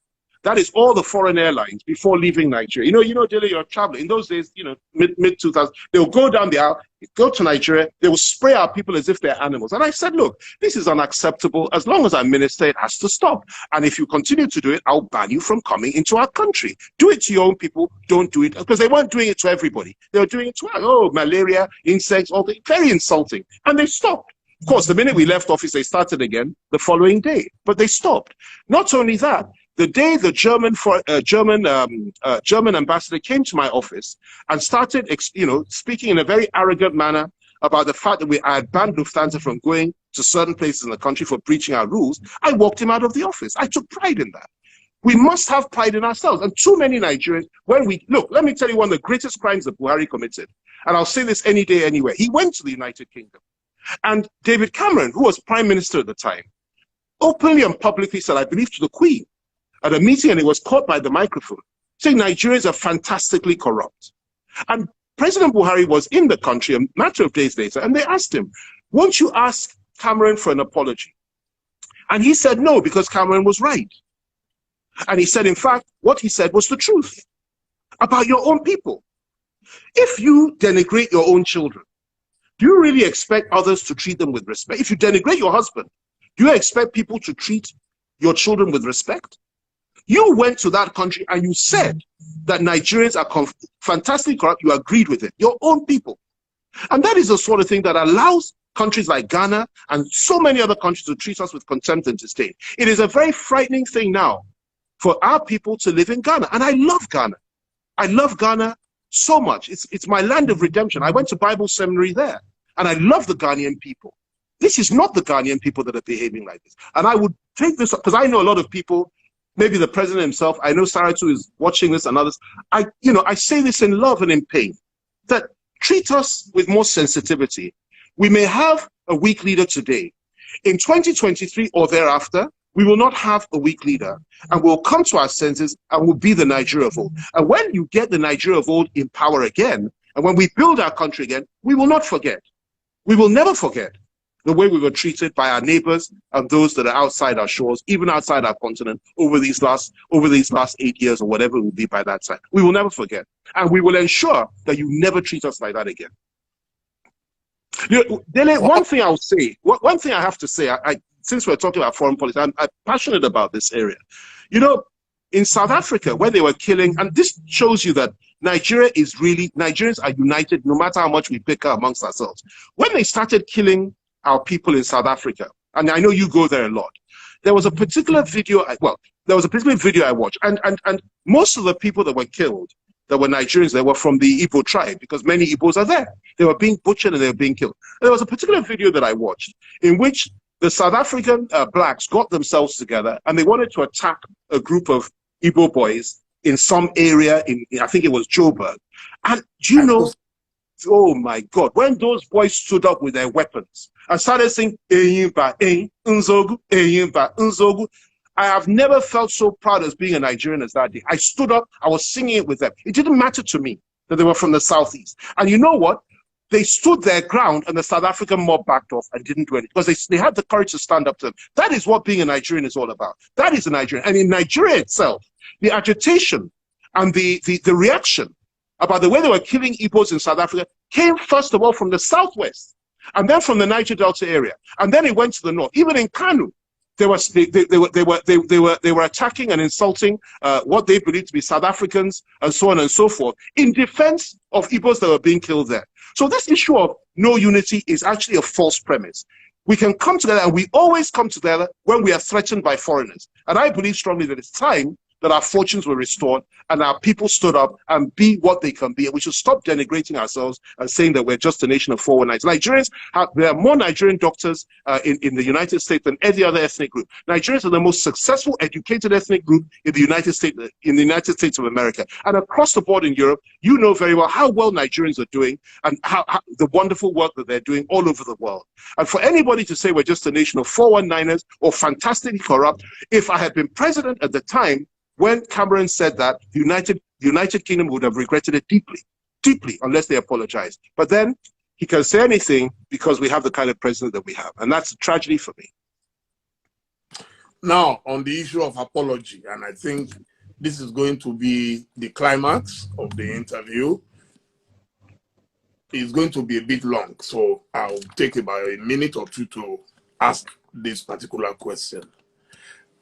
That is all the foreign airlines before leaving Nigeria. Dele, you're a traveler. In those days, mid-2000s, they'll go down the aisle, go to Nigeria, they will spray our people as if they're animals. And I said, look, this is unacceptable. As long as I'm minister, it has to stop. And if you continue to do it, I'll ban you from coming into our country. Do it to your own people. Don't do it. Because they weren't doing it to everybody. They were doing it to malaria, insects, all the very insulting. And they stopped. Of course, the minute we left office, they started again the following day. But they stopped. Not only that, the day the German ambassador came to my office and started, speaking in a very arrogant manner about the fact that I had banned Lufthansa from going to certain places in the country for breaching our rules, I walked him out of the office. I took pride in that. We must have pride in ourselves. And too many Nigerians, let me tell you one of the greatest crimes that Buhari committed. And I'll say this any day, anywhere. He went to the United Kingdom. And David Cameron, who was Prime Minister at the time, openly and publicly said, I believe to the Queen, at a meeting, and it was caught by the microphone, saying Nigerians are fantastically corrupt. And President Buhari was in the country a matter of days later, and they asked him, won't you ask Cameron for an apology? And he said no, because Cameron was right. And he said, in fact, what he said was the truth about your own people. If you denigrate your own children, do you really expect others to treat them with respect? If you denigrate your husband, do you expect people to treat your children with respect? You went to that country and you said that Nigerians are fantastically corrupt. You agreed with it, your own people. And that is the sort of thing that allows countries like Ghana and so many other countries to treat us with contempt and disdain. It is a very frightening thing now for our people to live in Ghana. And I love Ghana. I love Ghana so much. It's my land of redemption. I went to Bible seminary there and I love the Ghanaian people. This is not the Ghanaian people that are behaving like this. And I would take this up because I know a lot of people, maybe the president himself, I know Saratu is watching this and others. I say this in love and in pain, that treat us with more sensitivity. We may have a weak leader today. In 2023 or thereafter, we will not have a weak leader and we'll come to our senses and we'll be the Nigeria of old. And when you get the Nigeria of old in power again, and when we build our country again, we will not forget. We will never forget the way we were treated by our neighbors and those that are outside our shores, even outside our continent, over these last 8 years or whatever it will be by that time. We will never forget. And we will ensure that you never treat us like that again. Dele, one thing I'll say, one thing I have to say, since we're talking about foreign policy, I'm passionate about this area. In South Africa, when they were killing, and this shows you that Nigerians are united no matter how much we bicker amongst ourselves. When they started killing our people in South Africa, and I know you go there a lot, there was a particular video, I watched, and most of the people that were killed, that were Nigerians, they were from the Igbo tribe, because many Igbos are there. They were being butchered and they were being killed. And there was a particular video that I watched in which the South African blacks got themselves together and they wanted to attack a group of Igbo boys in some area I think it was Joburg. And do you know, oh my God, when those boys stood up with their weapons and started saying, I have never felt so proud as being a Nigerian as that day. I stood up, I was singing it with them. It didn't matter to me that they were from the Southeast. And you know what? They stood their ground and the South African mob backed off and didn't do anything because they had the courage to stand up to them. That is what being a Nigerian is all about. That is a Nigerian. And in Nigeria itself, the agitation and the reaction about the way they were killing Igbos in South Africa came first of all from the Southwest and then from the Niger Delta area. And then it went to the North. Even in Kanu, they were attacking and insulting what they believed to be South Africans and so on and so forth in defense of Igbos that were being killed there. So this issue of no unity is actually a false premise. We can come together, and we always come together when we are threatened by foreigners. And I believe strongly that it's time that our fortunes were restored and our people stood up and be what they can be. And we should stop denigrating ourselves and saying that we're just a nation of 419s. Nigerians there are more Nigerian doctors in the United States than any other ethnic group. Nigerians are the most successful, educated ethnic group in the United States of America. And across the board in Europe, you know very well how well Nigerians are doing and how the wonderful work that they're doing all over the world. And for anybody to say we're just a nation of 419ers or fantastically corrupt, if I had been president at the time when Cameron said that, the United Kingdom would have regretted it deeply, deeply, unless they apologized. But then he can say anything because we have the kind of president that we have. And that's a tragedy for me. Now, on the issue of apology, and I think this is going to be the climax of the interview. It's going to be a bit long, so I'll take about a minute or two to ask this particular question.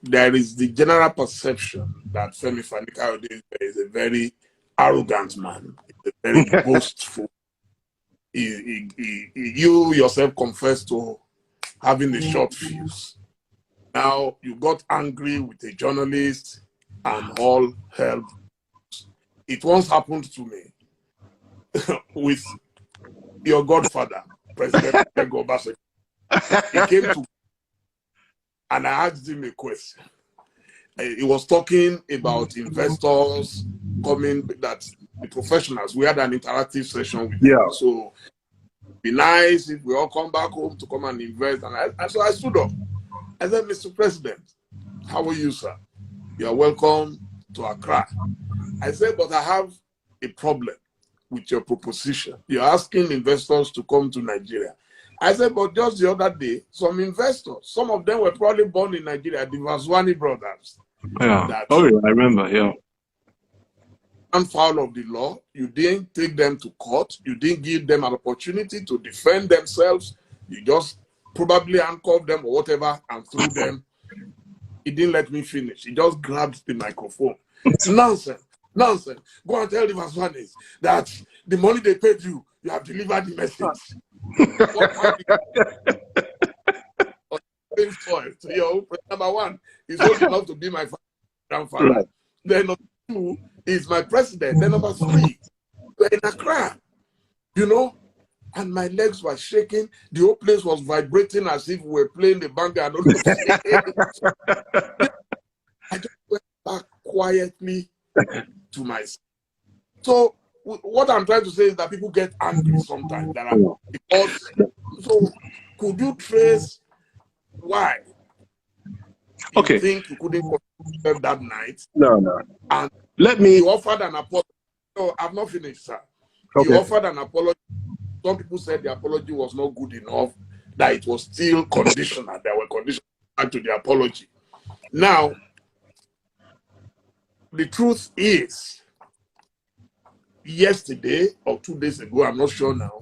There is the general perception that Femi Kayode is a very arrogant man, a very boastful. You yourself confess to having a short fuse. Now you got angry with a journalist and all hell. It once happened to me with your godfather, President Obasanjo. He came to and I asked him a question. He was talking about investors coming, that the professionals, we had an interactive session with them. So be nice if we all come back home to come and invest. And so I stood up. I said, Mr. President, how are you, sir? You are welcome to Accra. I said, but I have a problem with your proposition. You're asking investors to come to Nigeria. I said, but just the other day, some investors, some of them were probably born in Nigeria, the Vaswani brothers. Yeah. Oh, yeah, I remember, yeah. And foul of the law, you didn't take them to court, you didn't give them an opportunity to defend themselves, you just probably handcuffed them or whatever and threw them. He didn't let me finish. He just grabbed the microphone. Nonsense, nonsense. Go and tell the Vaswanis that the money they paid you, you have delivered the message. Number one, he's old enough to be my grandfather. Right. Then number two, he's my president. Then number three, we're in Accra, you know, and my legs were shaking. The whole place was vibrating as if we were playing the banga. I just went back quietly to myself. So what I'm trying to say is that people get angry sometimes. Because, so could you trace why you think you couldn't confirm that night? No. And let me. You offered an apology. No, I've not finished, sir. You offered an apology. Some people said the apology was not good enough, that it was still conditional. There were conditions to the apology. Now, the truth is, yesterday or 2 days ago, I'm not sure now,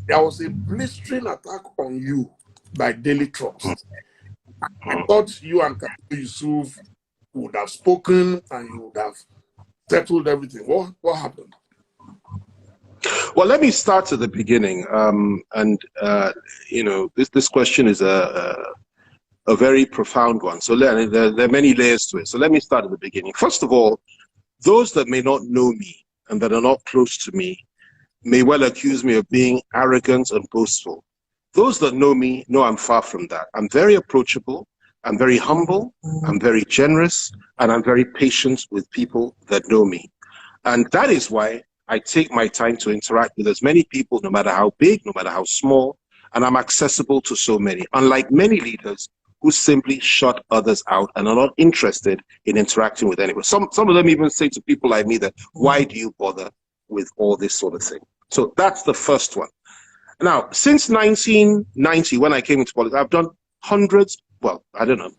there was a blistering attack on you by Dele Trust. I thought you and Kayode Yusuf would have spoken and you would have settled everything. What happened? Well, let me start at the beginning. You know, this question is a very profound one. So there are many layers to it. So let me start at the beginning. First of all, those that may not know me and that are not close to me may well accuse me of being arrogant and boastful. Those that know me know I'm far from that. I'm very approachable. I'm very humble, I'm very generous, and I'm very patient with people that know me. And that is why I take my time to interact with as many people, no matter how big, no matter how small, and I'm accessible to so many, unlike many leaders who simply shut others out and are not interested in interacting with anyone. Some of them even say to people like me that, why do you bother with all this sort of thing? So that's the first one. Now, since 1990, when I came into politics, I've done hundreds, well, I don't know,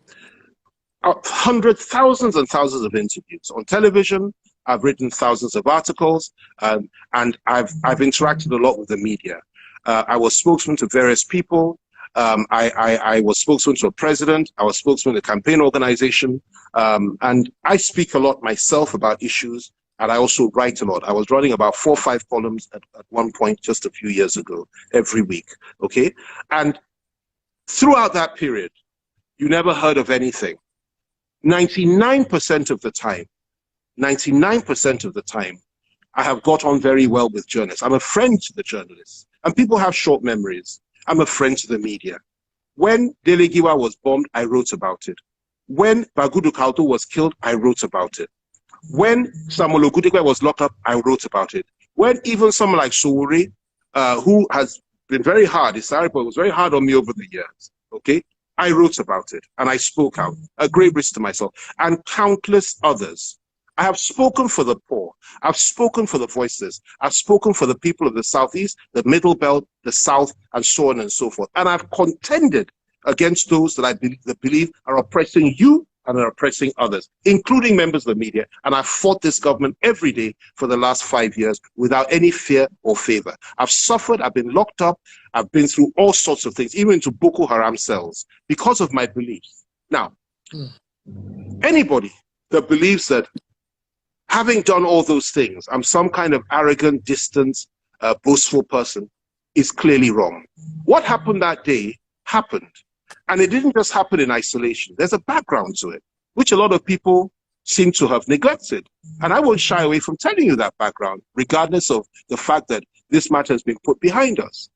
hundreds, thousands and thousands of interviews on television. I've written thousands of articles, and I've interacted a lot with the media. I was spokesman to various people. I was spokesman to a president. I was spokesman to a campaign organization. And I speak a lot myself about issues, and I also write a lot. I was writing about 4 or 5 columns at one point just a few years ago, every week, okay? And throughout that period, you never heard of anything. 99% of the time, 99% of the time, I have got on very well with journalists. I'm a friend to the journalists. And people have short memories. I'm a friend to the media. When Dele was bombed, I wrote about it. When Bagudu Kalto was killed, I wrote about it. When Samuel Ogudekwe was locked up, I wrote about it. When even someone like Sowore, who has been very hard, Isaripo was very hard on me over the years, okay? I wrote about it and I spoke out, a great risk to myself, and countless others. I have spoken for the poor. I've spoken for the voiceless. I've spoken for the people of the Southeast, the Middle Belt, the South, and so on and so forth. And I've contended against those that I believe are oppressing you and are oppressing others, including members of the media. And I've fought this government every day for the last 5 years without any fear or favor. I've suffered, I've been locked up, I've been through all sorts of things, even into Boko Haram cells, because of my beliefs. Now, anybody that believes that having done all those things, I'm some kind of arrogant, distant, boastful person, is clearly wrong. What happened that day happened. And it didn't just happen in isolation. There's a background to it, which a lot of people seem to have neglected. And I won't shy away from telling you that background, regardless of the fact that this matter has been put behind us.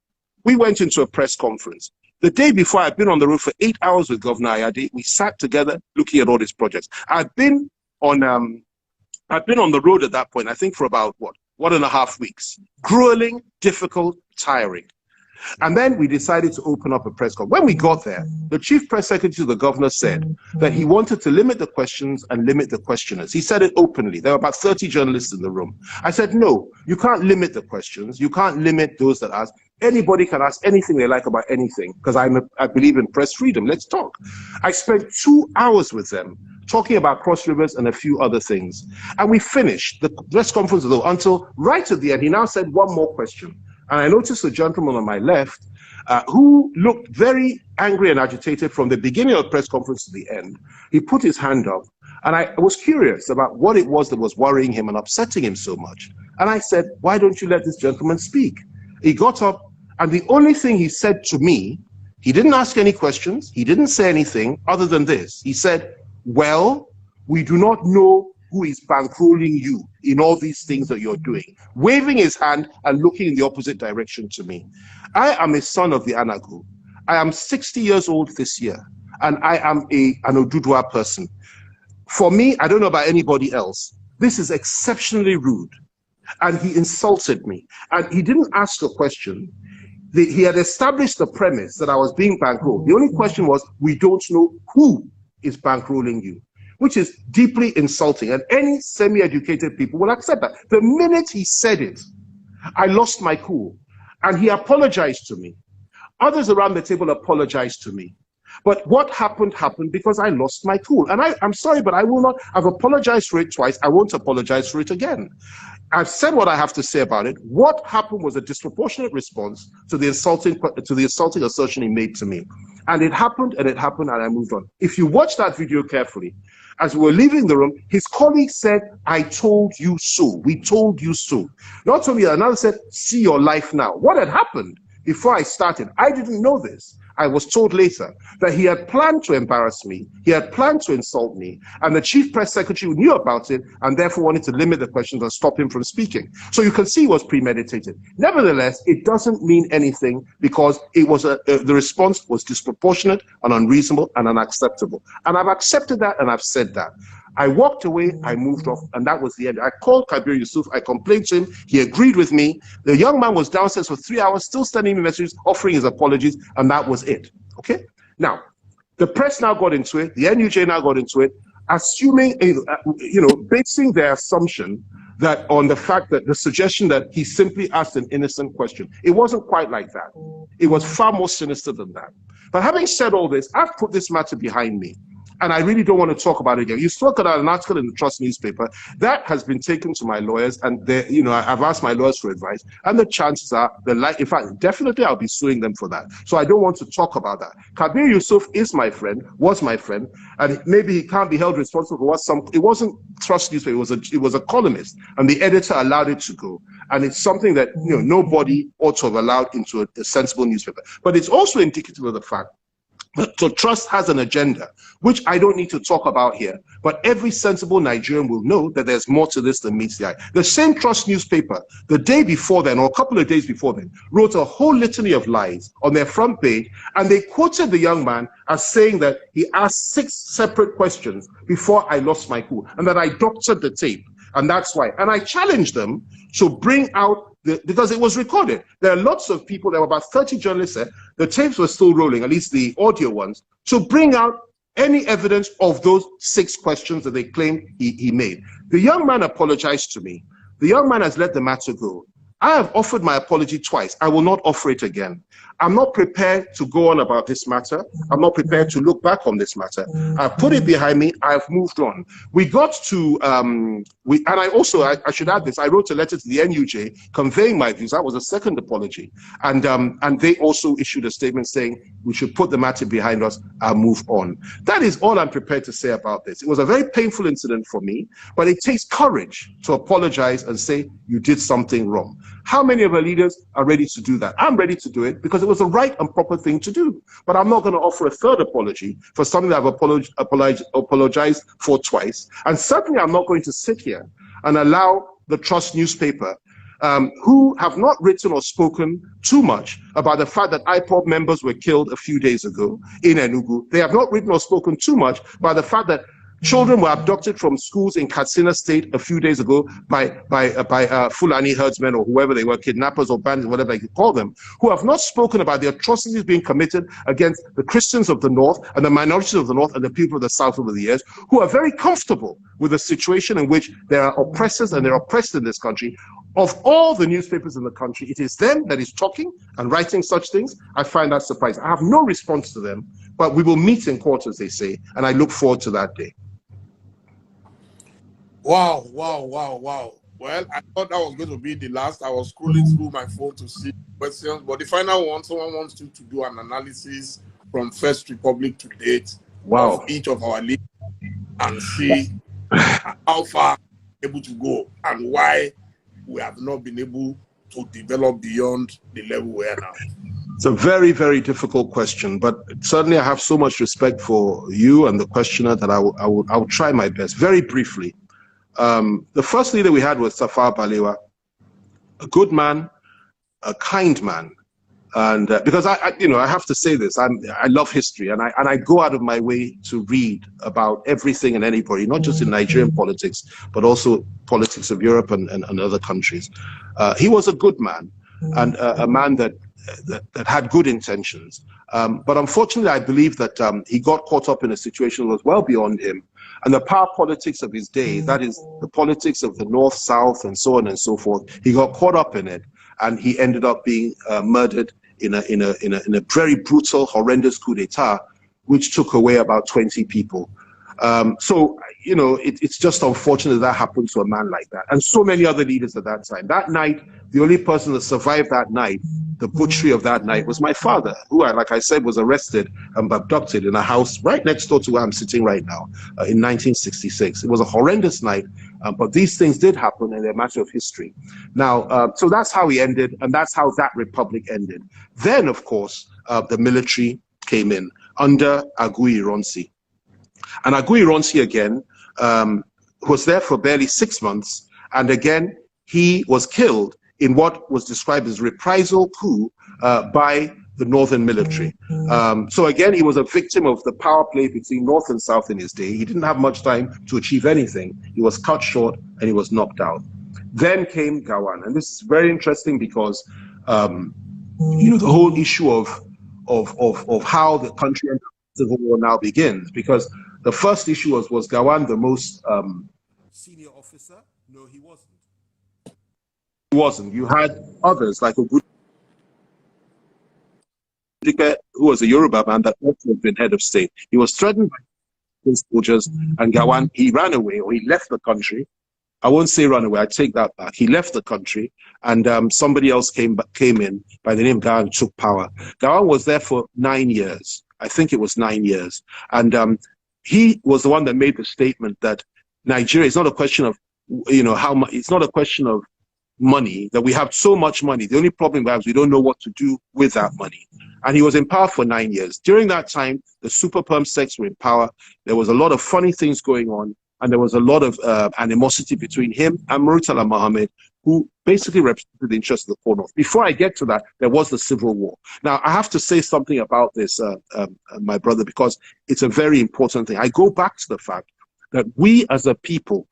We went into a press conference. The day before, I'd been on the road for 8 hours with Governor Ayade. We sat together looking at all these projects. I'd been on the road at that point, I think for about, 1.5 weeks. Grueling, difficult, tiring. And then we decided to open up a press conference. When we got there, the chief press secretary of the governor said that he wanted to limit the questions and limit the questioners. He said it openly. There were about 30 journalists in the room. I said, no, you can't limit the questions. You can't limit those that ask. Anybody can ask anything they like about anything, because I believe in press freedom. Let's talk. I spent 2 hours with them talking about Cross Rivers and a few other things. And we finished the press conference though, until right at the end. He now said one more question. And I noticed a gentleman on my left who looked very angry and agitated from the beginning of the press conference to the end. He put his hand up, and I was curious about what it was that was worrying him and upsetting him so much. And I said, why don't you let this gentleman speak? He got up, and the only thing he said to me, he didn't ask any questions, he didn't say anything other than this. He said, well, we do not know who is bankrolling you in all these things that you're doing, waving his hand and looking in the opposite direction to me. I am a son of the Anagu. I am 60 years old this year, and I am an Odudua person. For me, I don't know about anybody else, this is exceptionally rude. And he insulted me. And he didn't ask a question. He had established the premise that I was being bankrolled. The only question was, we don't know who is bankrolling you, which is deeply insulting. And any semi-educated people will accept that. The minute he said it, I lost my cool. And he apologized to me. Others around the table apologized to me. But what happened because I lost my cool. And I'm sorry, but I will not. I've apologized for it twice. I won't apologize for it again. I've said what I have to say about it. What happened was a disproportionate response to the insulting assertion he made to me. And it happened, and I moved on. If you watch that video carefully, as we were leaving the room, his colleague said, I told you so. We told you so. Not only that, another said, see your life now. What had happened before I started, I didn't know this. I was told later that he had planned to embarrass me, he had planned to insult me, and the chief press secretary knew about it and therefore wanted to limit the questions and stop him from speaking. So you can see it was premeditated. Nevertheless, it doesn't mean anything because it was the response was disproportionate and unreasonable and unacceptable. And I've accepted that and I've said that. I walked away, I moved off, and that was the end. I called Kabir Yusuf, I complained to him, he agreed with me. The young man was downstairs for 3 hours, still sending me messages, offering his apologies, and that was it, okay? Now, the press now got into it, the NUJ now got into it, assuming, basing their assumption that on the fact that the suggestion that he simply asked an innocent question. It wasn't quite like that. It was far more sinister than that. But having said all this, I've put this matter behind me. And I really don't want to talk about it again. You spoke about an article in the Trust newspaper that has been taken to my lawyers, and I've asked my lawyers for advice. And the chances are, in fact, definitely I'll be suing them for that. So I don't want to talk about that. Kabir Yusuf is my friend, was my friend, and maybe he can't be held responsible for what it wasn't Trust newspaper. It was a columnist, and the editor allowed it to go. And it's something that nobody ought to have allowed into a sensible newspaper. But it's also indicative of the fact. So Trust has an agenda, which I don't need to talk about here, but every sensible Nigerian will know that there's more to this than meets the eye. The same Trust newspaper, the day before then, or a couple of days before then, wrote a whole litany of lies on their front page, and they quoted the young man as saying that he asked 6 separate questions before I lost my cool, and that I doctored the tape, and that's why. And I challenged them to bring out because it was recorded. There are lots of people, there were about 30 journalists there, the tapes were still rolling, at least the audio ones, to bring out any evidence of those 6 questions that they claimed he made. The young man apologized to me. The young man has let the matter go. I have offered my apology twice. I will not offer it again. I'm not prepared to go on about this matter. I'm not prepared to look back on this matter. I've put it behind me. I've moved on. We got to, I should add this, I wrote a letter to the NUJ conveying my views. That was a second apology. And they also issued a statement saying we should put the matter behind us and move on. That is all I'm prepared to say about this. It was a very painful incident for me, but it takes courage to apologize and say you did something wrong. How many of our leaders are ready to do that? I'm ready to do it because it was the right and proper thing to do. But I'm not going to offer a third apology for something that I've apologized for twice. And certainly I'm not going to sit here and allow the Trust newspaper, who have not written or spoken too much about the fact that IPOB members were killed a few days ago in Enugu. They have not written or spoken too much about the fact that children were abducted from schools in Katsina State a few days ago by Fulani herdsmen or whoever they were, kidnappers or bandits, whatever you call them, who have not spoken about the atrocities being committed against the Christians of the North and the minorities of the North and the people of the South over the years, who are very comfortable with a situation in which there are oppressors and they're oppressed in this country. Of all the newspapers in the country, it is them that is talking and writing such things. I find that surprising. I have no response to them, but we will meet in court, as they say, and I look forward to that day. Wow. Well, I thought that was going to be the last. I was scrolling through my phone to see questions, but the final one, someone wants you to do an analysis from First Republic to date of each of our leaders and see how far we're able to go and why we have not been able to develop beyond the level we are now. It's a very, very difficult question, but certainly I have so much respect for you and the questioner that I will try my best. Very briefly, the first leader we had was Tafawa Balewa, a good man, a kind man, and because I have to say this, I love history, and I go out of my way to read about everything and anybody, not just in Nigerian politics, but also politics of Europe and other countries. He was a good man, and a man that had good intentions. But unfortunately, I believe that he got caught up in a situation that was well beyond him. And the power politics of his day, that is the politics of the North, South, and so on and so forth, he got caught up in it, and he ended up being murdered in a very brutal, horrendous coup d'etat, which took away about 20 people. So, it's just unfortunate that happened to a man like that. And so many other leaders at that time. That night, the only person that survived that night, the butchery of that night, was my father, who, like I said, was arrested and abducted in a house right next door to where I'm sitting right now in 1966. It was a horrendous night, but these things did happen, and they're a matter of history. Now, so that's how he ended, and that's how that republic ended. Then, of course, the military came in under Agui Ironsi. And Agui Ironsi again was there for barely 6 months, and again he was killed in what was described as reprisal coup by the northern military. So again, he was a victim of the power play between North and South in his day. He didn't have much time to achieve anything. He was cut short and he was knocked out. Then came Gawan, and this is very interesting because the whole issue of how the country and civil war now begins. Because the first issue was Gawan the most senior officer? No, he wasn't. He wasn't. You had others like Ogun, who was a Yoruba man that ought to have been head of state. He was threatened by soldiers, and Gawan, he ran away, or he left the country. I won't say run away, I take that back. He left the country, and somebody else came in by the name of Gawan, took power. Gawan was there for 9 years. I think it was 9 years. And he was the one that made the statement that Nigeria is not a question of, how much, it's not a question of money, that we have so much money. The only problem we have is we don't know what to do with that money. And he was in power for 9 years. During that time, the super perm sects were in power. There was a lot of funny things going on, and there was a lot of animosity between him and Murtala Mohammed, who basically represented the interests of the poor North. Before I get to that, there was the civil war. Now, I have to say something about this, my brother, because it's a very important thing. I go back to the fact that we as a people,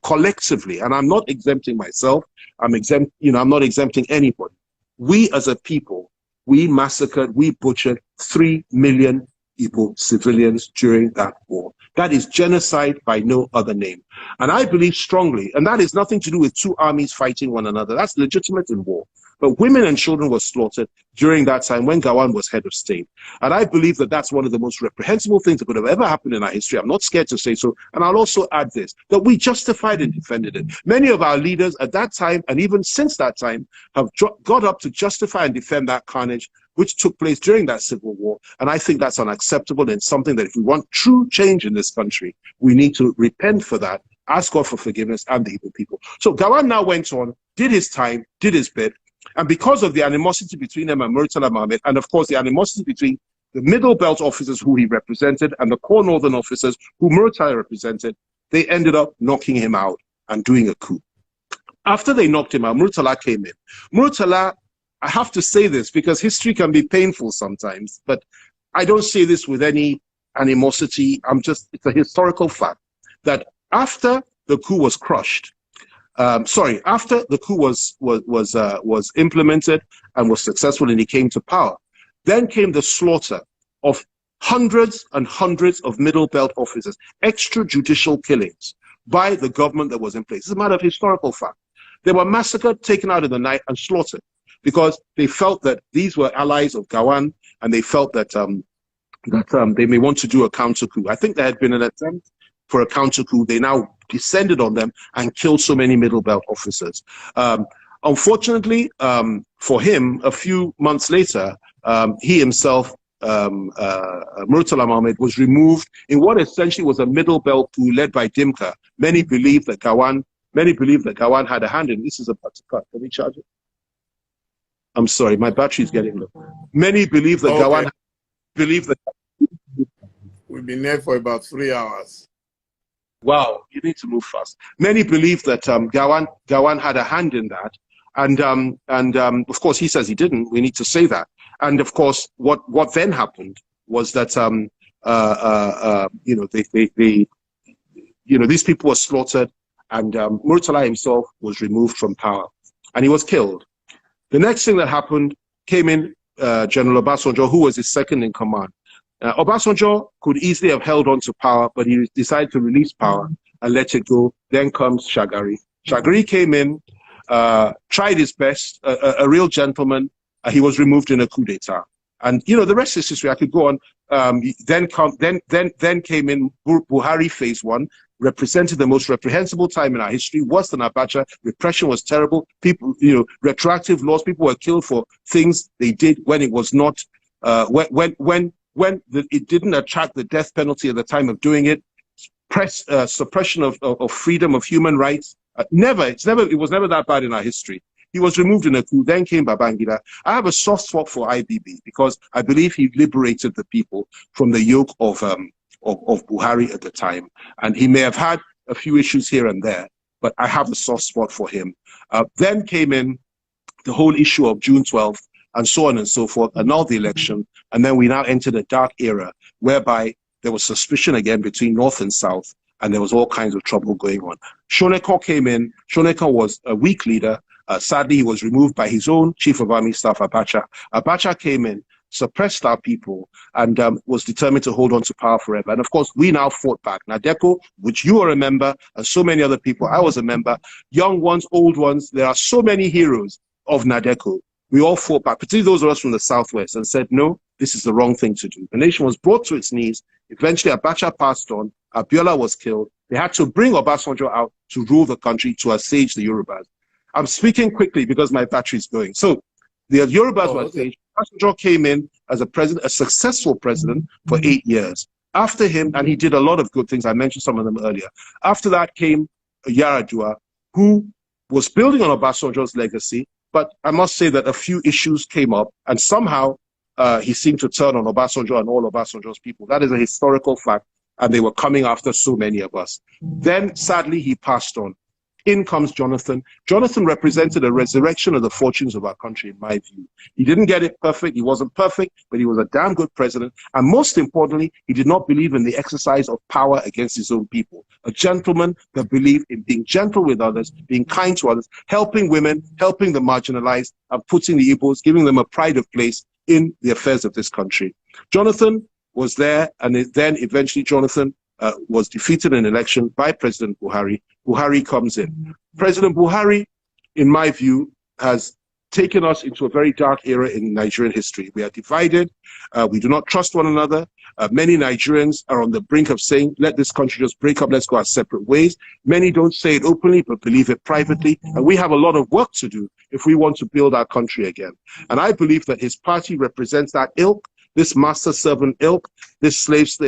collectively, and I'm not exempting myself, I'm not exempting anybody. We as a people, we massacred, we butchered 3 million people, civilians, during that war. That is genocide by no other name. And I believe strongly, and that is nothing to do with two armies fighting one another. That's legitimate in war. But women and children were slaughtered during that time when Gawan was head of state. And I believe that that's one of the most reprehensible things that could have ever happened in our history. I'm not scared to say so. And I'll also add this, that we justified and defended it. Many of our leaders at that time, and even since that time, have got up to justify and defend that carnage which took place during that civil war. And I think that's unacceptable, and something that if we want true change in this country, we need to repent for that, ask God for forgiveness and the Igbo people. So Gawan now went on, did his time, did his bit. And because of the animosity between him and Murtala Mohammed, and of course the animosity between the middle belt officers who he represented and the core northern officers who Murtala represented, they ended up knocking him out and doing a coup. After they knocked him out, Murtala came in. Murtala, I have to say this because history can be painful sometimes, but I don't say this with any animosity. It's a historical fact that after the coup was crushed, after the coup was implemented and was successful and he came to power, then came the slaughter of hundreds and hundreds of middle belt officers, extrajudicial killings by the government that was in place. It's a matter of historical fact. They were massacred, taken out in the night and slaughtered because they felt that these were allies of Gawan, and they felt that they may want to do a counter coup. I think there had been an attempt for a counter coup. They now descended on them and killed so many middle belt officers. Unfortunately for him, a few months later, he himself, Murtala Mohammed, was removed in what essentially was a middle belt coup led by Dimka. Many believe that Gawan had a hand in. This is about to cut. Can we charge it? I'm sorry, my battery is getting low. Many believe that Gawan believe that. We've been there for about 3 hours. Wow, you need to move fast. Many believe that Gawan had a hand in that, and of course he says he didn't. We need to say that. And of course, what then happened was that these people were slaughtered, and Murtala himself was removed from power, and he was killed. The next thing that happened, came in General Obasanjo, who was his second in command. Obasanjo could easily have held on to power, but he decided to release power and let it go. Then comes Shagari. Shagari came in, tried his best, a real gentleman. He was removed in a coup d'etat. And the rest is history. I could go on. Then came in Buhari phase 1, represented the most reprehensible time in our history, worse than Abacha. Repression was terrible. People, retroactive laws. People were killed for things they did when it was not, it didn't attract the death penalty at the time of doing it. Suppression of freedom of human rights. It was never that bad in our history. He was removed in a coup. Then came Babangida. I have a soft spot for IBB because I believe he liberated the people from the yoke of Buhari at the time. And he may have had a few issues here and there, but I have a soft spot for him. Then came in the whole issue of June 12th and so on and so forth, annulled the election. And then we now entered a dark era whereby there was suspicion again between North and South, and there was all kinds of trouble going on. Shoneko came in. Shoneko was a weak leader. Sadly, he was removed by his own chief of army staff, Abacha. Abacha came in, suppressed our people, and was determined to hold on to power forever. And of course, we now fought back. Nadeko, which you are a member, and so many other people, I was a member, young ones, old ones, there are so many heroes of Nadeko. We all fought back, particularly those of us from the Southwest, and said, no, this is the wrong thing to do. The nation was brought to its knees. Eventually, Abacha passed on. Abiola was killed. They had to bring Obasanjo out to rule the country, to assuage the Yorubas. I'm speaking quickly because my battery is going. So the Yorubas were assuaged. Obasanjo came in as a president, a successful president for 8 years. After him, and he did a lot of good things. I mentioned some of them earlier. After that came Yaradua, who was building on Obasanjo's legacy. But I must say that a few issues came up, and somehow he seemed to turn on Obasanjo and all Obasanjo's people. That is a historical fact, and they were coming after so many of us. Then, sadly, he passed on. In comes Jonathan. Jonathan represented a resurrection of the fortunes of our country, in my view. He didn't get it perfect. He wasn't perfect, but he was a damn good president. And most importantly, he did not believe in the exercise of power against his own people. A gentleman that believed in being gentle with others, being kind to others, helping women, helping the marginalized, and putting the Igbos, giving them a pride of place in the affairs of this country. Jonathan was there, and then eventually Jonathan was defeated in an election by President Buhari. Buhari comes in. President Buhari, in my view, has taken us into a very dark era in Nigerian history. We are divided. We do not trust one another. Many Nigerians are on the brink of saying, let this country just break up, let's go our separate ways. Many don't say it openly, but believe it privately. And we have a lot of work to do if we want to build our country again. And I believe that his party represents that ilk, this master-servant ilk, this slave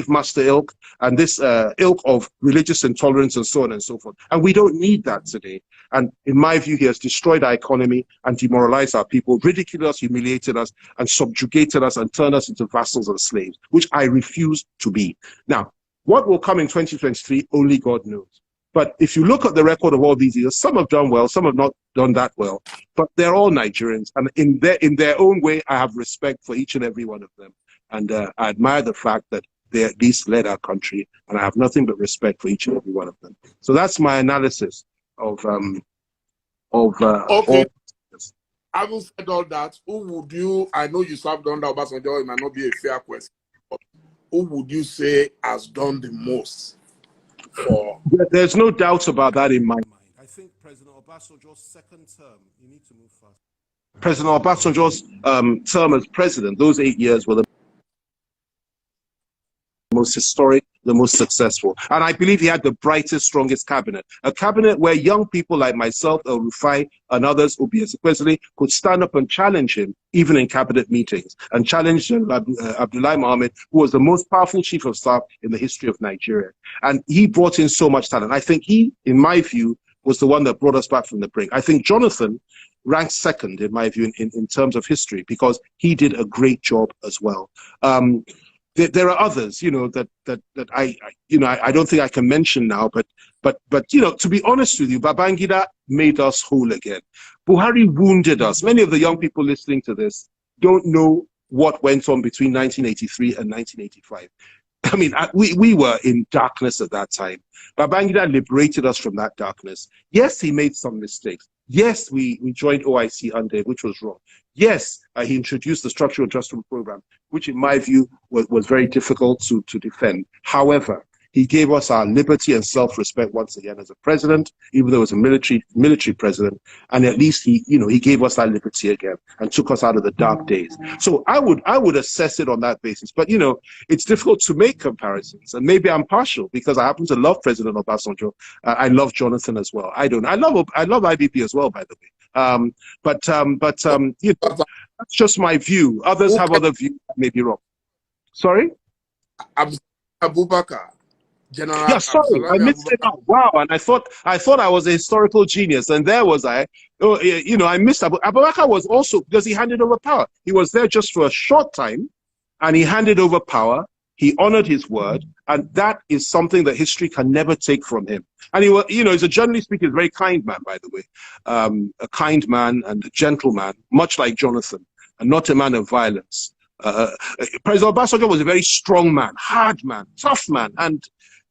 master ilk, and this ilk of religious intolerance and so on and so forth. And we don't need that today. And in my view, he has destroyed our economy and demoralized our people, ridiculed us, humiliated us, and subjugated us and turned us into vassals and slaves, which I refuse to be. Now, what will come in 2023, only God knows. But if you look at the record of all these years, some have done well, some have not done that well, but they're all Nigerians. And in their own way, I have respect for each and every one of them. And I admire the fact that they at least led our country, and I have nothing but respect for each and every one of them. So that's my analysis of okay. All. Having said all that, who would you? I know you served under Obasanjo. It might not be a fair question, but who would you say has done the most for? There's no doubt about that in my mind. I think President Obasanjo's second term. You need to move fast. President Obasanjo's term as president, those 8 years were the most historic, the most successful. And I believe he had the brightest, strongest cabinet. A cabinet where young people like myself, El Rufai, and others, Obiase Kwesili, could stand up and challenge him, even in cabinet meetings, and challenge Abdullahi Mohammed, who was the most powerful chief of staff in the history of Nigeria. And he brought in so much talent. I think he, in my view, was the one that brought us back from the brink. I think Jonathan ranks second, in my view, in terms of history, because he did a great job as well. There are others, you know, that I don't think I can mention now, but you know, to be honest with you, Babangida made us whole again. Buhari wounded us. Many of the young people listening to this don't know what went on between 1983 and 1985. I mean, we were in darkness at that time. Babangida liberated us from that darkness. Yes, he made some mistakes. Yes, we joined OIC under him, which was wrong. Yes, he introduced the structural adjustment program, which in my view was very difficult to defend. However, he gave us our liberty and self-respect once again as a president, even though he was a military president. And at least he gave us our liberty again and took us out of the dark days. So I would assess it on that basis. But, you know, it's difficult to make comparisons. And maybe I'm partial because I happen to love President Obasanjo. I love Jonathan as well. I love IBP as well, by the way. You know, that's just my view. Others have other views that may be wrong. Sorry? Abubakar. General Yeah, sorry, I Salami missed it Abubakar. out. Wow, and I thought I was a historical genius, and there was I. Oh, you know, I missed Abubakar was also because he handed over power. He was there just for a short time, and he handed over power. He honored his word, and that is something that history can never take from him. And he was, you know, he's a generally speaking, a very kind man, by the way, a kind man and a gentleman, much like Jonathan, and not a man of violence. President Obasanjo was a very strong man, hard man, tough man, and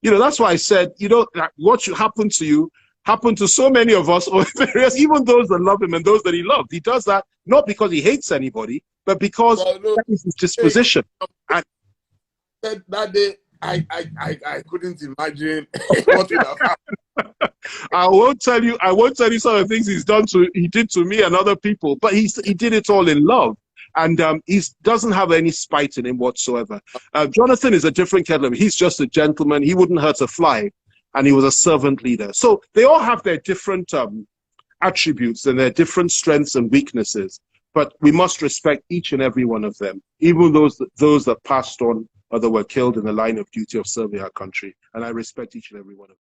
you know, that's why I said, you know, like what should happen to you happened to so many of us, or various, even those that love him and those that he loved. He does that not because he hates anybody, but because Well, no, that is his disposition. And that day, I couldn't imagine what would have happened. I won't tell you some of the things he did to me and other people, but he did it all in love. And he doesn't have any spite in him whatsoever. Jonathan is a different kettle. He's just a gentleman. He wouldn't hurt a fly. And he was a servant leader. So they all have their different attributes and their different strengths and weaknesses. But we must respect each and every one of them, even those that passed on or that were killed in the line of duty of serving our country. And I respect each and every one of them.